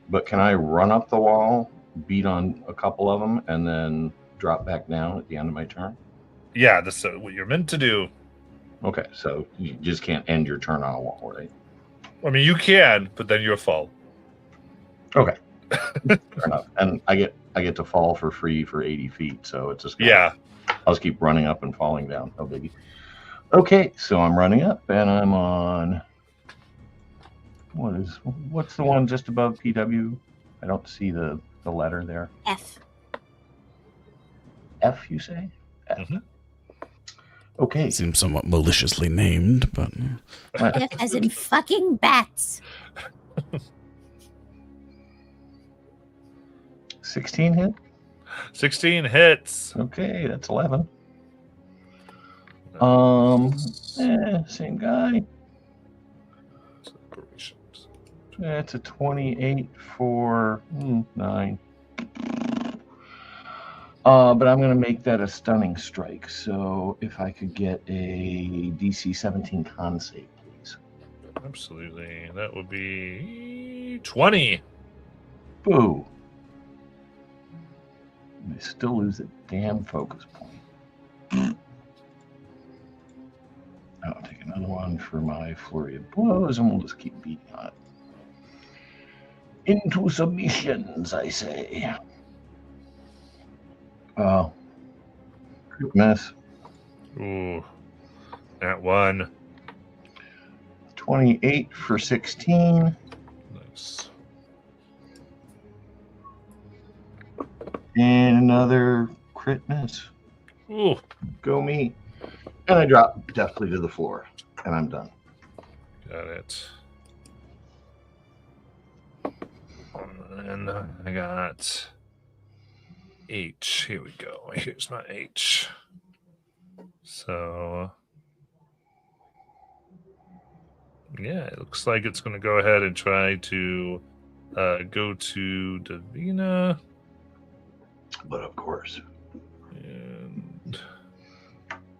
But can I run up the wall, beat on a couple of them, and then drop back down at the end of my turn? Yeah, that's what you're meant to do. Okay, so you just can't end your turn on a wall, right? I mean, you can, but then you'll fall. Okay, fair enough. And I get to fall for free for 80 feet, so it's just Yeah. I'll just keep running up and falling down. No biggie. Okay, so I'm running up, and I'm on. What's the one just above PW? I don't see the letter there. F. F, you say? F. Mhm. Okay. Seems somewhat maliciously named, but F as in fucking bats. 16 hit. 16 hits. Okay, that's 11. Same guy. Separations. That's a 28 for 9. But I'm going to make that a stunning strike. So if I could get a DC 17 con save, please. Absolutely. That would be 20. Boo. I still lose a damn focus point. I'll take another one for my flurry of blows, and we'll just keep beating on it. Into submissions, I say. Crit miss. Ooh. That one. 28 for 16. Nice. And another crit miss. Ooh. Go me. And I drop deftly to the floor. And I'm done. Got it. And I got H. Here we go. Here's my H. So, yeah, it looks like it's going to go ahead and try to go to Davina. But of course, And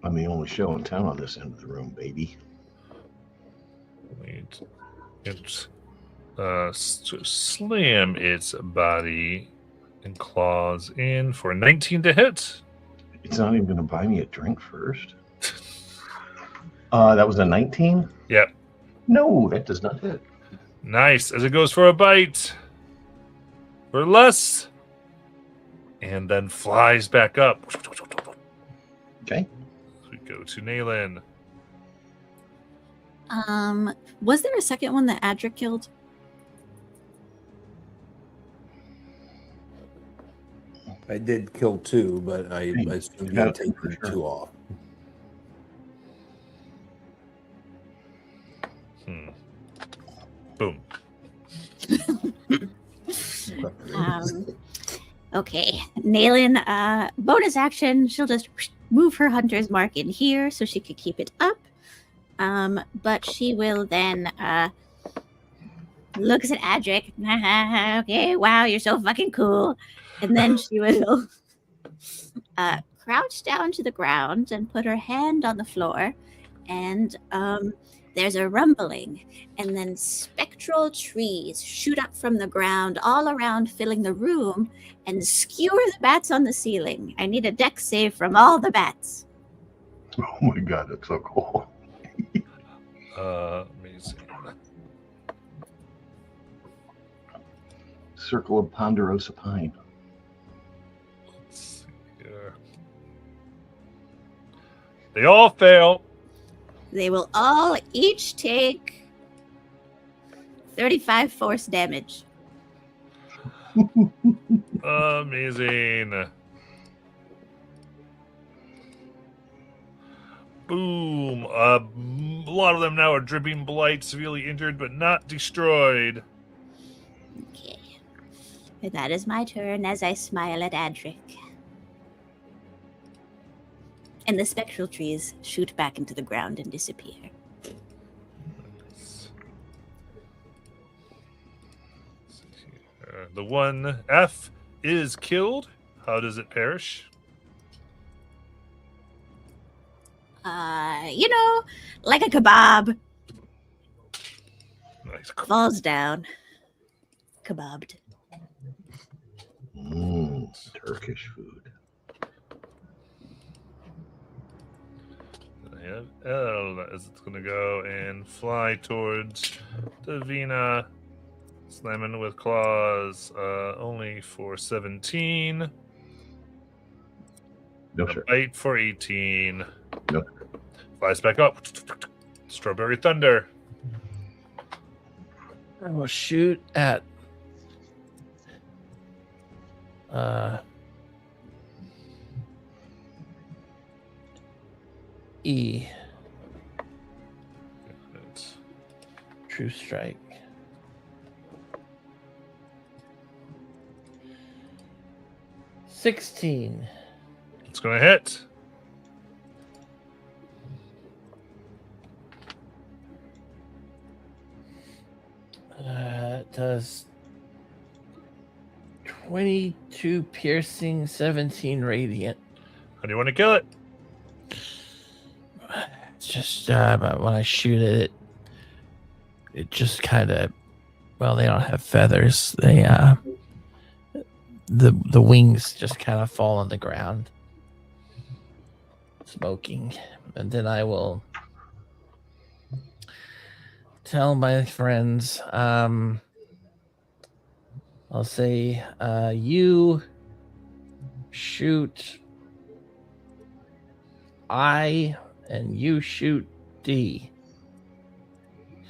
I'm the only show in town on this end of the room, baby. it's slam its body and claws in for 19 to hit. It's not even going to buy me a drink first. That was a 19? Yep. No, that does not hit. Nice. As it goes for a bite. For less. And then flies back up. Okay. We go to Nayland. Was there a second one that Adric killed? I did kill 2, but I assumed you had taken 2 off. Boom. Okay. Naylin, bonus action, she'll just move her hunter's mark in here so she could keep it up. But she will then looks at Adric. Okay, wow, you're so fucking cool. And then she will crouch down to the ground and put her hand on the floor. And there's a rumbling. And then spectral trees shoot up from the ground all around, filling the room, and skewer the bats on the ceiling. I need a dex save from all the bats. Oh my god, that's so cool. Amazing. Circle of Ponderosa Pine. Let's see here. They all fail. They will all each take 35 force damage. Amazing. Boom. A lot of them now are dripping blight, severely injured but not destroyed. Okay. And that is my turn as I smile at Adric. And the spectral trees shoot back into the ground and disappear. Let's see here. the 1F is killed. How does it perish? Like a kebab, Nice. falls down, kebabbed. Turkish food. I have L as it's going to go and fly towards Davina. Slamming with claws, only for 17. No, A sir. bite for 18. Nope. Flies back up. Strawberry Thunder. I will shoot at E. True strike. 16. It's going to hit. It does 22 piercing, 17 radiant. How do you want to kill it? It's just but when I shoot it just kind of, well, they don't have feathers. They the wings just kind of fall on the ground, smoking, and then I will tell my friends. I'll say, you shoot I, and you shoot D.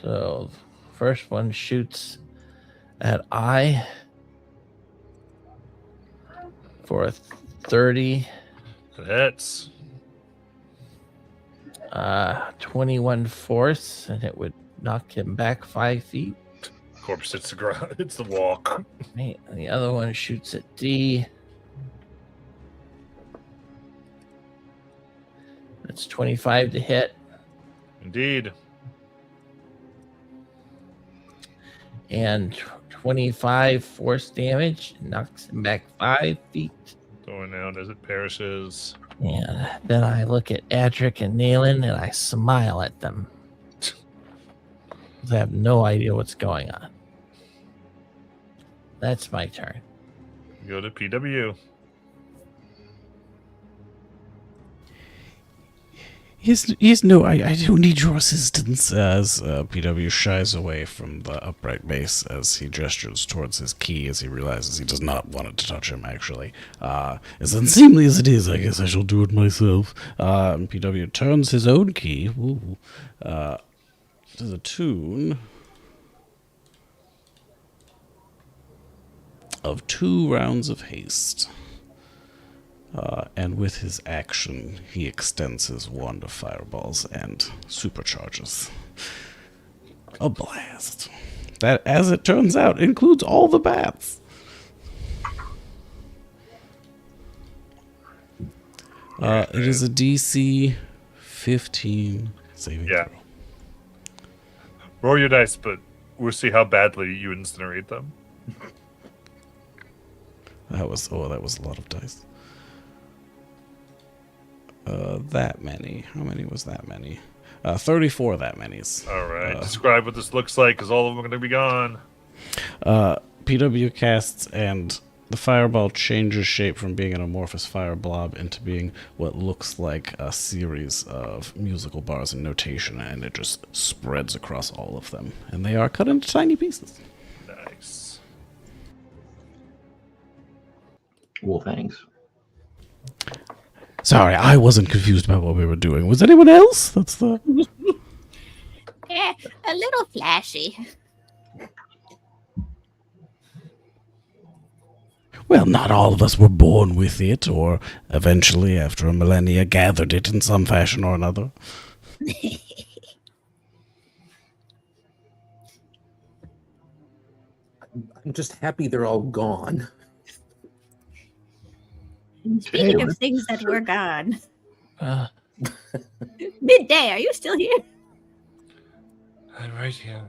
So, first one shoots at I for a 30. It hits. 21 force, and it would knock him back 5 feet. Corpse hits the ground. It's the wall. Right, and the other one shoots at D. That's 25 to hit. Indeed. And 25 force damage. Knocks him back 5 feet. Going out as it perishes. And then I look at Adric and Nayland and I smile at them. I have no idea what's going on. That's my turn. Go to PW. Yes, no, I don't need your assistance, as PW shies away from the upright base as he gestures towards his key as he realizes he does not want it to touch him, actually. As unseemly as it is, I guess I shall do it myself. And PW turns his own key to the tune of 2 rounds of haste. And with his action, he extends his wand of fireballs and supercharges a blast that, as it turns out, includes all the bats. It is a DC 15 saving Yeah. throw. Roll your dice, but we'll see how badly you incinerate them. That was a lot of dice. That many. How many was that many? 34 that many's. All right. Describe what this looks like, because all of them are going to be gone. PW casts, and the fireball changes shape from being an amorphous fire blob into being what looks like a series of musical bars and notation, and it just spreads across all of them. And they are cut into tiny pieces. Nice. Well, thanks. Sorry, I wasn't confused about what we were doing. Was anyone else? That's the... Yeah, a little flashy. Well, not all of us were born with it, or eventually, after a millennia, gathered it in some fashion or another. I'm just happy they're all gone. Speaking of things that were gone, Uh, midday, are you still here? I'm right here.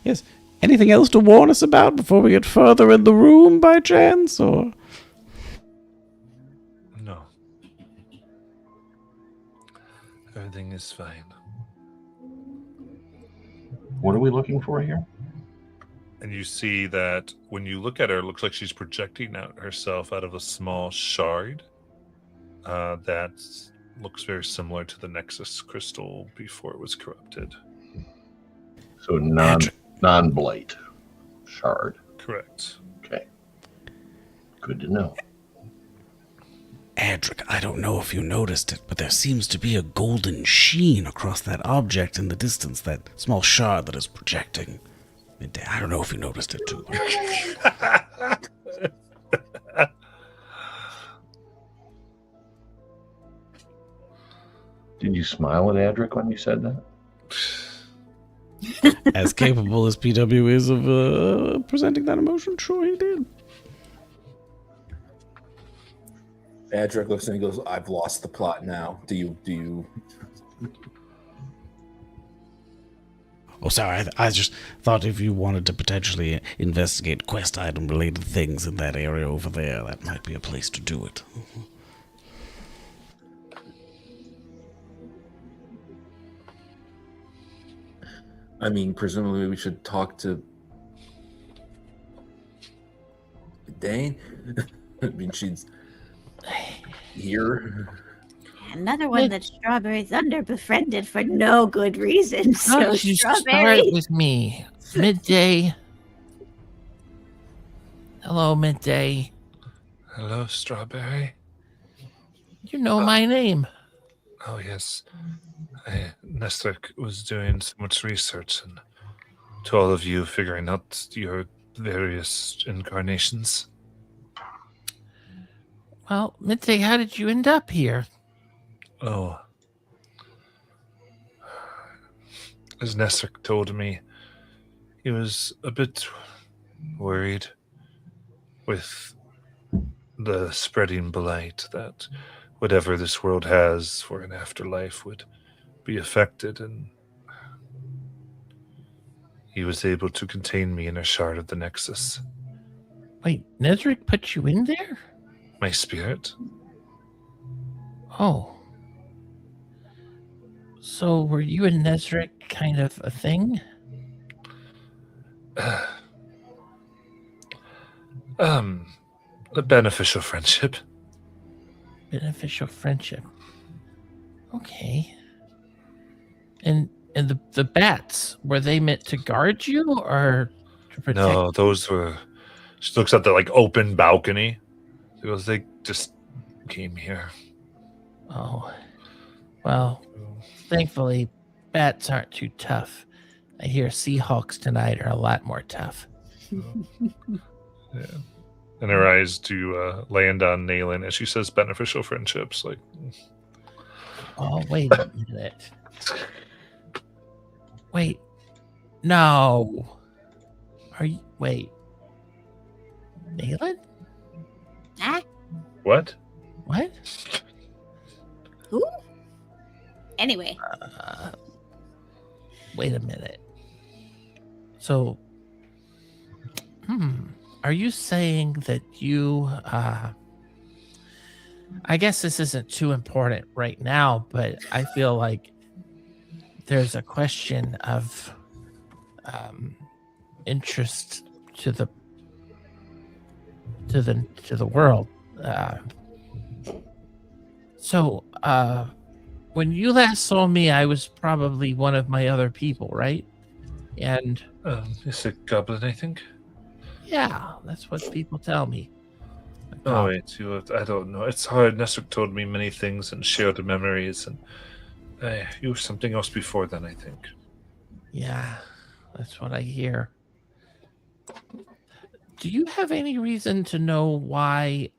Yes, Anything else to warn us about before we get further in the room, by chance, or? No. Everything is fine. What are we looking for here? And you see that when you look at her, it looks like she's projecting out herself out of a small shard that looks very similar to the Nexus crystal before it was corrupted. So non-blight shard. Correct. Okay. Good to know. Adric, I don't know if you noticed it, but there seems to be a golden sheen across that object in the distance, that small shard that is projecting. I don't know if you noticed it too. Did you smile at Adric when you said that? As capable as PW is of presenting that emotion, sure he did. Adric looks and he goes, "I've lost the plot now. Do you? Oh, sorry. I just thought if you wanted to potentially investigate quest item related things in that area over there, that might be a place to do it. I mean, presumably we should talk to Dane. I mean, she's here. Another one that Strawberry Thunder befriended for no good reason. So Don't you start Strawberry. with me. Midday. Hello, Midday. Hello, Strawberry. You know my name. Oh, yes. Nestor was doing so much research and to all of you figuring out your various incarnations. Well, Midday, how did you end up here? Oh. As Nestor told me, he was a bit worried with the spreading blight that whatever this world has for an afterlife would be affected, and he was able to contain me in a shard of the Nexus. Wait, Nezric put you in there? My spirit? Oh. So were you and Nezric kind of a thing? A beneficial friendship. Beneficial friendship. Okay. And the bats, were they meant to guard you or to protect? No, those were... She looks at the open balcony. She goes, they just came here. Oh. Well, thankfully, bats aren't too tough. I hear Seahawks tonight are a lot more tough. Yeah. And her eyes do land on Nayland as she says beneficial friendships. Oh, wait a minute. Wait. No. Are you... Wait. Nayland? Ah, What? What? who? Anyway, Wait a minute. So... Are you saying that you, I guess this isn't too important right now, but I feel like there's a question of interest to the world. So when you last saw me, I was probably one of my other people, right? And It's a goblin, I think. yeah, that's what people tell me. Oh, wait, I don't know. It's hard. Nestor told me many things and shared memories, and you were something else before then, I think. Yeah, that's what I hear. Do you have any reason to know why?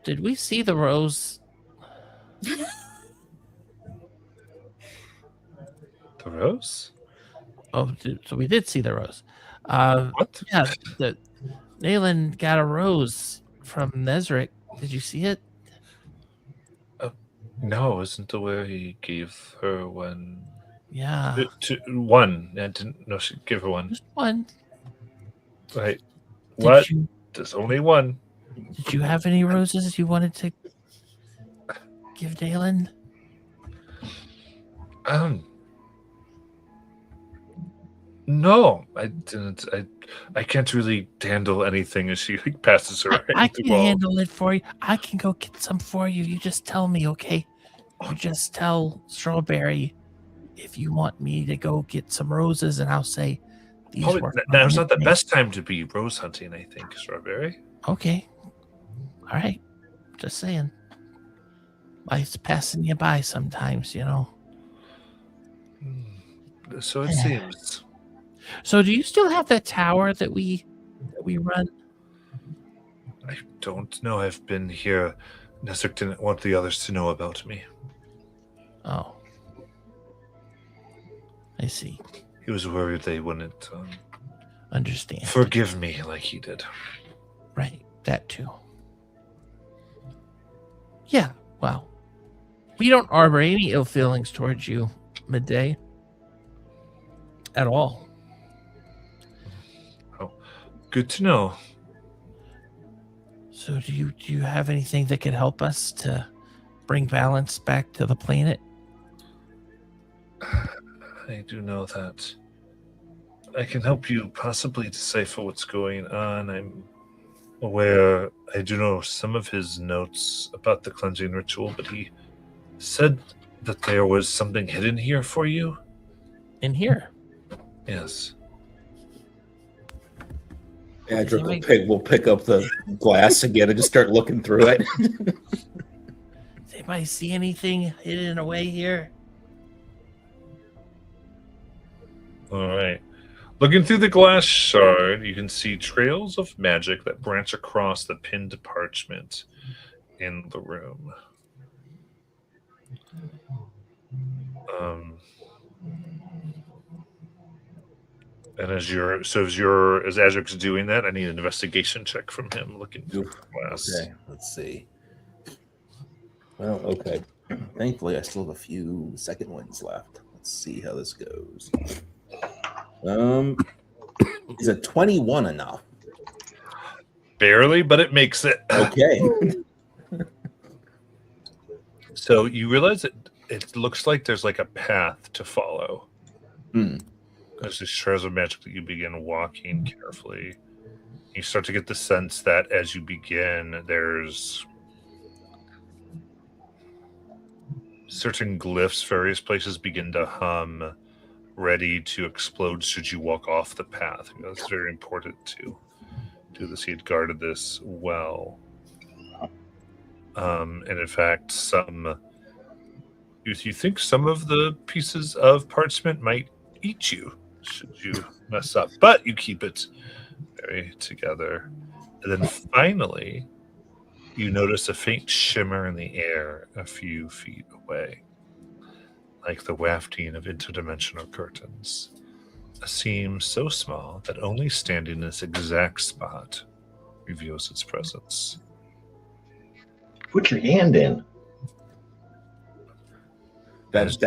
Did we see the rose? The rose? Oh, so we did see the rose. What? Yeah, Nayland got a rose from Nezric. Did you see it? No, isn't the way he gave her when Yeah. One. I didn't know she'd give her one. Just one. Right. What? Did you, There's only one. did you have any roses you wanted to give Dalen? No, I didn't. I can't really handle anything as she passes her. I can handle it for you. I can go get some for you. You just tell me, okay? You just tell Strawberry if you want me to go get some roses, and I'll say these Probably, were. now's not the best time to be rose hunting, I think, Strawberry. Okay. All right. Just saying. Life's passing you by sometimes, you know. So it seems. So do you still have that tower that we run? I don't know. I've been here. Nesric didn't want the others to know about me. Oh. I see. He was worried they wouldn't Understand. forgive me like he did. Right. That too. Yeah. Well, we don't harbor any ill feelings towards you, Midday. At all. Oh, good to know. So do you have anything that could help us to bring balance back to the planet? I do know that I can help you possibly decipher what's going on. I'm aware, I do know some of his notes about the cleansing ritual, but he said that there was something hidden here for you. In here? Yes. Adric will pick up the glass again and just start looking through it. Does anybody see anything hidden away here? All right. Looking through the glass shard, you can see trails of magic that branch across the pinned parchment in the room. And as Adric's doing that, I need an investigation check from him looking through the glass. Okay, let's see. Well, okay. Thankfully, I still have a few second ones left. Let's see how this goes. Is a 21 enough? Barely, but it makes it. Okay. So you realize it looks like there's like a path to follow. There's these trails of magic that you begin walking carefully. You start to get the sense that as you begin, there's certain glyphs, various places begin to hum, ready to explode should you walk off the path. That's very important to do this. He had guarded this well. And in fact, you think some of the pieces of parchment might eat you should you mess up, but you keep it very together. And then finally, you notice a faint shimmer in the air a few feet away, like the wafting of interdimensional curtains. A seam so small that only standing in this exact spot reveals its presence. Put your hand in. That's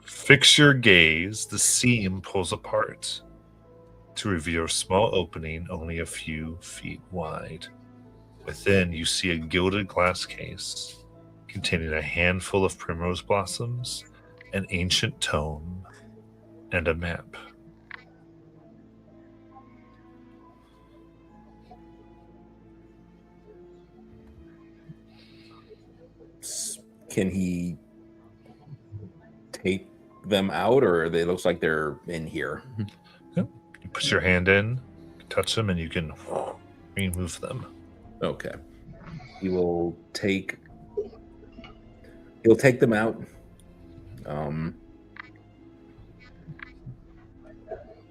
Fix your gaze. The seam pulls apart to reveal a small opening only a few feet wide. Within, you see a gilded glass case containing a handful of primrose blossoms, an ancient tome, and a map. Can he take them out, or they looks like they're in here? Yep. You put your hand in, touch them, and you can remove them. Okay. He'll take them out.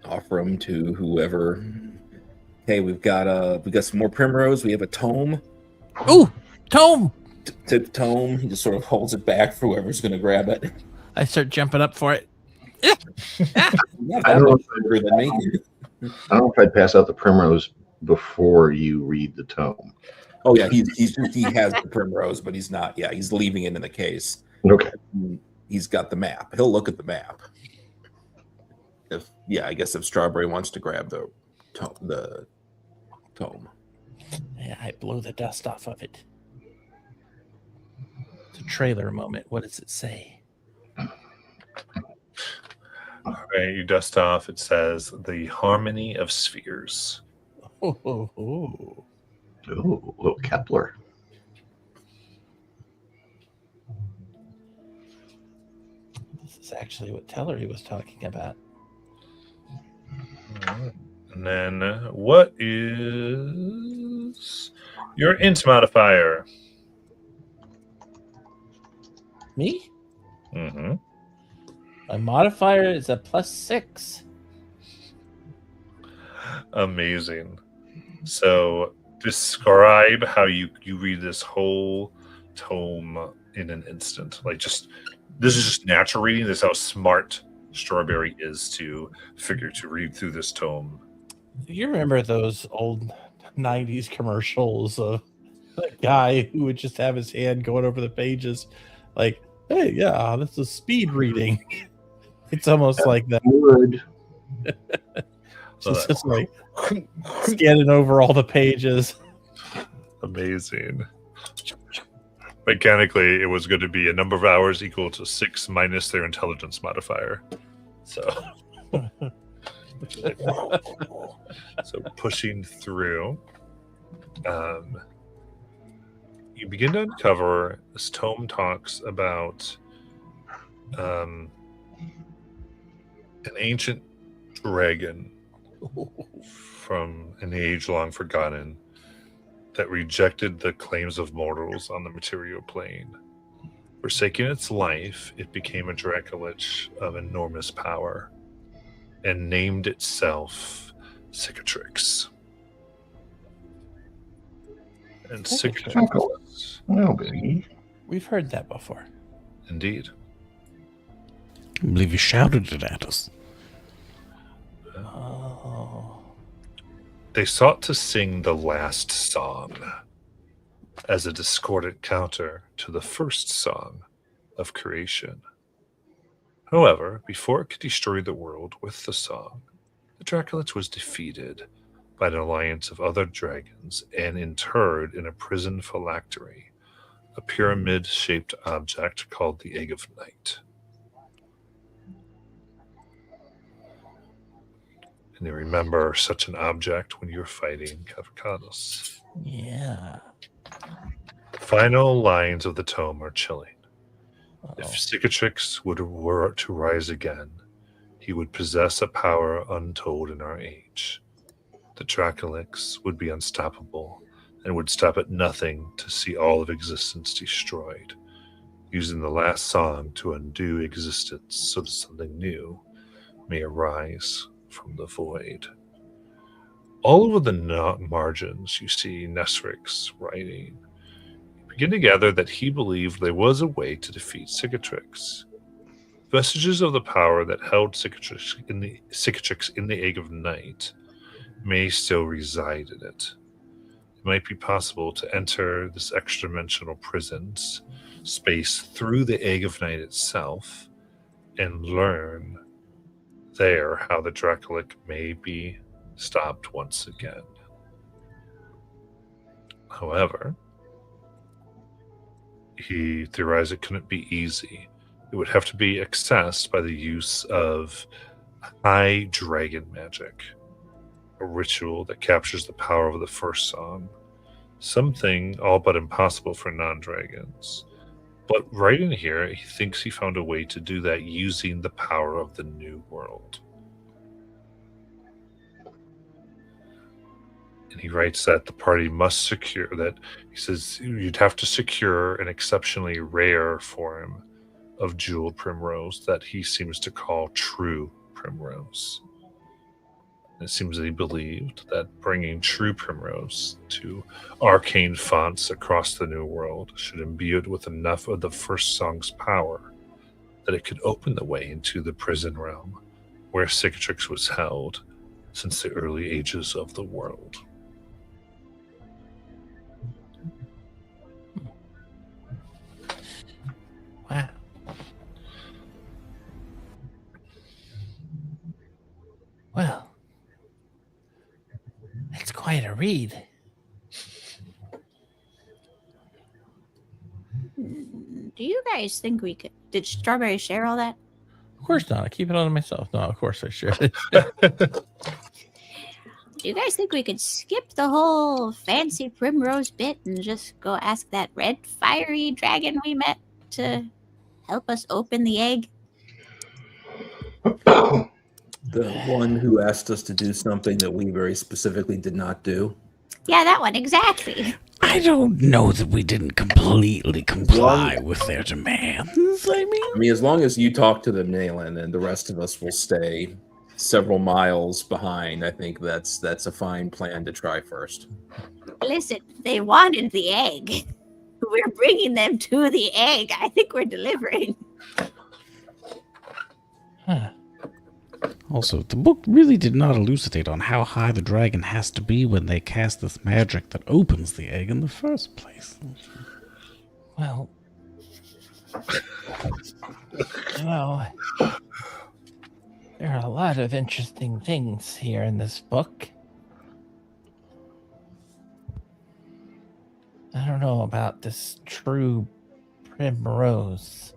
Offer them to whoever. Hey, we've got some more primrose. We have a tome. Ooh, tome! Tome. He just sort of holds it back for whoever's going to grab it. I start jumping up for it. Not I that don't know much bigger than me. I don't know if I'd pass out the primrose before you read the tome. Oh yeah, he has the primrose, but he's not. Yeah, he's leaving it in the case. Okay. He's got the map. He'll look at the map. yeah, I guess if Strawberry wants to grab the tome. Yeah, I blow the dust off of it. It's a trailer moment. What does it say? All right, you dust off. It says the harmony of spheres. Oh. Oh, little Kepler. This is actually what Tellery was talking about. And then what is your int modifier? Me? Mm-hmm. My modifier is a +6. Amazing. So describe how you read this whole tome in an instant. Like, just this is just natural reading. This is how smart Strawberry is to figure to read through this tome. You remember those old 90s commercials of the guy who would just have his hand going over the pages like, hey, yeah, this is speed reading. It's almost like that. Good. Just like scanning over all the pages. Amazing. Mechanically, it was going to be a number of hours equal to 6 minus their intelligence modifier. So, so pushing through, you begin to uncover. This tome talks about an ancient dragon from an age long forgotten that rejected the claims of mortals on the material plane. Forsaking its life, it became a Dracolich of enormous power and named itself Cicatrix. And Cicatrix, Oh, baby. We've heard that before. indeed. I believe you shouted it at us. Oh. They sought to sing the last song as a discordant counter to the first song of creation. However, before it could destroy the world with the song, the Dracolich was defeated by an alliance of other dragons and interred in a prison phylactery, a pyramid-shaped object called the Egg of Night. And you remember such an object when you're fighting Kavakanos. Yeah. The final lines of the tome are chilling. If Uh-oh. Cicatrix were to rise again, he would possess a power untold in our age. The Dracolich would be unstoppable and would stop at nothing to see all of existence destroyed, using the last song to undo existence so that something new may arise from the void. All over the margins, you see Nesrix writing. You begin to gather that he believed there was a way to defeat Cicatrix. Vestiges of the power that held Cicatrix in the Egg of Night may still reside in it. It might be possible to enter this extra-dimensional prison's space through the Egg of Night itself and learn there how the Dracolich may be stopped once again. However, he theorized it couldn't be easy. It would have to be accessed by the use of high dragon magic, a ritual that captures the power of the first song, something all but impossible for non-dragons. But right in here, he thinks he found a way to do that using the power of the new world. And he writes that the party must secure that. He says you'd have to secure an exceptionally rare form of jeweled primrose that he seems to call true primrose. It seems that he believed that bringing true primrose to arcane fonts across the new world should imbue it with enough of the first song's power that it could open the way into the prison realm where Cicatrix was held since the early ages of the world. Wow. to read. Do you guys think we could? Did Strawberry share all that? Of course not. I keep it all to myself. No, of course I should. Do you guys think we could skip the whole fancy primrose bit and just go ask that red fiery dragon we met to help us open the egg? The one who asked us to do something that we very specifically did not do. Yeah, that one, exactly. I don't know that we didn't completely comply with their demands. I mean, as long as you talk to them, Nayland, and the rest of us will stay several miles behind, I think that's a fine plan to try first. Listen, they wanted the egg. We're bringing them to the egg. I think we're delivering. Huh. also, the book really did not elucidate on how high the dragon has to be when they cast this magic that opens the egg in the first place. Well, there are a lot of interesting things here in this book. I don't know about this true primrose.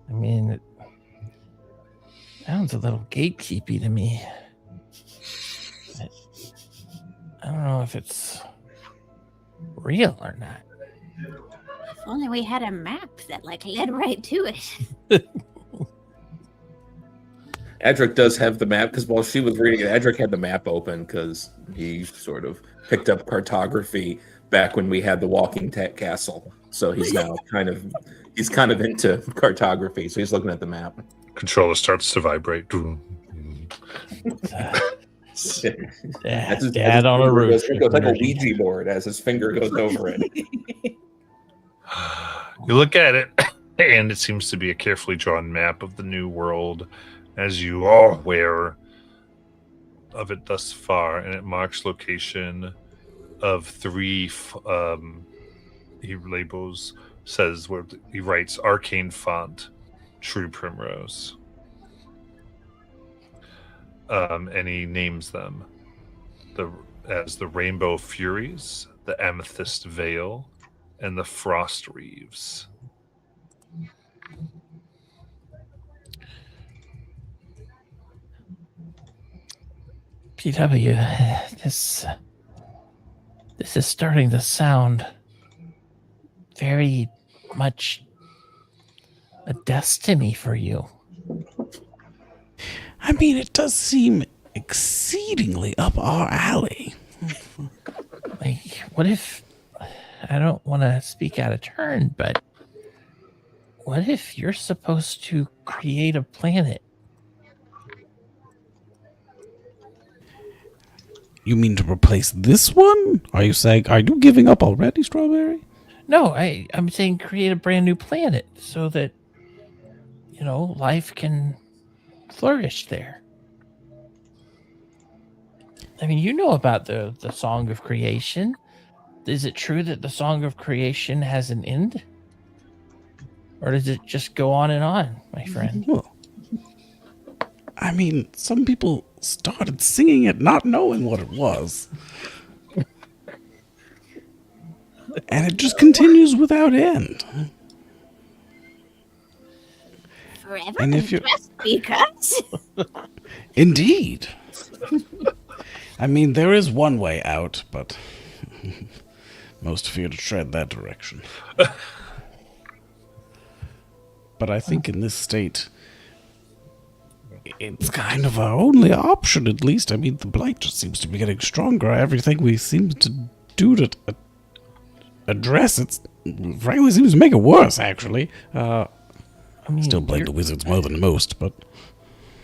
I mean, it sounds a little gatekeepy to me. I don't know if it's real or not. If only we had a map that led right to it. Adric does have the map, because while she was reading it, Adric had the map open because he sort of picked up cartography back when we had the walking castle. So he's now kind of into cartography. So he's looking at the map. Controller starts to vibrate. Dad on a roof. It goes like a Ouija board as his finger goes over it. You look at it, and it seems to be a carefully drawn map of the new world, as you are aware of it thus far, and it marks location of 3 he labels, says where he writes arcane font, true primrose, and he names them as the Rainbow Furies, the Amethyst Veil, and the Frost Reeves. PW, this is starting to sound very much a destiny for you. I mean, it does seem exceedingly up our alley. Like, what if, I don't want to speak out of turn, but what if you're supposed to create a planet? You mean to replace this one? Are you giving up already, Strawberry? No, I'm saying create a brand new planet so that, life can flourish there. I mean, you know about the Song of Creation. Is it true that the Song of Creation has an end? Or does it just go on and on, my friend? Well, I mean, some people started singing it not knowing what it was. And it just continues without end. Forever? And if you Just because? Indeed. I mean, there is one way out, but most fear to tread that direction. But I think in this state, it's kind of our only option, at least. I mean, the blight just seems to be getting stronger. Everything we seem to do to address it, frankly, seems to make it worse, actually. I still blame the wizards more than most, but...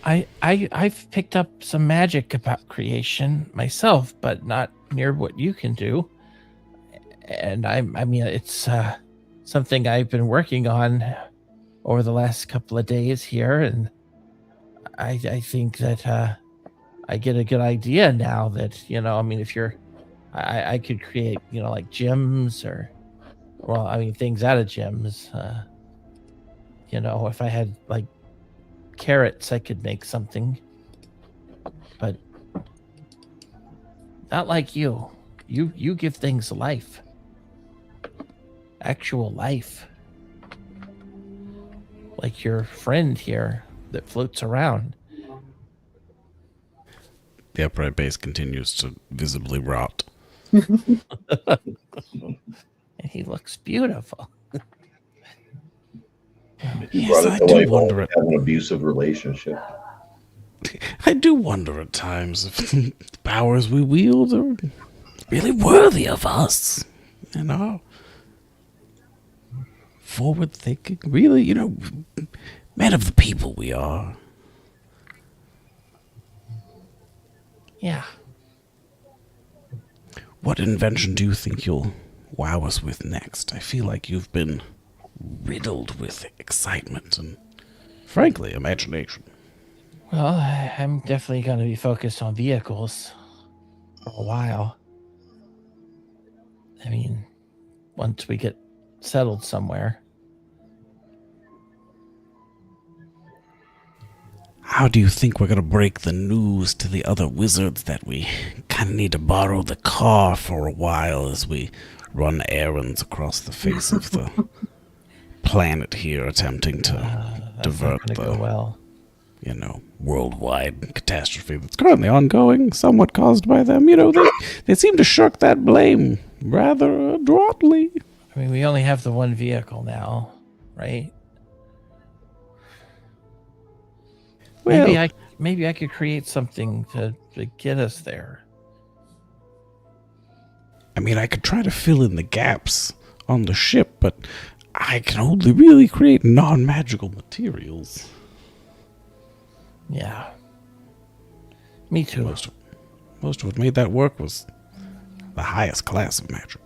I've picked up some magic about creation myself, but not near what you can do. And I mean, it's something I've been working on over the last couple of days here, and I think that I get a good idea now that, I mean, if you're, I could create, like gems or, well, I mean, things out of gems. If I had like carrots, I could make something. But Not like you. You give things life. Actual life. Like your friend here that floats around. The upright base continues to visibly rot. And he looks beautiful. You Yes, brought I it to do life, wonder have an abusive relationship. I do wonder at times if the powers we wield are really worthy of us. You know? Forward thinking, really, men of the people we are. Yeah. What invention do you think you'll wow us with next? I feel like you've been riddled with excitement and, frankly, imagination. Well, I'm definitely going to be focused on vehicles for a while. I mean, once we get settled somewhere. How do you think we're going to break the news to the other wizards that we kind of need to borrow the car for a while as we run errands across the face of the planet here, attempting to divert That's not gonna go well. Worldwide catastrophe that's currently ongoing, somewhat caused by them. They seem to shirk that blame rather adroitly. I mean, we only have the one vehicle now, right? Well, Maybe I could create something to get us there. I mean, I could try to fill in the gaps on the ship, but I can only really create non-magical materials. Yeah. Me too. Most of what made that work was the highest class of magic.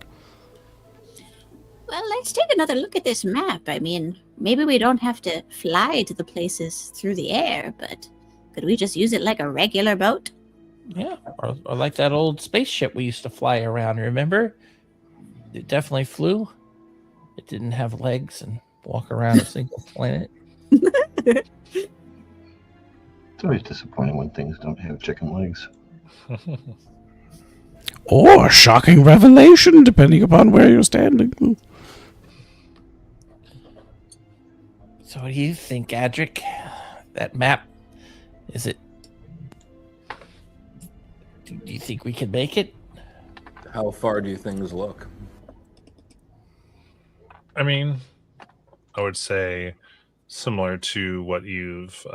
Well, let's take another look at this map. I mean, maybe we don't have to fly to the places through the air, but could we just use it like a regular boat? Yeah, or like that old spaceship we used to fly around, remember? It definitely flew. It didn't have legs and walk around a single planet. It's always disappointing when things don't have chicken legs. Or a shocking revelation, depending upon where you're standing. So what do you think, Adric? That map, is it... Do you think we can make it? How far do things look? I mean, I would say similar to what you've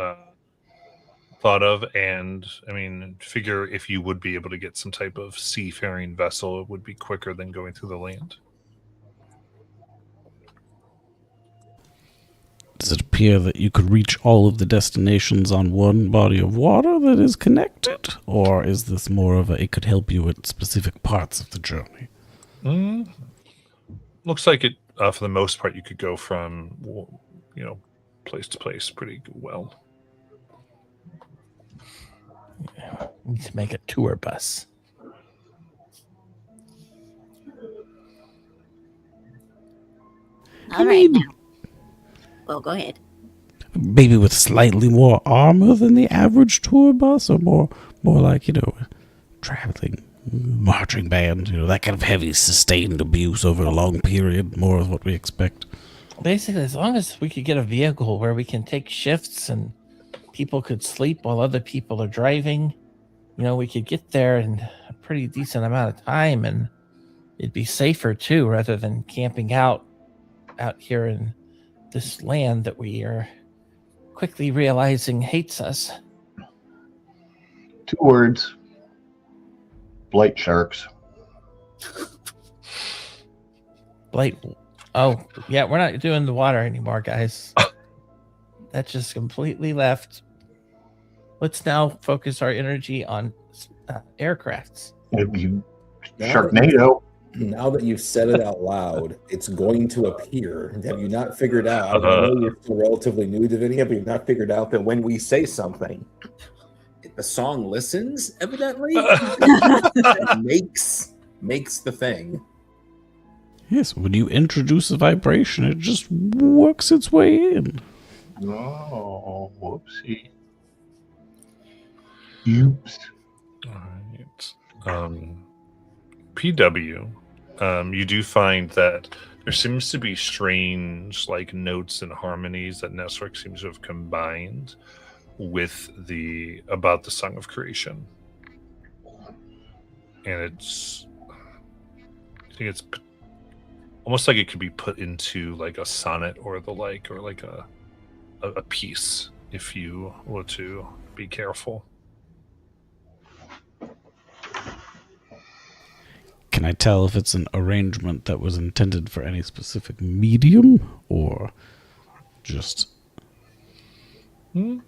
thought of, and I mean, figure if you would be able to get some type of seafaring vessel, it would be quicker than going through the land. Does it appear that you could reach all of the destinations on one body of water that is connected? Or is this more of it could help you at specific parts of the journey? Looks like it, for the most part, you could go from, place to place pretty well. We need to make a tour bus. All right, now. Well, go ahead. Maybe with slightly more armor than the average tour bus, or more like, traveling marching band, that kind of heavy sustained abuse over a long period, more of what we expect. Basically, as long as we could get a vehicle where we can take shifts and people could sleep while other people are driving, we could get there in a pretty decent amount of time, and it'd be safer too, rather than camping out here in this land that we are quickly realizing hates us. 2 words. Blight sharks. Blight. Oh, yeah, we're not doing the water anymore, guys. That just completely left. Let's now focus our energy on aircrafts. Sharknado. Now that you've said it out loud, it's going to appear. Have you not figured out? I know you're still relatively new to Vinny, but you've not figured out that when we say something, the song listens, evidently. makes the thing. Yes, when you introduce a vibration, it just works its way in. Oh, whoopsie. Oops. All right. PW, you do find that there seems to be strange like notes and harmonies that Nesric seems to have combined with about the Song of Creation. And I think it's almost like it could be put into like a sonnet or like a piece if you were to be careful. Can I tell if it's an arrangement that was intended for any specific medium or just... I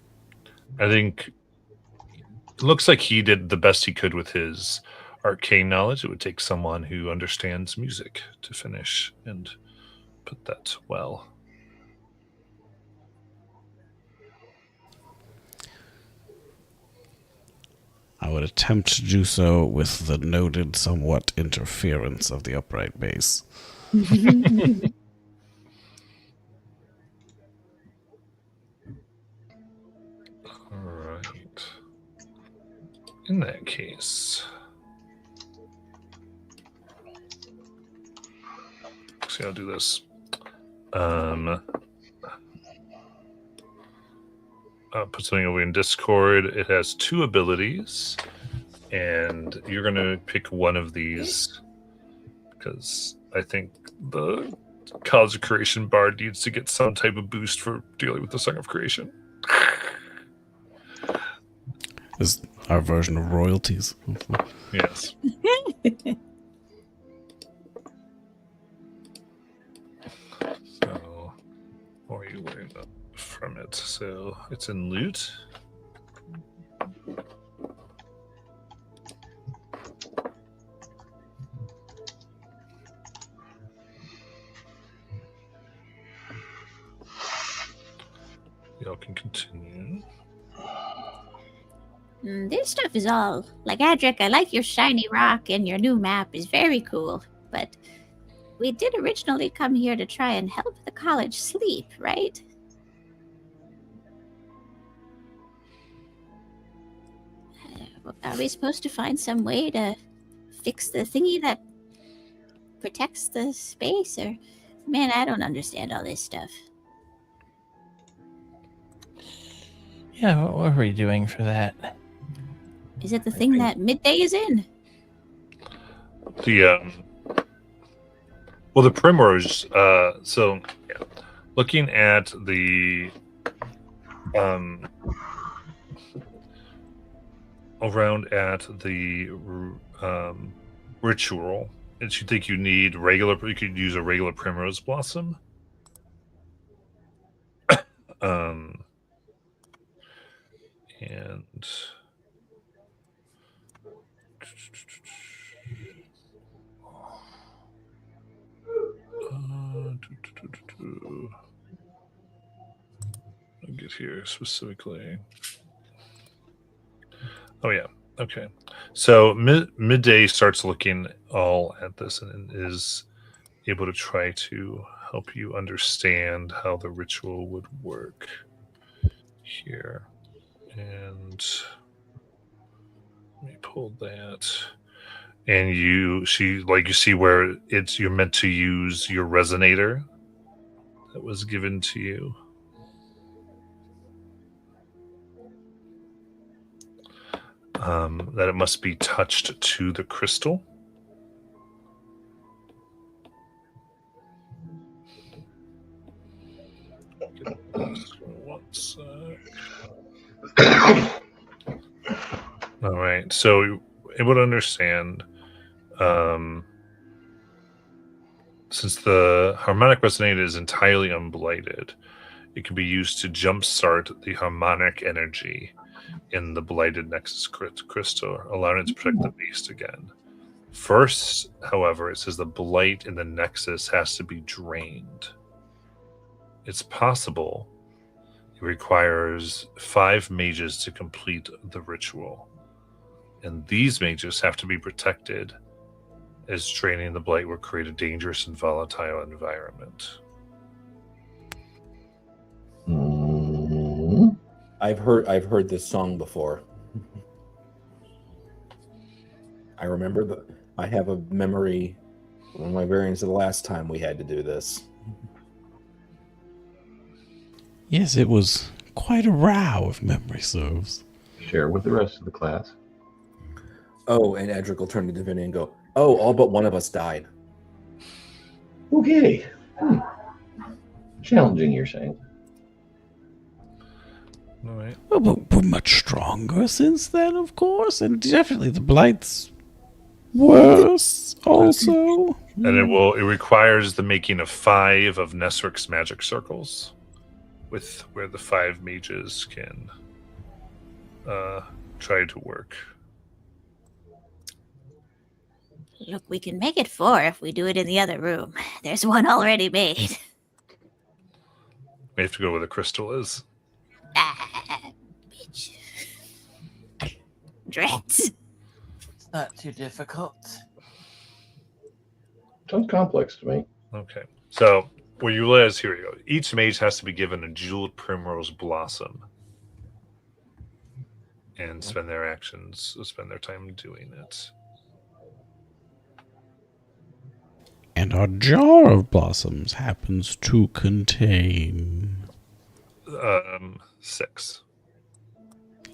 think it looks like he did the best he could with his arcane knowledge. It would take someone who understands music to finish and put that well. I would attempt to do so with the noted somewhat interference of the upright bass. All right. In that case, actually, I'll do this. I'll put something over in Discord. It has 2 abilities, and you're going to pick one of these because I think the College of Creation Bard needs to get some type of boost for dealing with the Song of Creation. Is our version of royalties. Yes. So, or you learn from it. So it's in loot. Y'all can continue. This stuff is all like Adric. I like your shiny rock and your new map is very cool, but we did originally come here to try and help the college sleep, right? Are we supposed to find some way to fix the thingy that protects the space? Or, man, I don't understand all this stuff. Yeah, what were we doing for that? Is it the thing that Midday is in? The Primrose. So, yeah. Looking at the around at the ritual, and you think you need regular. You could use a regular Primrose blossom. And I'll get here specifically. Oh yeah, okay. So Midday starts looking all at this and is able to try to help you understand how the ritual would work here. And let me pull that. And you see where you're meant to use your resonator that was given to you. That it must be touched to the crystal. One sec. All right, so you're able to understand. Since the harmonic resonator is entirely unblighted, it can be used to jumpstart the harmonic energy in the blighted nexus crystal, allowing it to protect the beast again. First, however, it says the blight in the nexus has to be drained. It's possible it requires 5 mages to complete the ritual, and these mages have to be protected, as draining the blight will create a dangerous and volatile environment. I've heard this song before. I remember I have a memory. One of my variants of the last time we had to do this. Yes, it was quite a row, if memory serves. Share with the rest of the class. Oh, and Edric will turn to Divinity and go, "Oh, all but one of us died." Okay. Challenging, you're saying? All right. Well, but we're much stronger since then, of course, and definitely the Blight's worse also. And it requires the making of 5 of Nesric's magic circles, with where the 5 mages can try to work. Look, we can make it 4 if we do it in the other room. There's one already made. We have to go where the crystal is. Bitch. Dreads. It's not too difficult. Sounds complex to me. Okay. So where you live, here we go. Each mage has to be given a jeweled primrose blossom and spend their time doing it. And our jar of blossoms happens to contain... 6.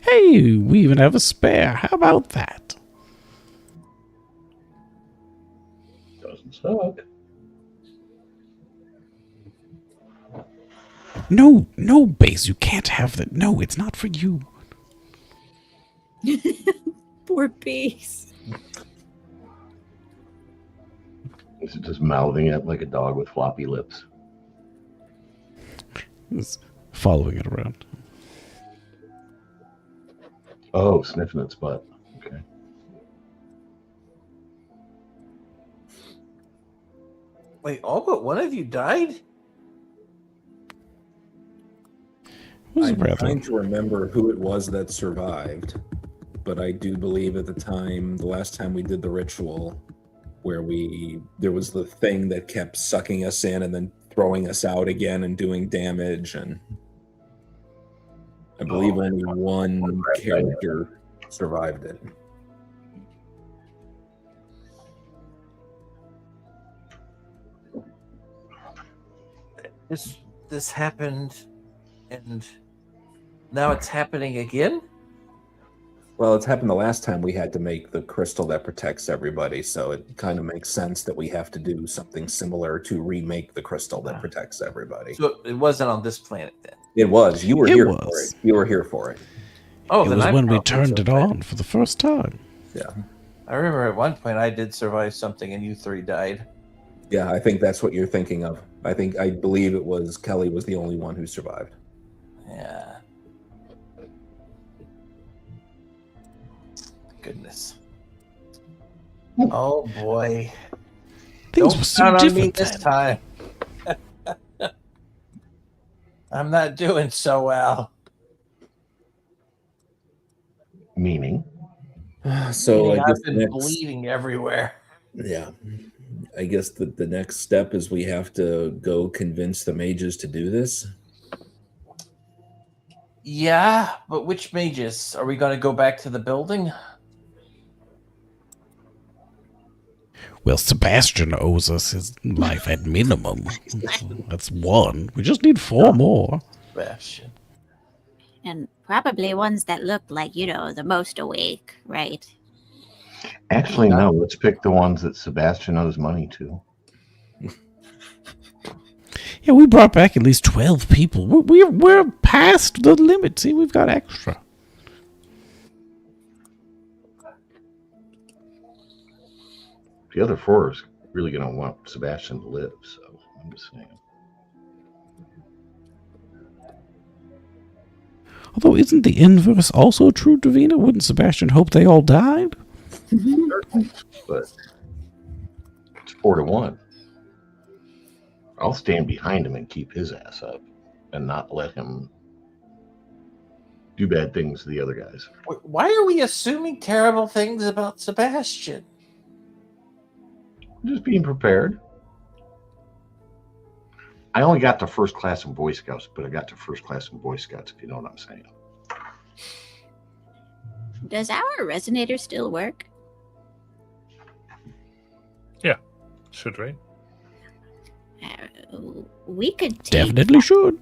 Hey, we even have a spare. How about that? Doesn't suck. No, Base, you can't have that. No, it's not for you. Poor beast. Is it just mouthing it like a dog with floppy lips? It's following it around. Oh, sniffing its butt. Okay. Wait, all but one of you died? Was I'm rather... trying to remember who it was that survived, but I do believe at the last time we did the ritual, where there was the thing that kept sucking us in and then throwing us out again and doing damage, and I believe only one character survived it. This happened, and now it's happening again? Well, it's happened the last time we had to make the crystal that protects everybody, so it kind of makes sense that we have to do something similar to remake the crystal that protects everybody. So it wasn't on this planet then? It was. You were It here was. for it. You were here for it. Oh, It then was I'm when we probably turned it survived. on for the first time. Yeah. I remember at one point I did survive something and you 3 died. Yeah, I think that's what you're thinking of. I believe it was Kelly was the only one who survived. Yeah. Goodness. Oh boy. Things Don't were so count on me different this then. time. I'm not doing so well. Meaning? So I I've guess been bleeding everywhere. yeah, I guess the next step is we have to go convince the mages to do this. Yeah, but which mages? Are we going to go back to the building? Well, Sebastian owes us his life at minimum. That's 1. We just need 4 more. Sebastian. And probably ones that look like, the most awake, right? Actually, no. Let's pick the ones that Sebastian owes money to. Yeah, we brought back at least 12 people. We're past the limit. See, we've got extra. The other 4 is really going to want Sebastian to live, so I'm just saying. Although, isn't the inverse also true, Davina? Wouldn't Sebastian hope they all died? But it's 4-1. I'll stand behind him and keep his ass up and not let him do bad things to the other guys. Why are we assuming terrible things about Sebastian? Just being prepared. I only got to first class in Boy Scouts, but I got to first class in Boy Scouts, if you know what I'm saying. Does our resonator still work? Should, right? We could take, Definitely should.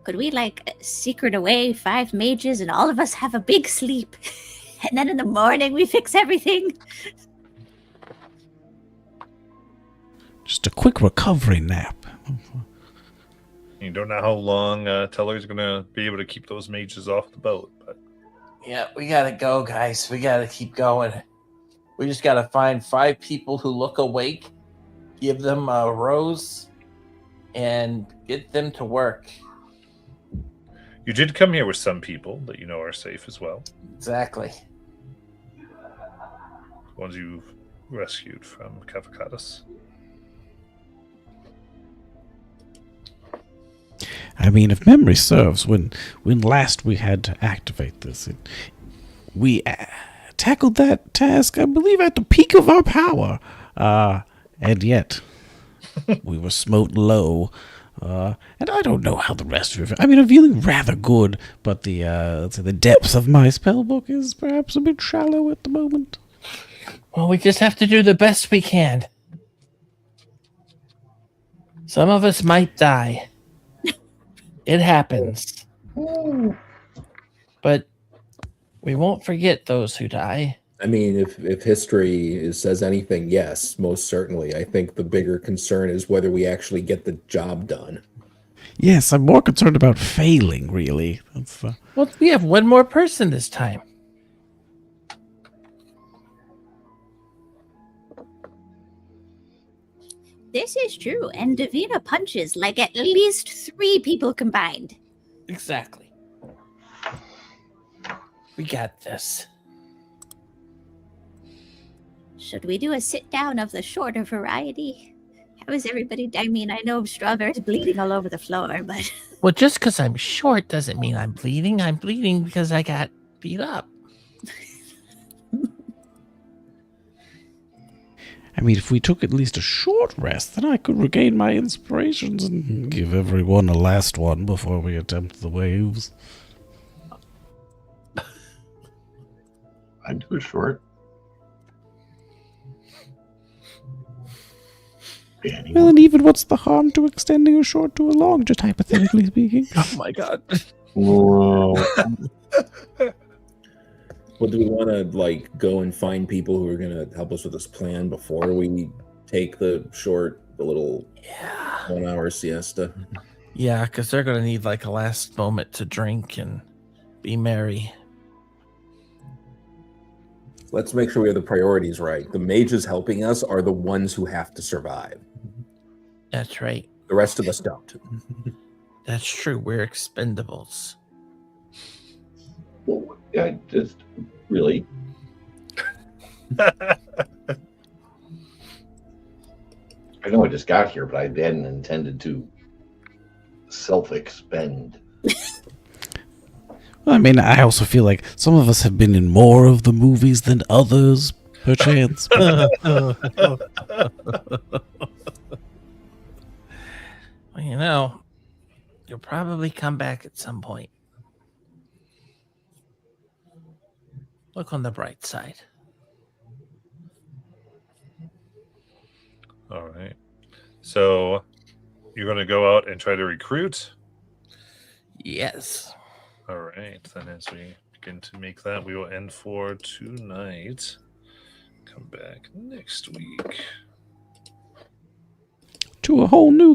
Could we like secret away 5 mages and all of us have a big sleep, and then in the morning we fix everything? Just a quick recovery nap. You don't know how long Teller's going to be able to keep those mages off the boat, but Yeah, we gotta go, guys. We gotta keep going. We just gotta find 5 people who look awake, give them a rose, and get them to work. you did come here with some people that you know are safe as well. Exactly. Ones you've rescued from Cavacatus. I mean, if memory serves, when last we had to activate this, we tackled that task, I believe, at the peak of our power. And yet, we were smote low. And I don't know how the rest of it. I mean, I'm feeling rather good, but the depth of my spellbook is perhaps a bit shallow at the moment. Well, we just have to do the best we can. Some of us might die. It happens. But we won't forget those who die. I mean, if history says anything, yes, most certainly. I think the bigger concern is whether we actually get the job done. Yes, I'm more concerned about failing, really. That's, Well, we have one more person this time. This is true, and Davina punches like at least 3 people combined. Exactly. We got this. Should we do a sit down of the shorter variety? How is everybody? I mean, I know Strawberry's bleeding all over the floor, but Well, just because I'm short doesn't mean I'm bleeding. I'm bleeding because I got beat up. I mean, if we took at least a short rest, then I could regain my inspirations and give everyone a last one before we attempt the waves. I'd do it short. Well, and even what's the harm to extending a short to a long, just hypothetically speaking? Oh my god. Whoa. Well, do we want to go and find people who are going to help us with this plan before we take the little Yeah. 1-hour siesta? Yeah, because they're going to need a last moment to drink and be merry. Let's make sure we have the priorities right. The mages helping us are the ones who have to survive. That's right. The rest of us don't. That's true. We're expendables. Well, I just really. I know I just got here, but I hadn't intended to self-expend. Well, I mean, I also feel like some of us have been in more of the movies than others, perchance. Well, you'll probably come back at some point. Look on the bright side. All right. So you're going to go out and try to recruit? Yes. All right. Then as we begin to make that, we will end for tonight. Come back next week. To a whole new